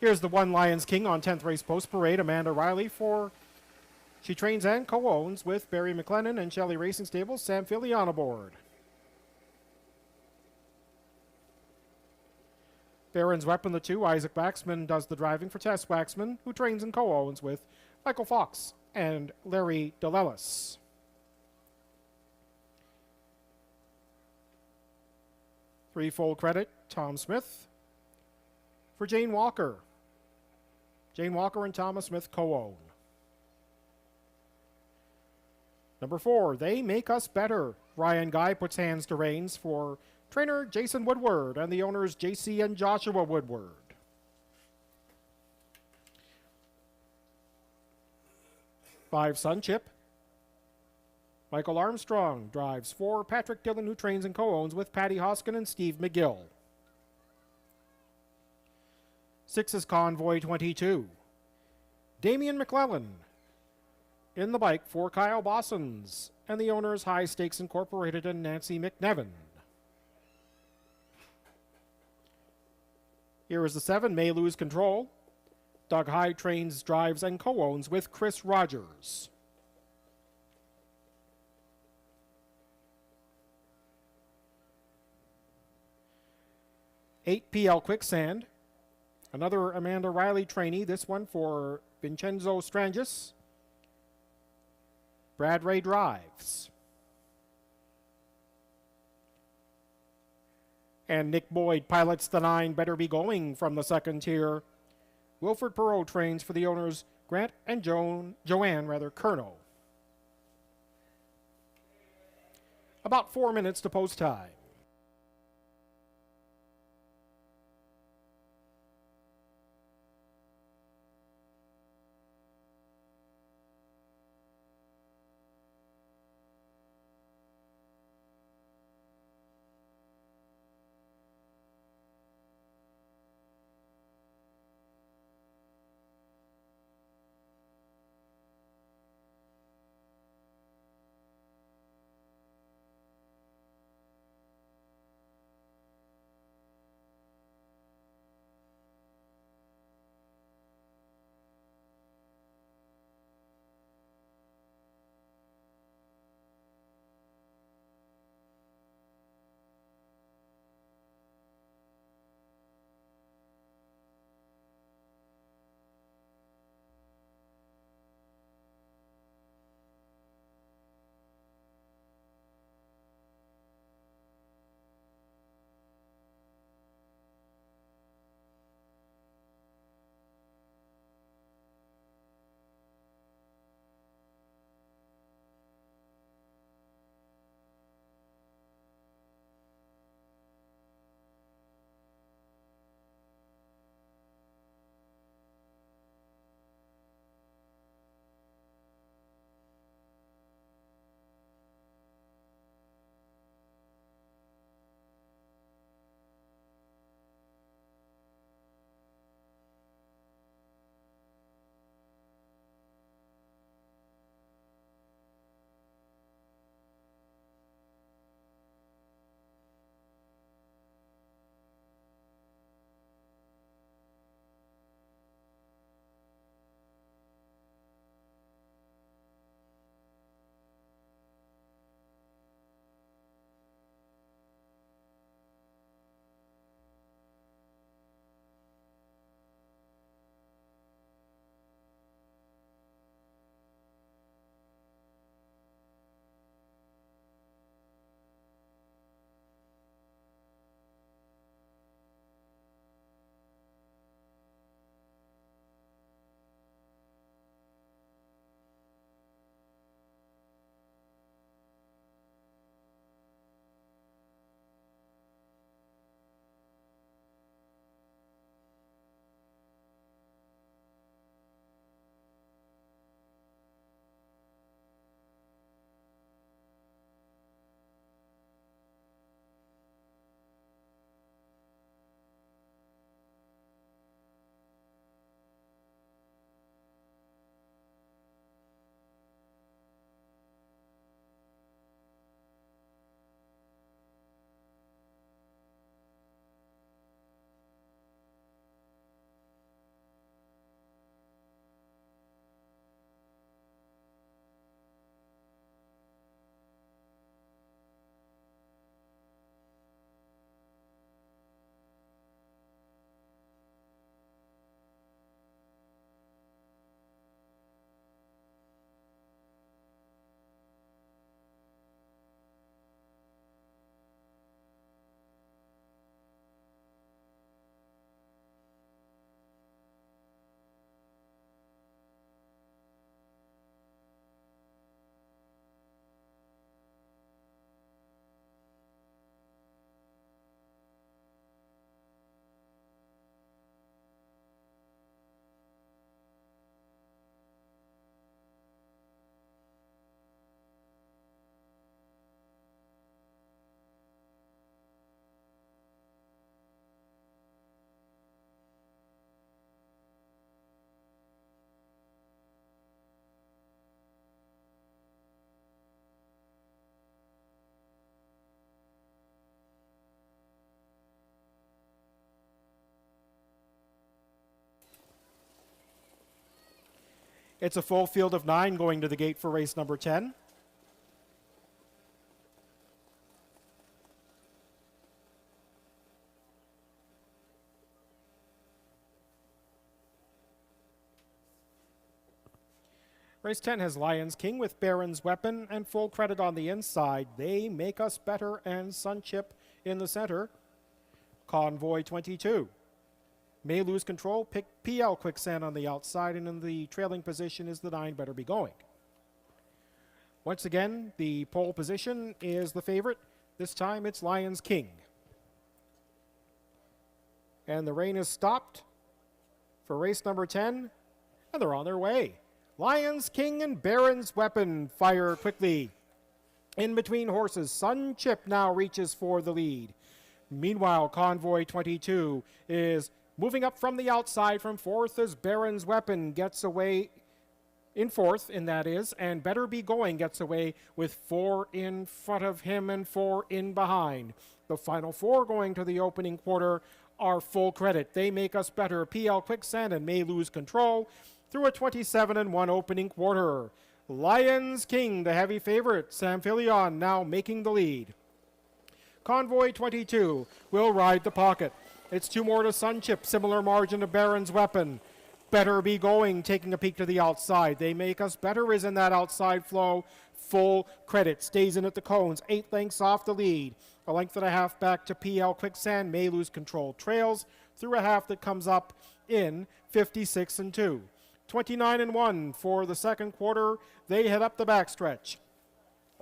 Here's the One Lions King on 10th race post parade. Amanda Riley she trains and co-owns with Barry McLennan and Shelley Racing Stables. Sam Philly on aboard. Barron's Weapon, the 2. Isaac Waxman does the driving for Tess Waxman, who trains and co-owns with Michael Fox and Larry DeLellis. Threefold credit, Tom Smith. For Jane Walker. Jane Walker and Thomas Smith co-own. Number 4, They Make Us Better. Ryan Guy puts hands to reins for trainer Jason Woodward and the owners JC and Joshua Woodward. Five, Sun Chip. Michael Armstrong drives for Patrick Dillon, who trains and co-owns with Patty Hoskin and Steve McGill. 6 is Convoy 22. Damian McClellan in the bike for Kyle Bossons and the owners High Stakes Incorporated and Nancy McNevin. Here is the 7, May Lose Control. Doug High trains, drives, and co-owns with Chris Rogers. 8, PL Quicksand. Another Amanda Riley trainee, this one for Vincenzo Strangis. Brad Ray drives. And Nick Boyd pilots the 9, Better Be Going from the second tier. Wilfred Perot trains for the owners Grant and Joanne Kerno. About 4 minutes to post time. It's a full field of 9 going to the gate for race number 10. Race 10 has Lions King with Baron's Weapon and Full Credit on the inside. They Make Us Better and Sunchip in the center. Convoy 22 may lose control. Pick PL Quicksand on the outside, and in the trailing position is the 9 Better Be Going. Once again, the pole position is the favorite. This time it's Lions King. And the rain is stopped for race number 10, and they're on their way. Lions King and Baron's Weapon fire quickly. In between horses, Sunchip now reaches for the lead. Meanwhile, Convoy 22 is moving up from the outside from fourth as Baron's Weapon gets away in fourth, and that is, and Better Be Going gets away with 4 in front of him and 4 in behind. The final 4 going to the opening quarter are Full Credit. They Make Us Better, PL Quicksand, and May Lose Control through a 27-1 opening quarter. Lions King, the heavy favorite. Sam Filion now making the lead. Convoy 22 will ride the pocket. It's 2 more to Sunchip, similar margin to Baron's Weapon. Better Be Going, taking a peek to the outside. They Make Us Better is in that outside flow. Full Credit stays in at the cones, 8 lengths off the lead. A length and a half back to PL Quicksand. May Lose Control trails through a half that comes up in 56-2. 29-1 for the second quarter. They head up the backstretch.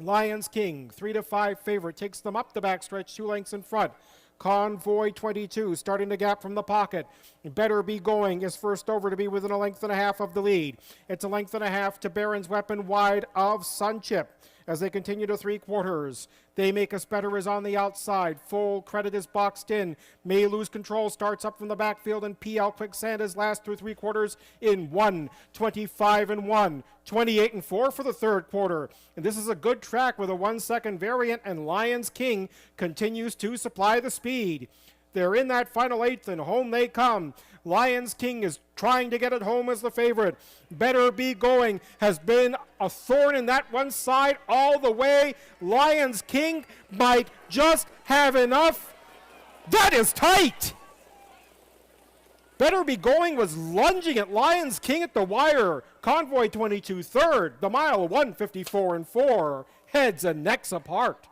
Lions King, 3-5 favorite, takes them up the backstretch, 2 lengths in front. Convoy 22 starting to gap from the pocket. Better Be Going is first over to be within a length and a half of the lead. It's a length and a half to Baron's Weapon wide of Sunchip as they continue to 3 quarters. They Make Us Better is on the outside. Full Credit is boxed in. May Lose Control starts up from the backfield, and PL Quicksand is last through 3 quarters in 25-1. 28-4 for the third quarter. And this is a good track with a 1-second variant, and Lions King continues to supply the speed. They're in that final 8th, and home they come. Lions King is trying to get it home as the favorite. Better Be Going has been a thorn in that one side all the way. Lions King might just have enough. That is tight. Better Be Going was lunging at Lions King at the wire. Convoy 22 third. The mile 154-4. Heads and necks apart.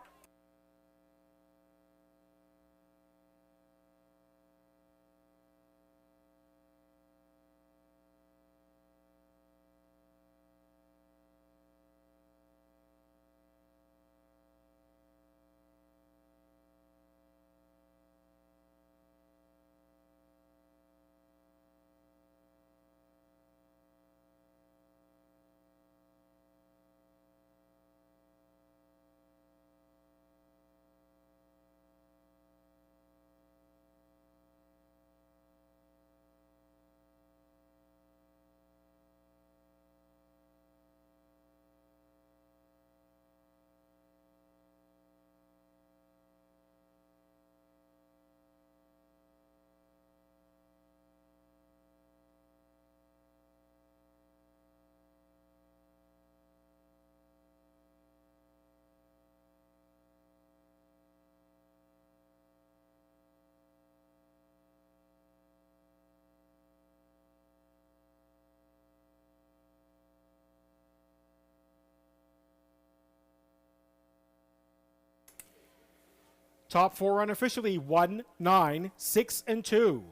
Top 4 unofficially 1, 9, 6, and 2.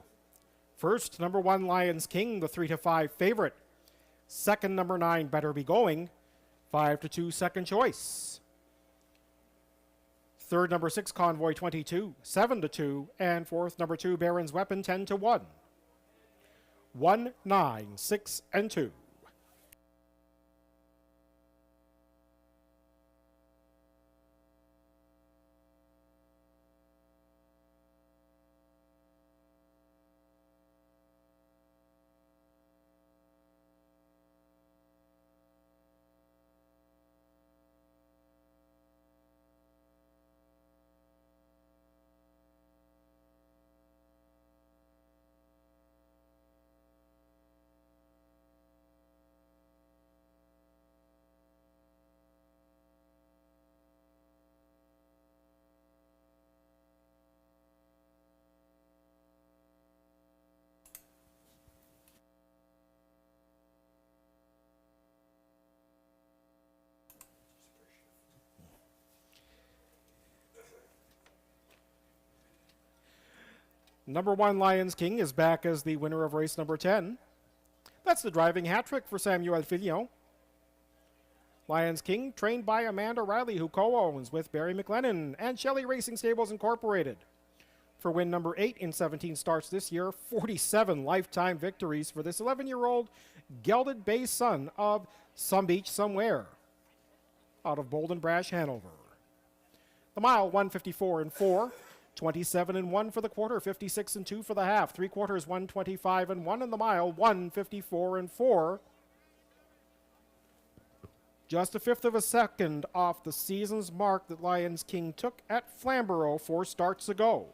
First, number 1 Lions King, the 3-5 favorite. Second, number 9 Better Be Going, 5-2 second choice. Third, number 6 Convoy 22, 7-2, and fourth, number 2 Baron's Weapon, 10-1. 1, 9, 6, and 2. Number 1, Lions King, is back as the winner of race number 10. That's the driving hat trick for Samuel Fillon. Lions King, trained by Amanda Riley, who co-owns with Barry McLennan and Shelley Racing Stables Incorporated. For win number 8 in 17 starts this year, 47 lifetime victories for this 11-year-old gelded bay son of Some Beach Somewhere out of Bold and Brash, Hanover. The mile, 154 and 4, 27 and 1 for the quarter, 56 and 2 for the half, 3 quarters, 125 and 1, and the mile, 154 and 4. Just a fifth of a second off the season's mark that Lions King took at Flamborough 4 starts ago.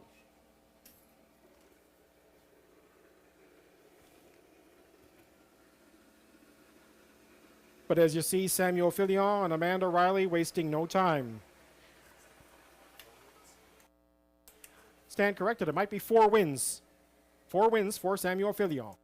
But as you see, Samuel Fillon and Amanda Riley wasting no time. Stand corrected. It might be 4 wins. 4 wins for Samuel Fillon.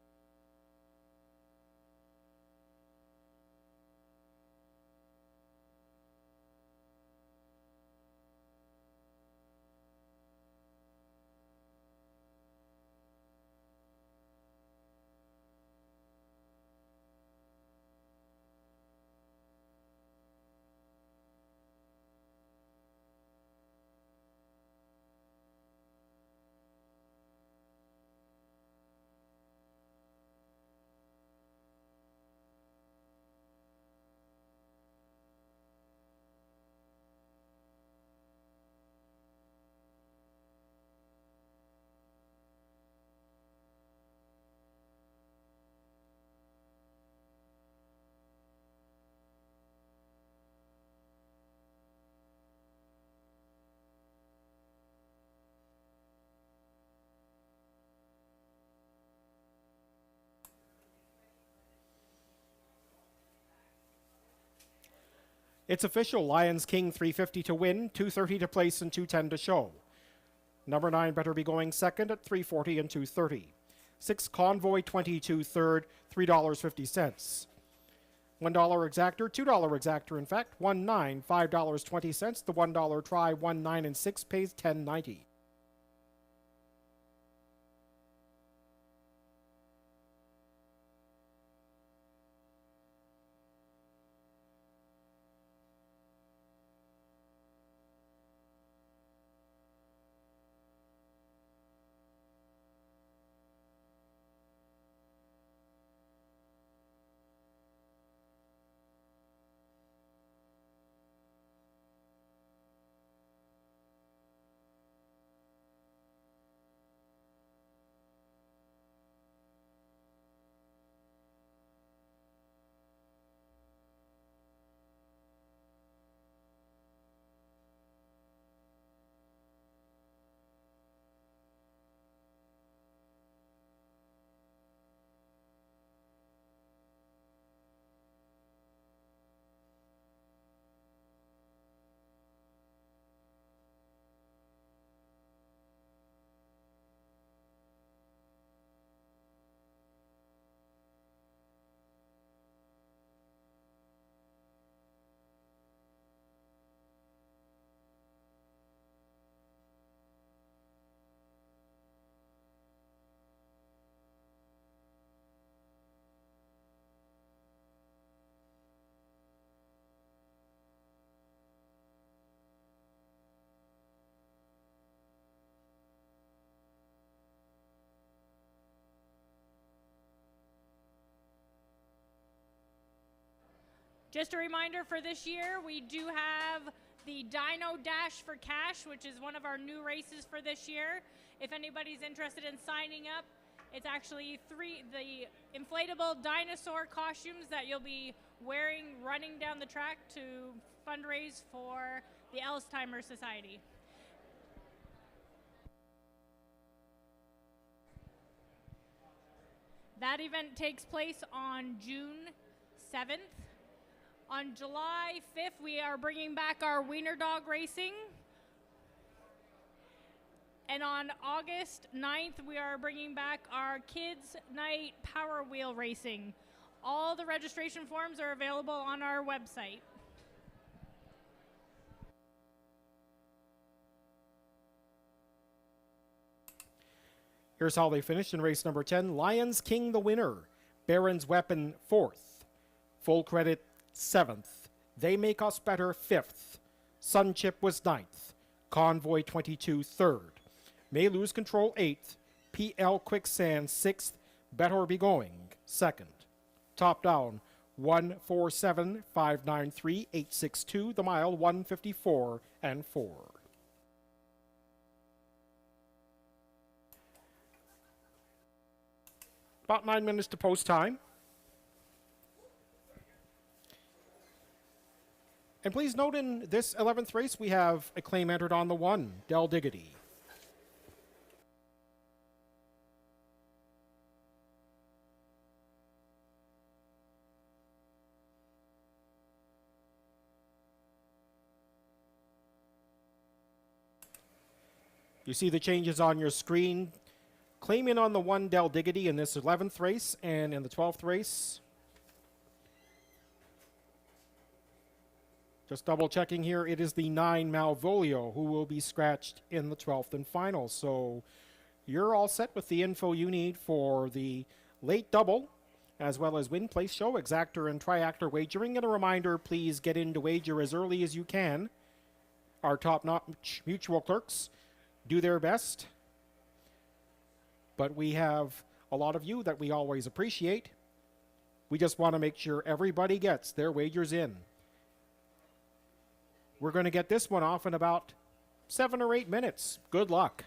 It's official. Lions King 350 to win, 230 to place, and 210 to show. Number 9 better be going second at 340 and 230. 6 Convoy 22 third, $3.50. $1 exactor, $2 exactor, in fact, 1.9, $5.20. The $1 try, 1.9 and 6 pays $10.90. Just a reminder for this year, we do have the Dino Dash for Cash, which is one of our new races for this year. If anybody's interested in signing up, it's actually the inflatable dinosaur costumes that you'll be wearing running down the track to fundraise for the Alzheimer's Society. That event takes place on June 7th. On July 5th, we are bringing back our Wiener Dog Racing. And on August 9th, we are bringing back our Kids Night Power Wheel Racing. All the registration forms are available on our website. Here's how they finished in race number 10. Lions King the winner. Baron's Weapon 4th. Full Credit 7th. They Make Us Better 5th. Sunchip was 9th. Convoy 22 3rd. May Lose Control 8th. PL Quicksand 6th. Better Be Going 2nd. Top down 147,593,862. The mile 154 and 4. About 9 minutes to post time. And please note in this 11th race, we have a claim entered on the 1, Del Diggity. You see the changes on your screen. Claim in on the 1, Del Diggity, in this 11th race, and in the 12th race. Just double checking here, it is the 9, Malvolio, who will be scratched in the 12th and final. So you're all set with the info you need for the late double, as well as win, place, show, exactor, and triactor wagering. And a reminder, please get in to wager as early as you can. Our top-notch mutual clerks do their best, but we have a lot of you that we always appreciate. We just want to make sure everybody gets their wagers in. We're going to get this one off in about 7 or 8 minutes. Good luck.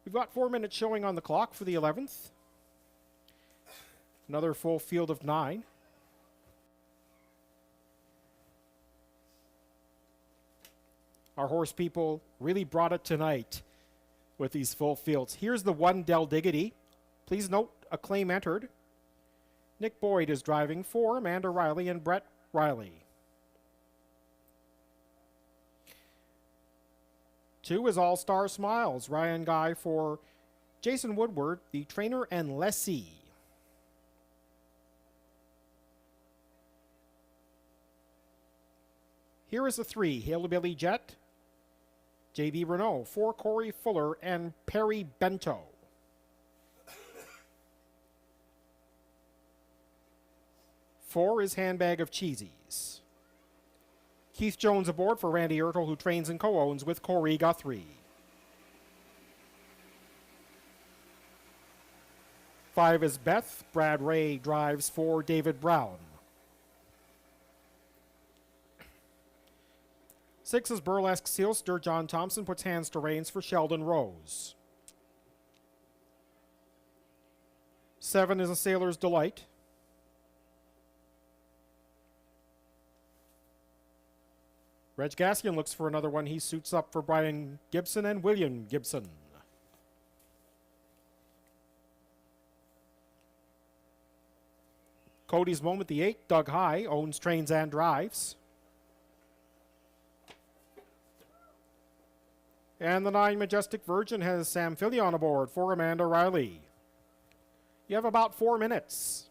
We've got 4 minutes showing on the clock for the 11th. Another full field of 9. Our horse people really brought it tonight with these full fields. Here's the 1, Del Diggity. Please note, a claim entered. Nick Boyd is driving for Amanda Riley and Brett Riley. 2 is All Star Smiles. Ryan Guy for Jason Woodward, the trainer and lessee. Here is the 3, Hillbilly Jet. J.B. Renault for Corey Fuller and Perry Bento. Four is Handbag of Cheesies. Keith Jones aboard for Randy Ertel, who trains and co-owns with Corey Guthrie. 5 is Beth. Brad Ray drives for David Brown. 6 is Burlesque Sealster. John Thompson puts hands to reins for Sheldon Rose. 7 is A Sailor's Delight. Reg Gaskian looks for another one. He suits up for Brian Gibson and William Gibson. Cody's Moment, the 8, Doug High, owns, trains, and drives. And the 9, Majestic Virgin, has Sam Fillion aboard for Amanda Riley. You have about 4 minutes.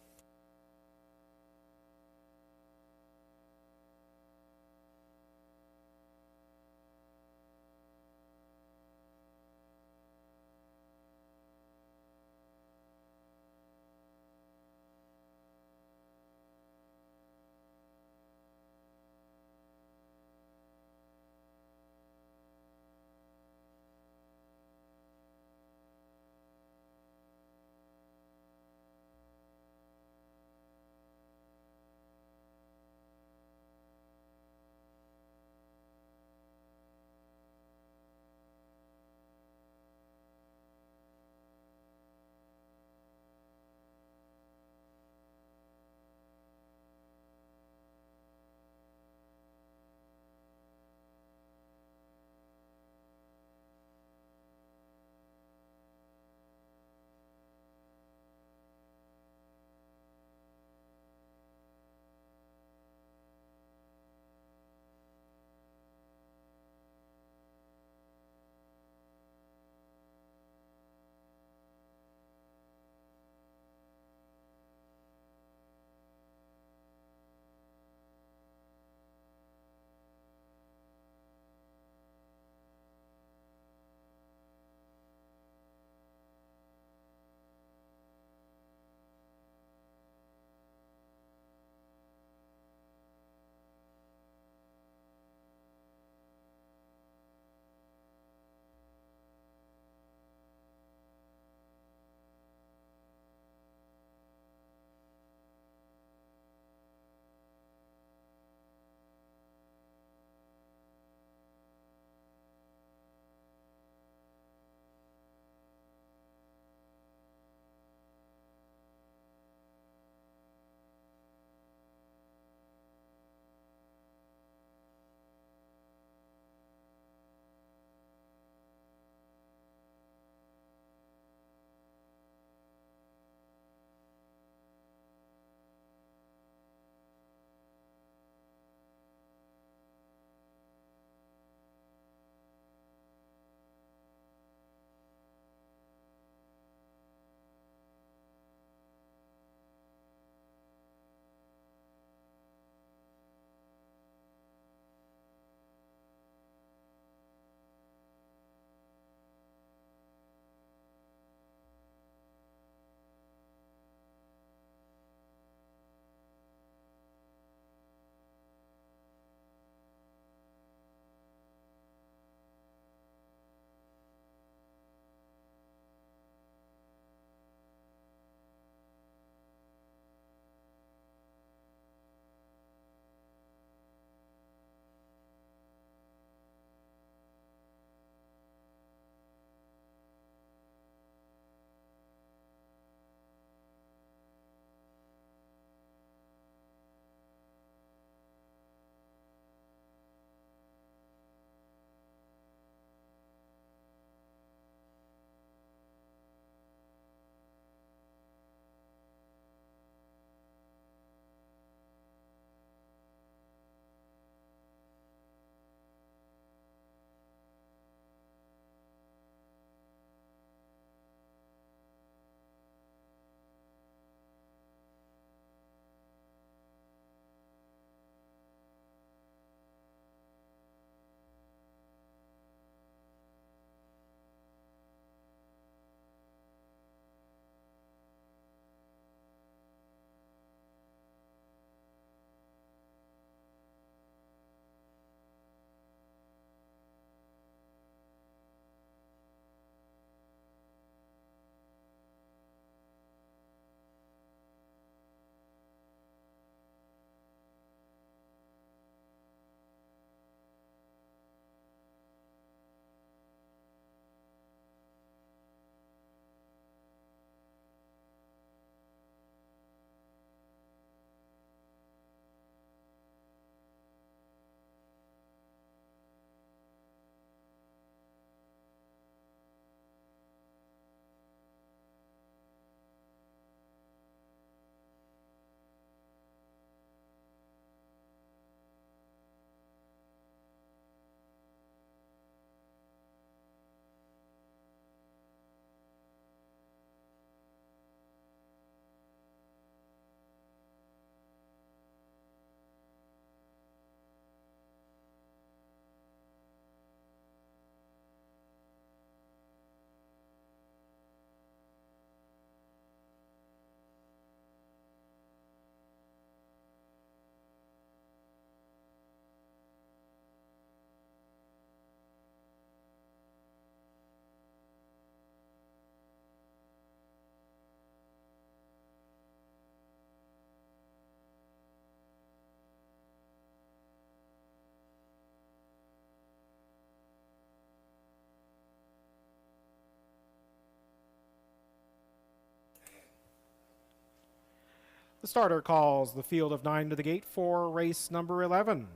The starter calls the field of 9 to the gate for race number 11.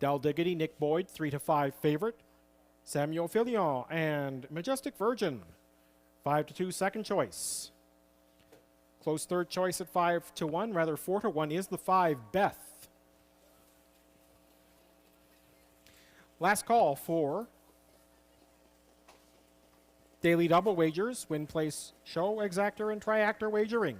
Del Diggity, Nick Boyd, 3 to 5 favorite. Samuel Filion and Majestic Virgin, 5 to 2 second choice. Close third choice at 5 to 1, rather 4 to 1 is the 5 Beth. Last call for daily double wagers, win place show, exactor, and triactor wagering.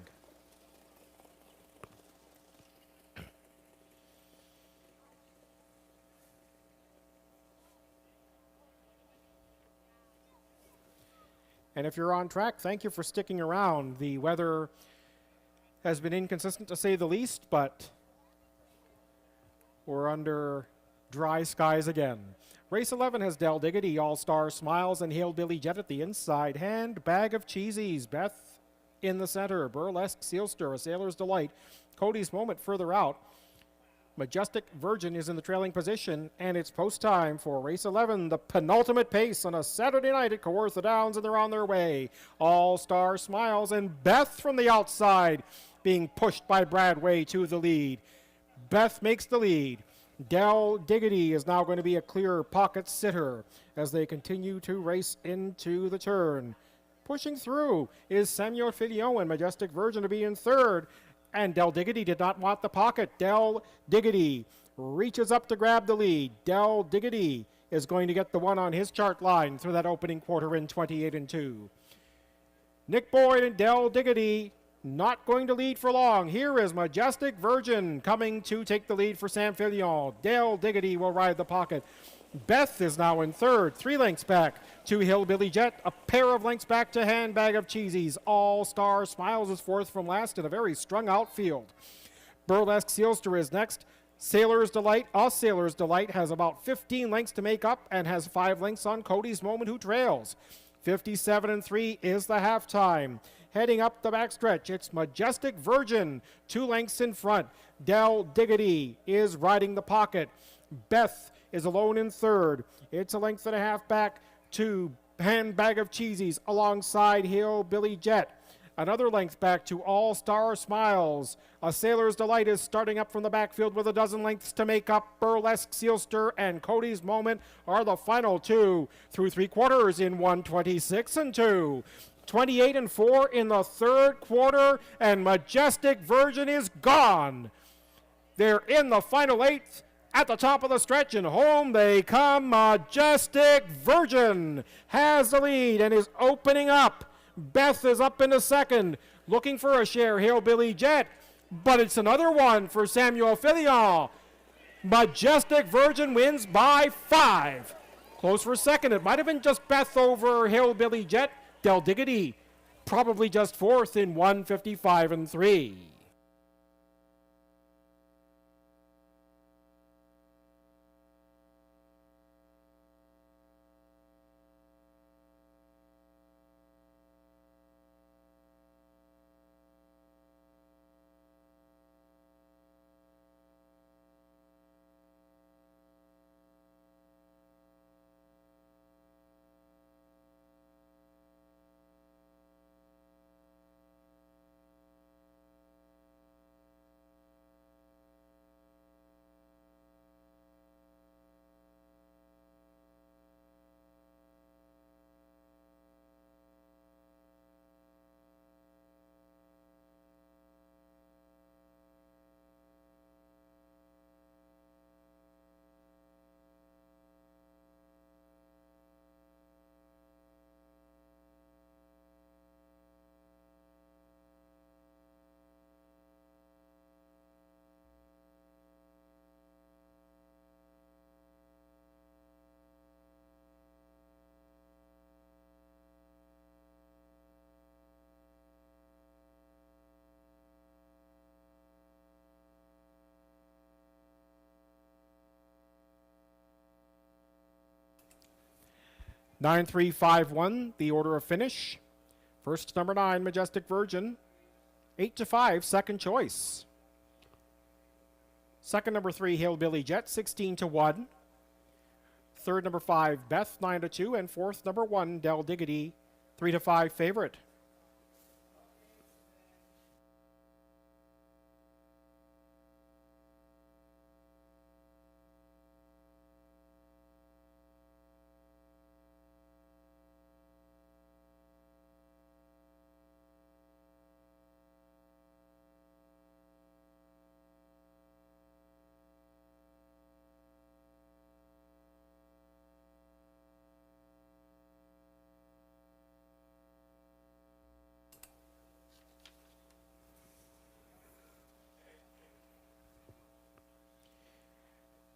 And if you're on track, thank you for sticking around. The weather has been inconsistent to say the least, but we're under dry skies again. Race 11 has Del Diggity, All-Star Smiles, and Hillbilly Jet at the inside. Hand, Bag of Cheesies, Beth in the center. Burlesque Sealster, A Sailor's Delight. Cody's Moment further out. Majestic Virgin is in the trailing position, and it's post time for race 11, the penultimate pace on a Saturday night at Kawartha Downs, and they're on their way. All-Star Smiles and Beth from the outside being pushed by Bradway to the lead. Beth makes the lead. Del Diggity is now going to be a clear pocket sitter as they continue to race into the turn. Pushing through is Samuel Filion and Majestic Virgin to be in third. And Del Diggity did not want the pocket. Del Diggity reaches up to grab the lead. Del Diggity is going to get the one on his chart line through that opening quarter in 28-2. Nick Boyd and Del Diggity not going to lead for long. Here is Majestic Virgin coming to take the lead for Sam Filion. Del Diggity will ride the pocket. Beth is now in third, 3 lengths back to Hillbilly Jet, a pair of lengths back to Handbag of Cheesies. All-Star Smiles is fourth from last in a very strung out field. Burlesque Sealster is next. Sailor's Delight, A Sailor's Delight has about 15 lengths to make up and has 5 lengths on Cody's Moment, who trails. 57-3 is the halftime. Heading up the backstretch, it's Majestic Virgin, 2 lengths in front. Del Diggity is riding the pocket. Beth is alone in third. It's a length and a half back to Handbag of Cheesies alongside Hillbilly Jet. Another length back to All-Star Smiles. A Sailor's Delight is starting up from the backfield with a dozen lengths to make up. Burlesque Sealster and Cody's Moment are the final two through 3 quarters in 1:26-2. 28-4 in the third quarter, and Majestic Virgin is gone. They're in the final 8th. At the top of the stretch, and home they come. Majestic Virgin has the lead and is opening up. Beth is up into second, looking for a share. Hillbilly Jet, but it's another one for Samuel Filion. Majestic Virgin wins by 5. Close for second. It might have been just Beth over Hillbilly Jet. Del Diggity probably just fourth in 1:55-3. Nine, 3, 5, 1, the order of finish. First, number 9, Majestic Virgin. 8-5, second choice. Second, number 3, Hillbilly Jet, 16-1. Third, number 5, Beth, 9-2. And fourth, number 1, Del Diggity, 3-5 favorite.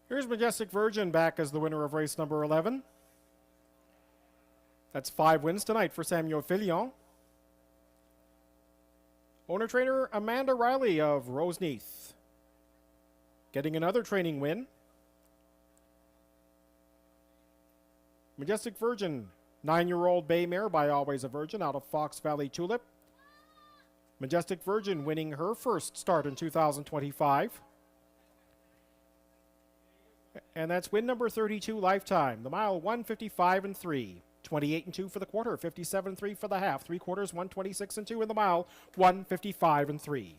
Here's Majestic Virgin back as the winner of race number 11. That's 5 wins tonight for Samuel Filion. Owner-trainer Amanda Riley of Roseneath getting another training win. Majestic Virgin, 9-year-old bay mare by Always a Virgin out of Fox Valley Tulip. Majestic Virgin winning her first start in 2025. And that's win number 32 lifetime. The mile 155-3. 28-2 for the quarter, 57-3 for the half. 3 quarters, 126-2 in the mile, 155-3.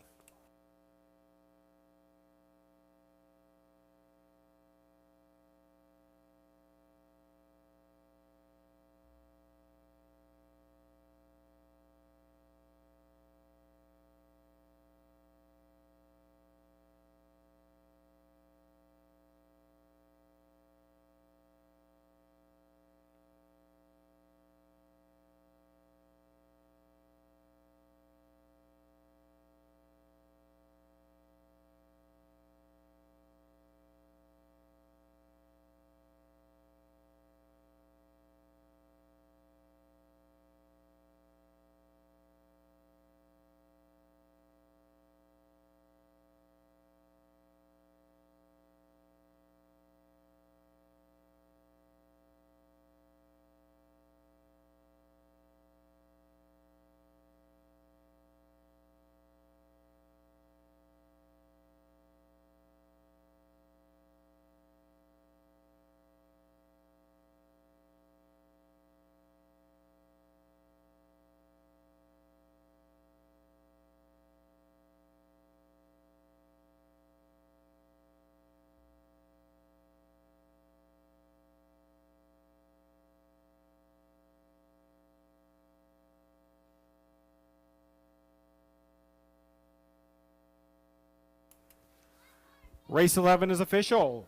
Race 11 is official.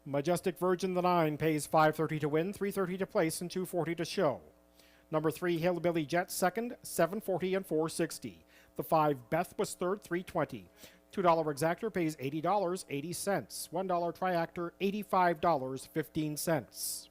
Majestic Virgin, the 9, pays $5.30 to win, $3.30 to place, and $2.40 to show. Number 3, Hillbilly Jet, second, $7.40 and $4.60. The 5, Beth, was third, $3.20. $2 exactor pays $80.80. $1 triactor, $85.15.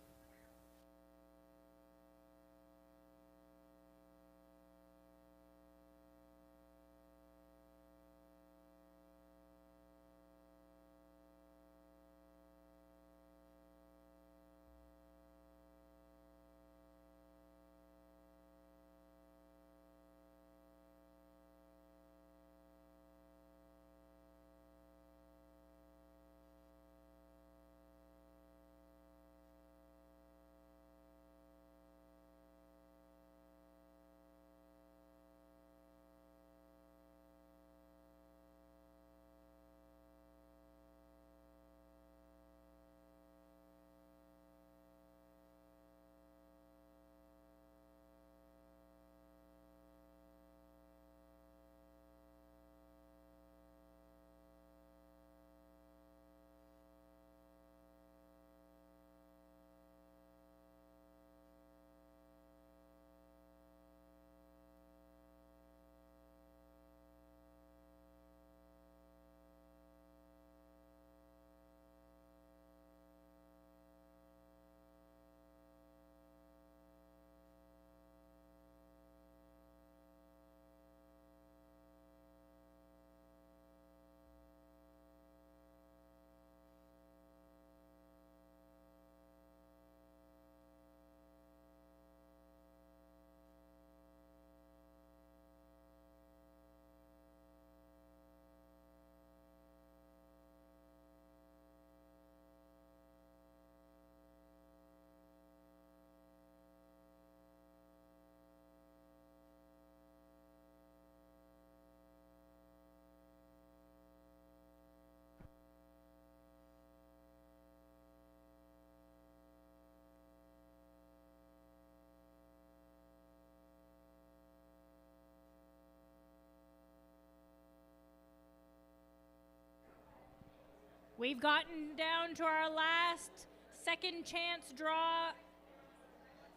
We've gotten down to our last second chance draw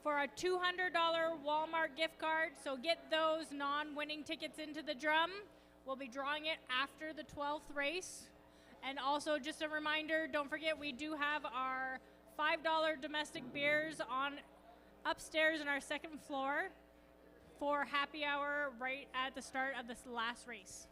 for a $200 Walmart gift card. So get those non-winning tickets into the drum. We'll be drawing it after the 12th race. And also just a reminder, don't forget we do have our $5 domestic beers on upstairs in our second floor for happy hour right at the start of this last race.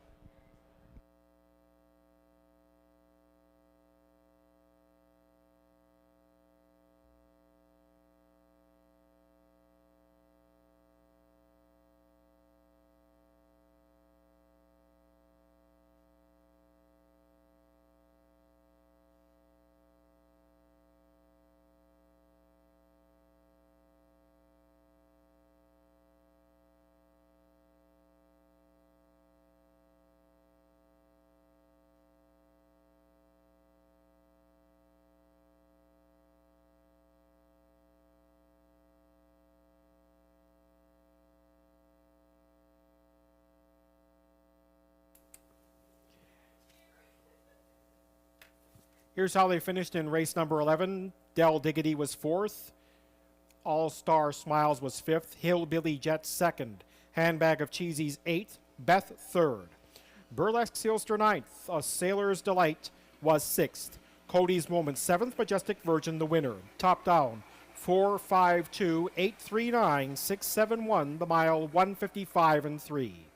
Here's how they finished in race number 11. Del Diggity was 4th. All-Star Smiles was 5th. Hillbilly Jets 2nd. Handbag of Cheesies 8th. Beth 3rd. Burlesque Sealster 9th. A Sailor's Delight was 6th. Cody's Moment 7th. Majestic Virgin the winner. Top down 4.52, 8.39, 6.71. The mile 155 and 3.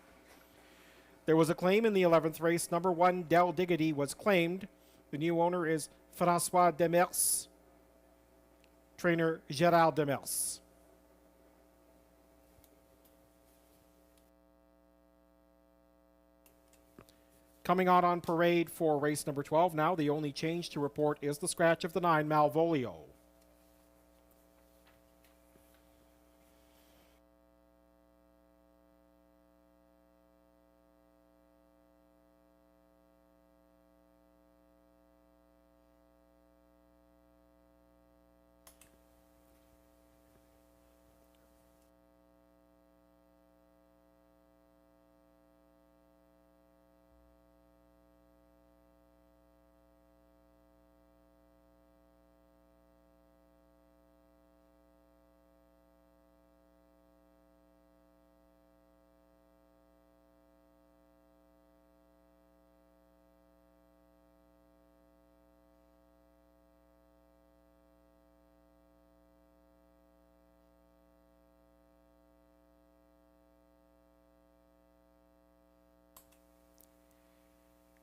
There was a claim in the 11th race. Number 1 Del Diggity was claimed. The new owner is Francois Demers, trainer Gérard Demers. Coming out on parade for race number 12 now, the only change to report is the scratch of the 9 Malvolio.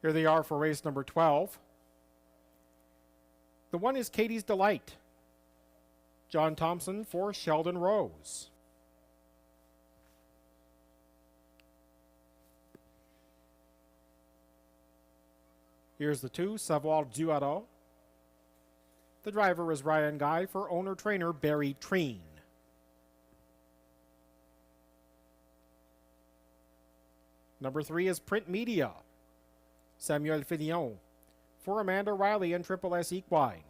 Here they are for race number 12. The one is Katie's Delight. John Thompson for Sheldon Rose. Here's the 2, Savoir Duado. The driver is Ryan Guy for owner-trainer Barry Treen. Number 3 is Print Media. Samuel Fillon for Amanda Riley and Triple S Equine.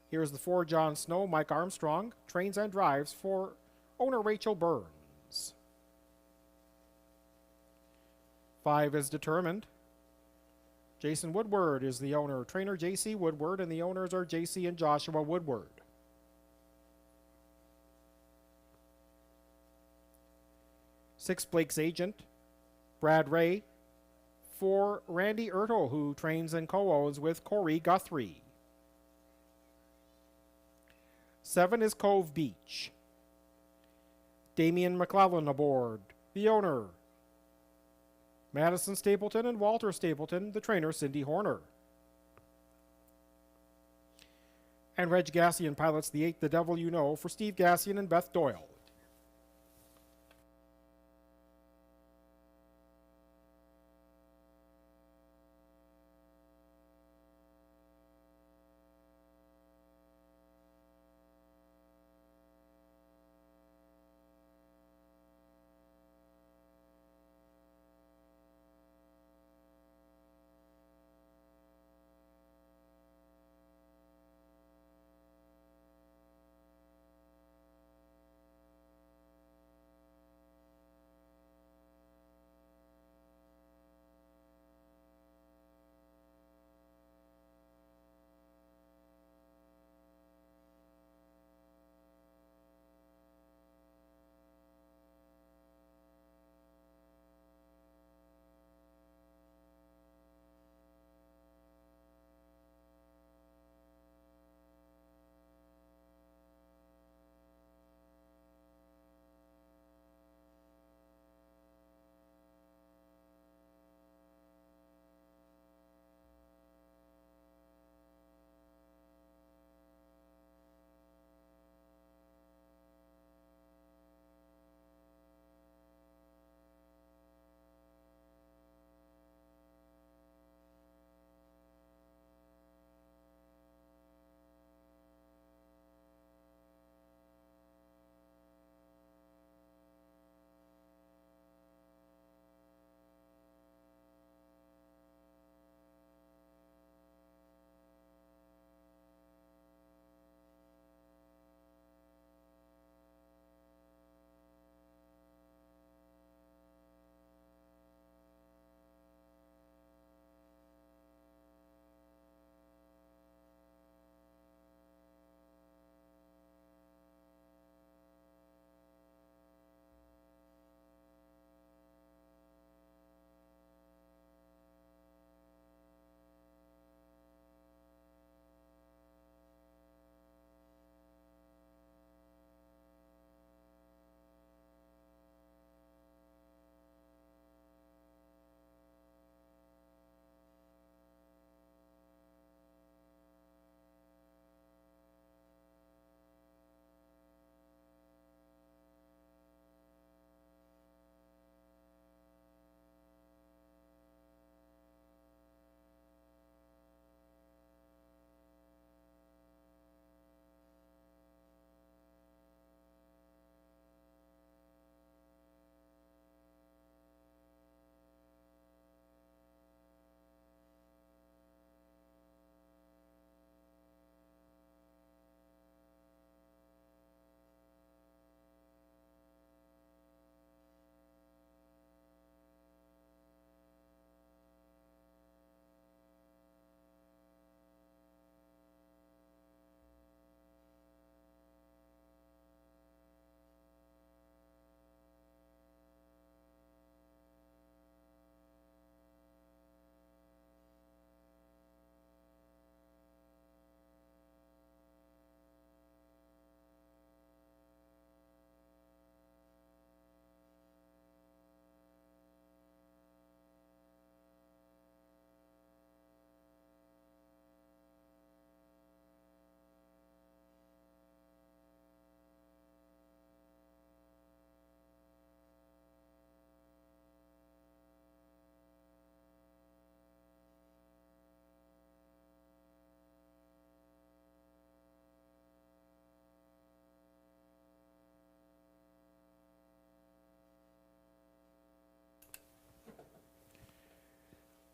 Here's the 4 John Snow, Mike Armstrong, trains and drives for owner Rachel Burns. 5 is Determined. Jason Woodward is the owner, trainer JC Woodward, and the owners are JC and Joshua Woodward. 6 Blake's Agent. Brad Ray for Randy Ertel, who trains and co-owns with Corey Guthrie. 7 is Cove Beach. Damian McClellan aboard, the owner. Madison Stapleton and Walter Stapleton, the trainer Cindy Horner. And Reg Gassian pilots the 8 The Devil You Know for Steve Gassian and Beth Doyle.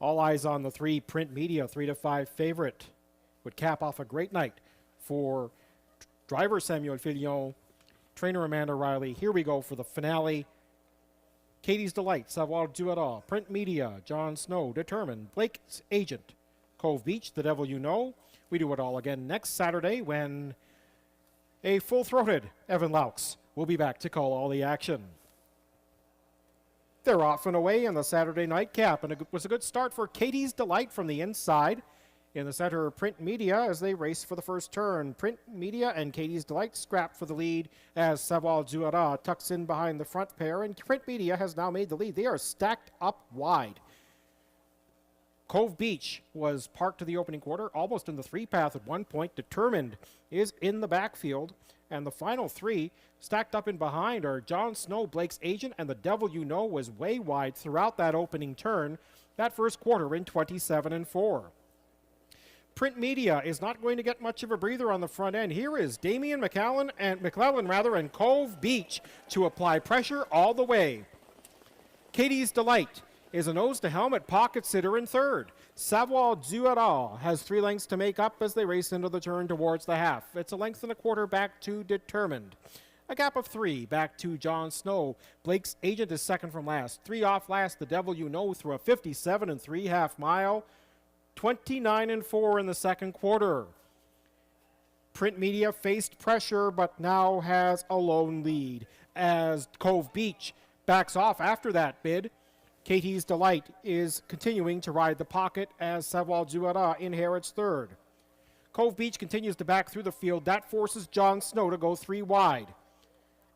All eyes on the 3 Print Media 3-5 favorite. Would cap off a great night for driver Samuel Fillon, trainer Amanda Riley. Here we go for the finale. Katie's Delight, Savoir Du It All, Print Media, John Snow, Determined, Blake's Agent, Cove Beach, The Devil You Know. We do it all again next Saturday when a full-throated Evan Laux will be back to call all the action. They're off and away in the Saturday nightcap, and it was a good start for Katie's Delight from the inside. In the center, Print Media as they race for the first turn. Print Media and Katie's Delight scrap for the lead as Savoir Du It All tucks in behind the front pair, and Print Media has now made the lead. They are stacked up wide. Cove Beach was parked to the opening quarter, almost in the 3-path at one point. Determined is in the backfield, and the final 3 stacked up in behind are John Snow, Blake's Agent, and The Devil You Know was way wide throughout that opening turn, that first quarter in 27-4. Print Media is not going to get much of a breather on the front end. Here is Damian McClellan and Cove Beach to apply pressure all the way. Katie's Delight is a nose-to-helmet pocket sitter in third. Savoir Du It All has 3 lengths to make up as they race into the turn towards the half. It's a length and a quarter back to Determined. A gap of 3 back to John Snow. Blake's Agent is second from last. 3 off last, The Devil You Know through a 57 3 half mile. 29-4 in the second quarter. Print Media faced pressure but now has a lone lead as Cove Beach backs off after that bid. Katie's Delight is continuing to ride the pocket as Savoir Du It All inherits third. Cove Beach continues to back through the field. That forces John Snow to go 3 wide.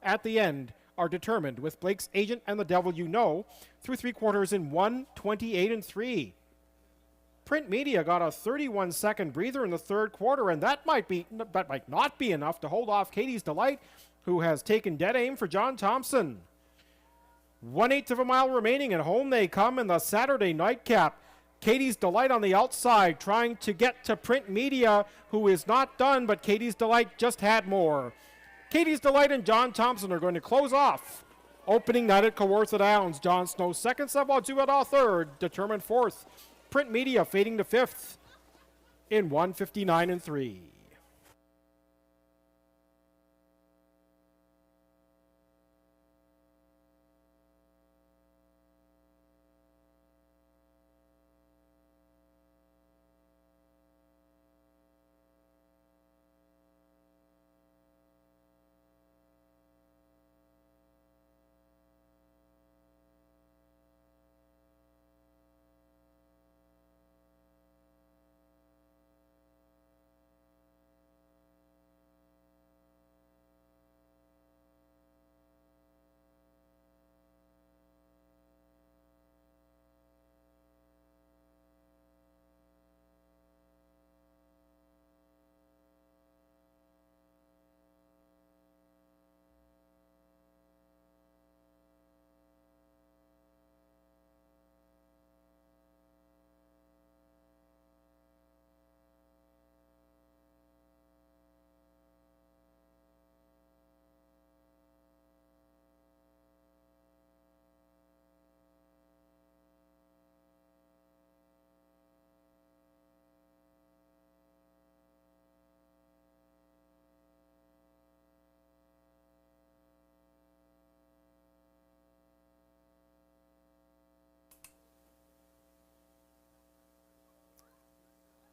At the end are Determined with Blake's Agent and The Devil You Know through 3 quarters in 1:28-3. Print Media got a 31-second breather in the third quarter, and that might not be enough to hold off Katie's Delight, who has taken dead aim for John Thompson. 1/8 of a mile remaining, and home they come in the Saturday nightcap. Katie's Delight on the outside, trying to get to Print Media, who is not done, but Katie's Delight just had more. Katie's Delight and John Thompson are going to close off. Opening night at Kawartha Downs. John Snow second, Savoir Du It All third, Determined fourth. Print Media fading to fifth in 1:59-3.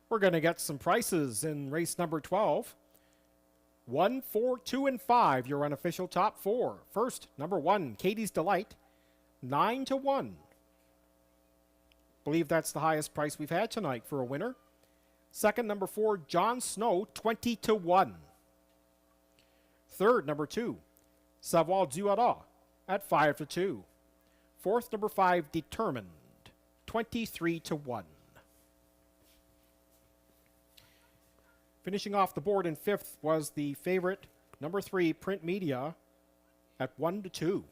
We're going to get some prices in race number 12. 1, 4, 2, and 5, your unofficial top 4. First, number 1, Katie's Delight, 9-1. Believe that's the highest price we've had tonight for a winner. Second, number 4, John Snow, 20-1. Third, number 2, Savoir Du It All at 5-2. Fourth, number 5, Determined, 23-1. Finishing off the board in fifth was the favorite, number 3, Print Media, at 1-2.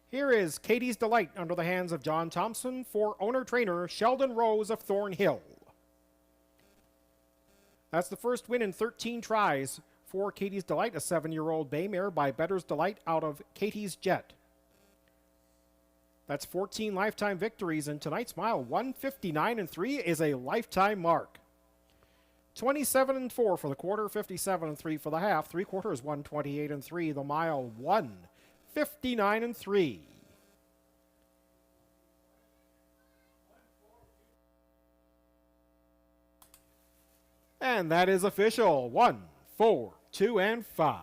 Here is Katie's Delight under the hands of John Thompson for owner-trainer Sheldon Rose of Thornhill. That's the first win in 13 tries for Katie's Delight, a 7-year-old bay mare by Better's Delight out of Katie's Jet. That's 14 lifetime victories, and tonight's mile 1:59.3 is a lifetime mark. 27-4 for the quarter, 57-3 for the half. 3 quarters 1:28.3. The mile 1:59.3. And that is official. 1, 4, 2, and 5.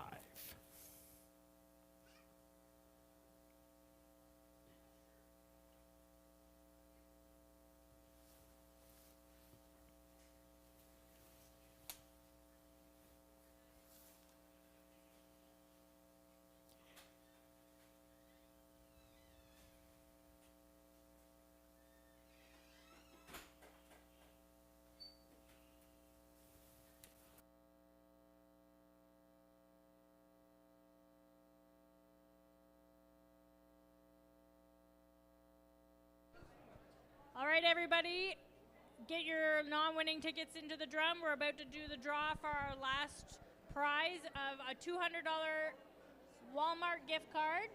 All right, everybody, get your non-winning tickets into the drum. We're about to do the draw for our last prize of a $200 Walmart gift card.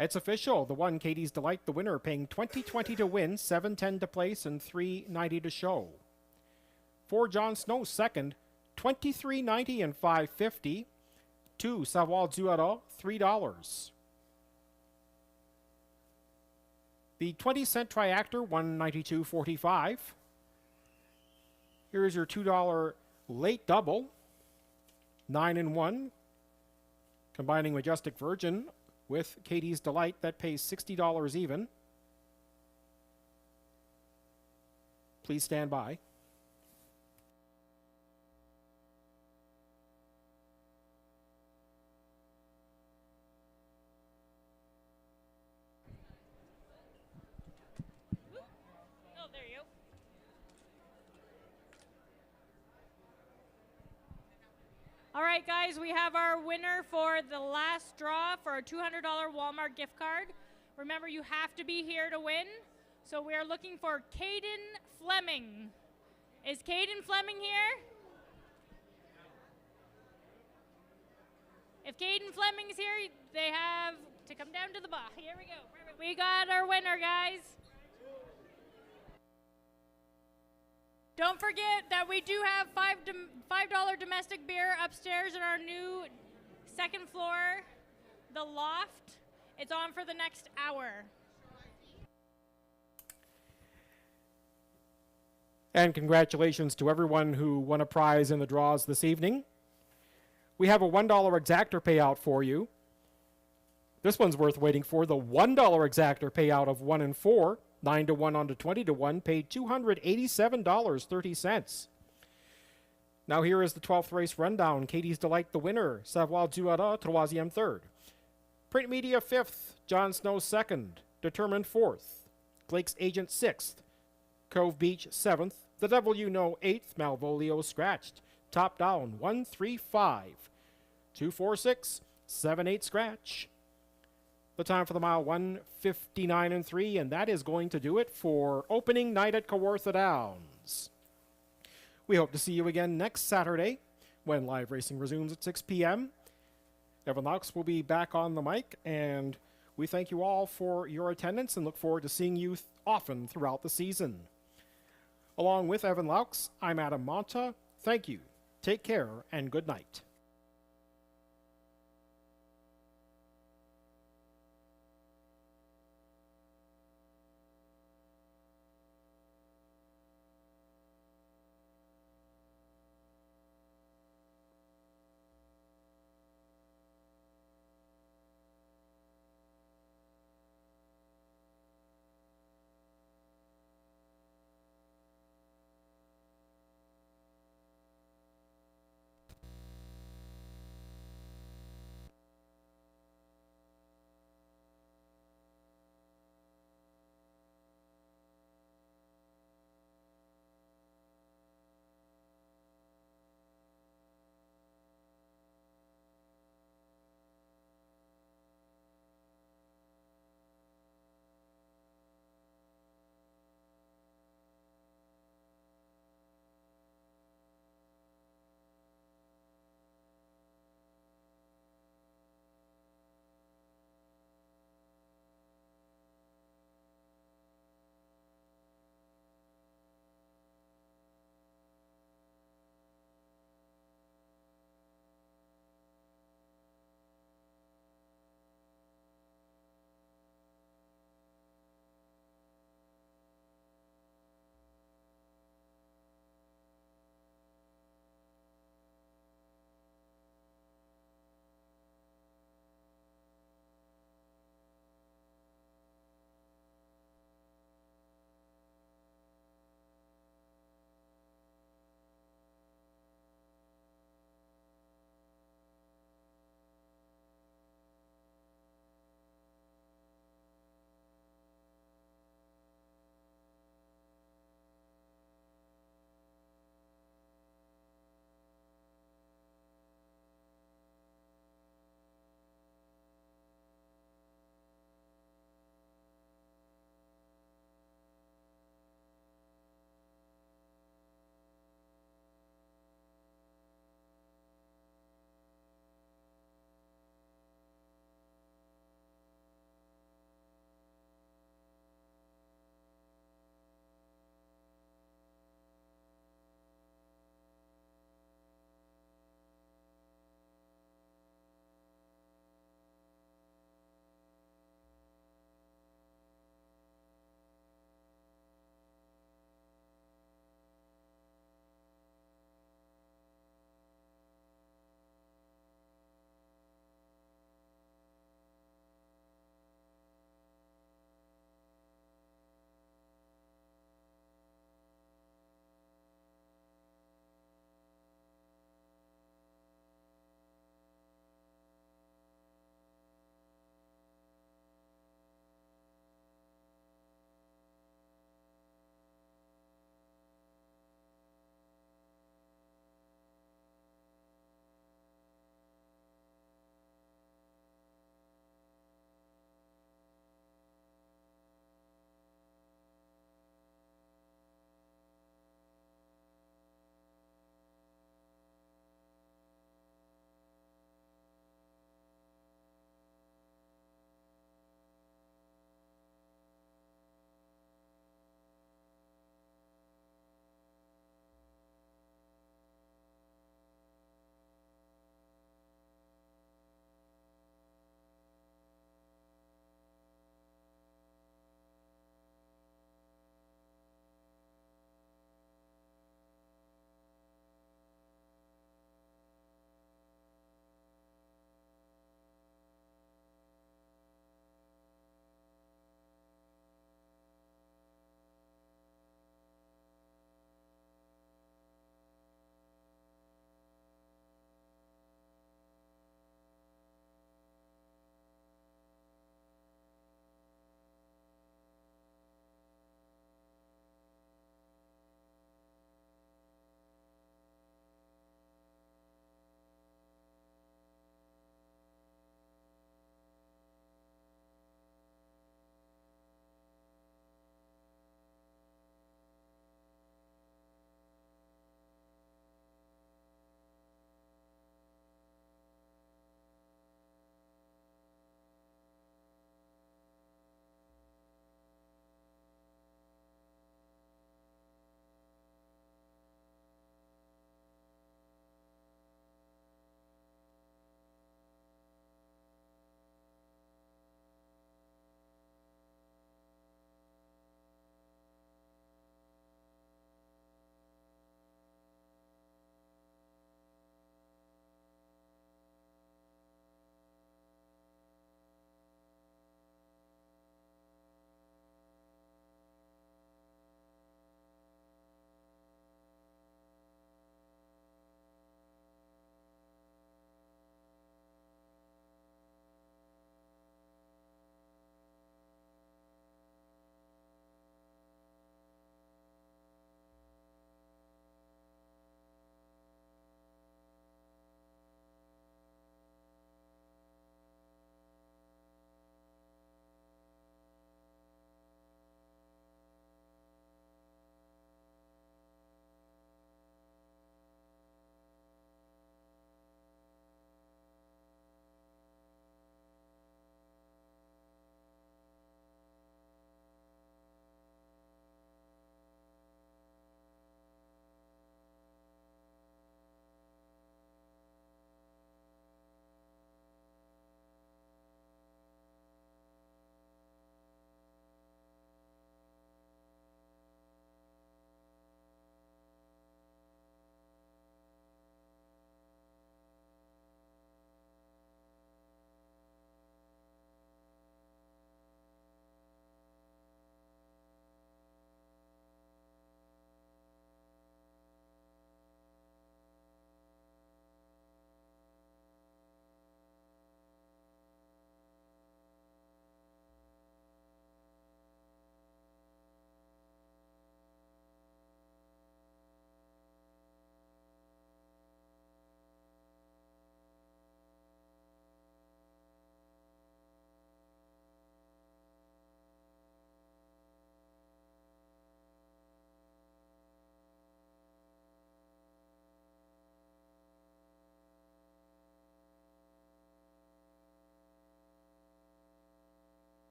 It's official. The one, Katie's Delight, the winner, paying $20.20 to win, $7.10 to place, and $3.90 to show. For John Snow, second, $23.90 and $5.50. 2, Savoir Duara, $3. The 20-cent triactor, $192.45. Here's your $2 late double, 9 and 1, combining Majestic Virgin with Katie's Delight. That pays $60 even. Please stand by. Oh, there you go. All right, guys, we have our winner for the last draw for a $200 Walmart gift card. Remember, you have to be here to win. So we are looking for Caden Fleming. Is Caden Fleming here? If Caden Fleming's here, they have to come down to the bar. Here we go. We got our winner, guys. Don't forget that we do have $5 domestic beer upstairs in our new second floor, the loft. It's on for the next hour. And congratulations to everyone who won a prize in the draws this evening. We have a $1 exactor payout for you. This one's worth waiting for. The $1 exactor payout of 1 and 4. 9 to 1 on to 20 to 1, paid $287.30. Now here is the 12th race rundown. Katie's Delight, the winner. Savoir Duara, troisième third. Print Media, 5th. John Snow, 2nd. Determined, 4th. Blake's Agent, 6th. Cove Beach, 7th. The Devil You Know, 8th. Malvolio scratched. Top down, 135. 246, 78 scratch. The time for the mile, 1:59.3, and that is going to do it for opening night at Kawartha Downs. We hope to see you again next Saturday when live racing resumes at 6 p.m. Evan Laux will be back on the mic, and we thank you all for your attendance and look forward to seeing you often throughout the season. Along with Evan Laux, I'm Adam Monta. Thank you, take care, and good night.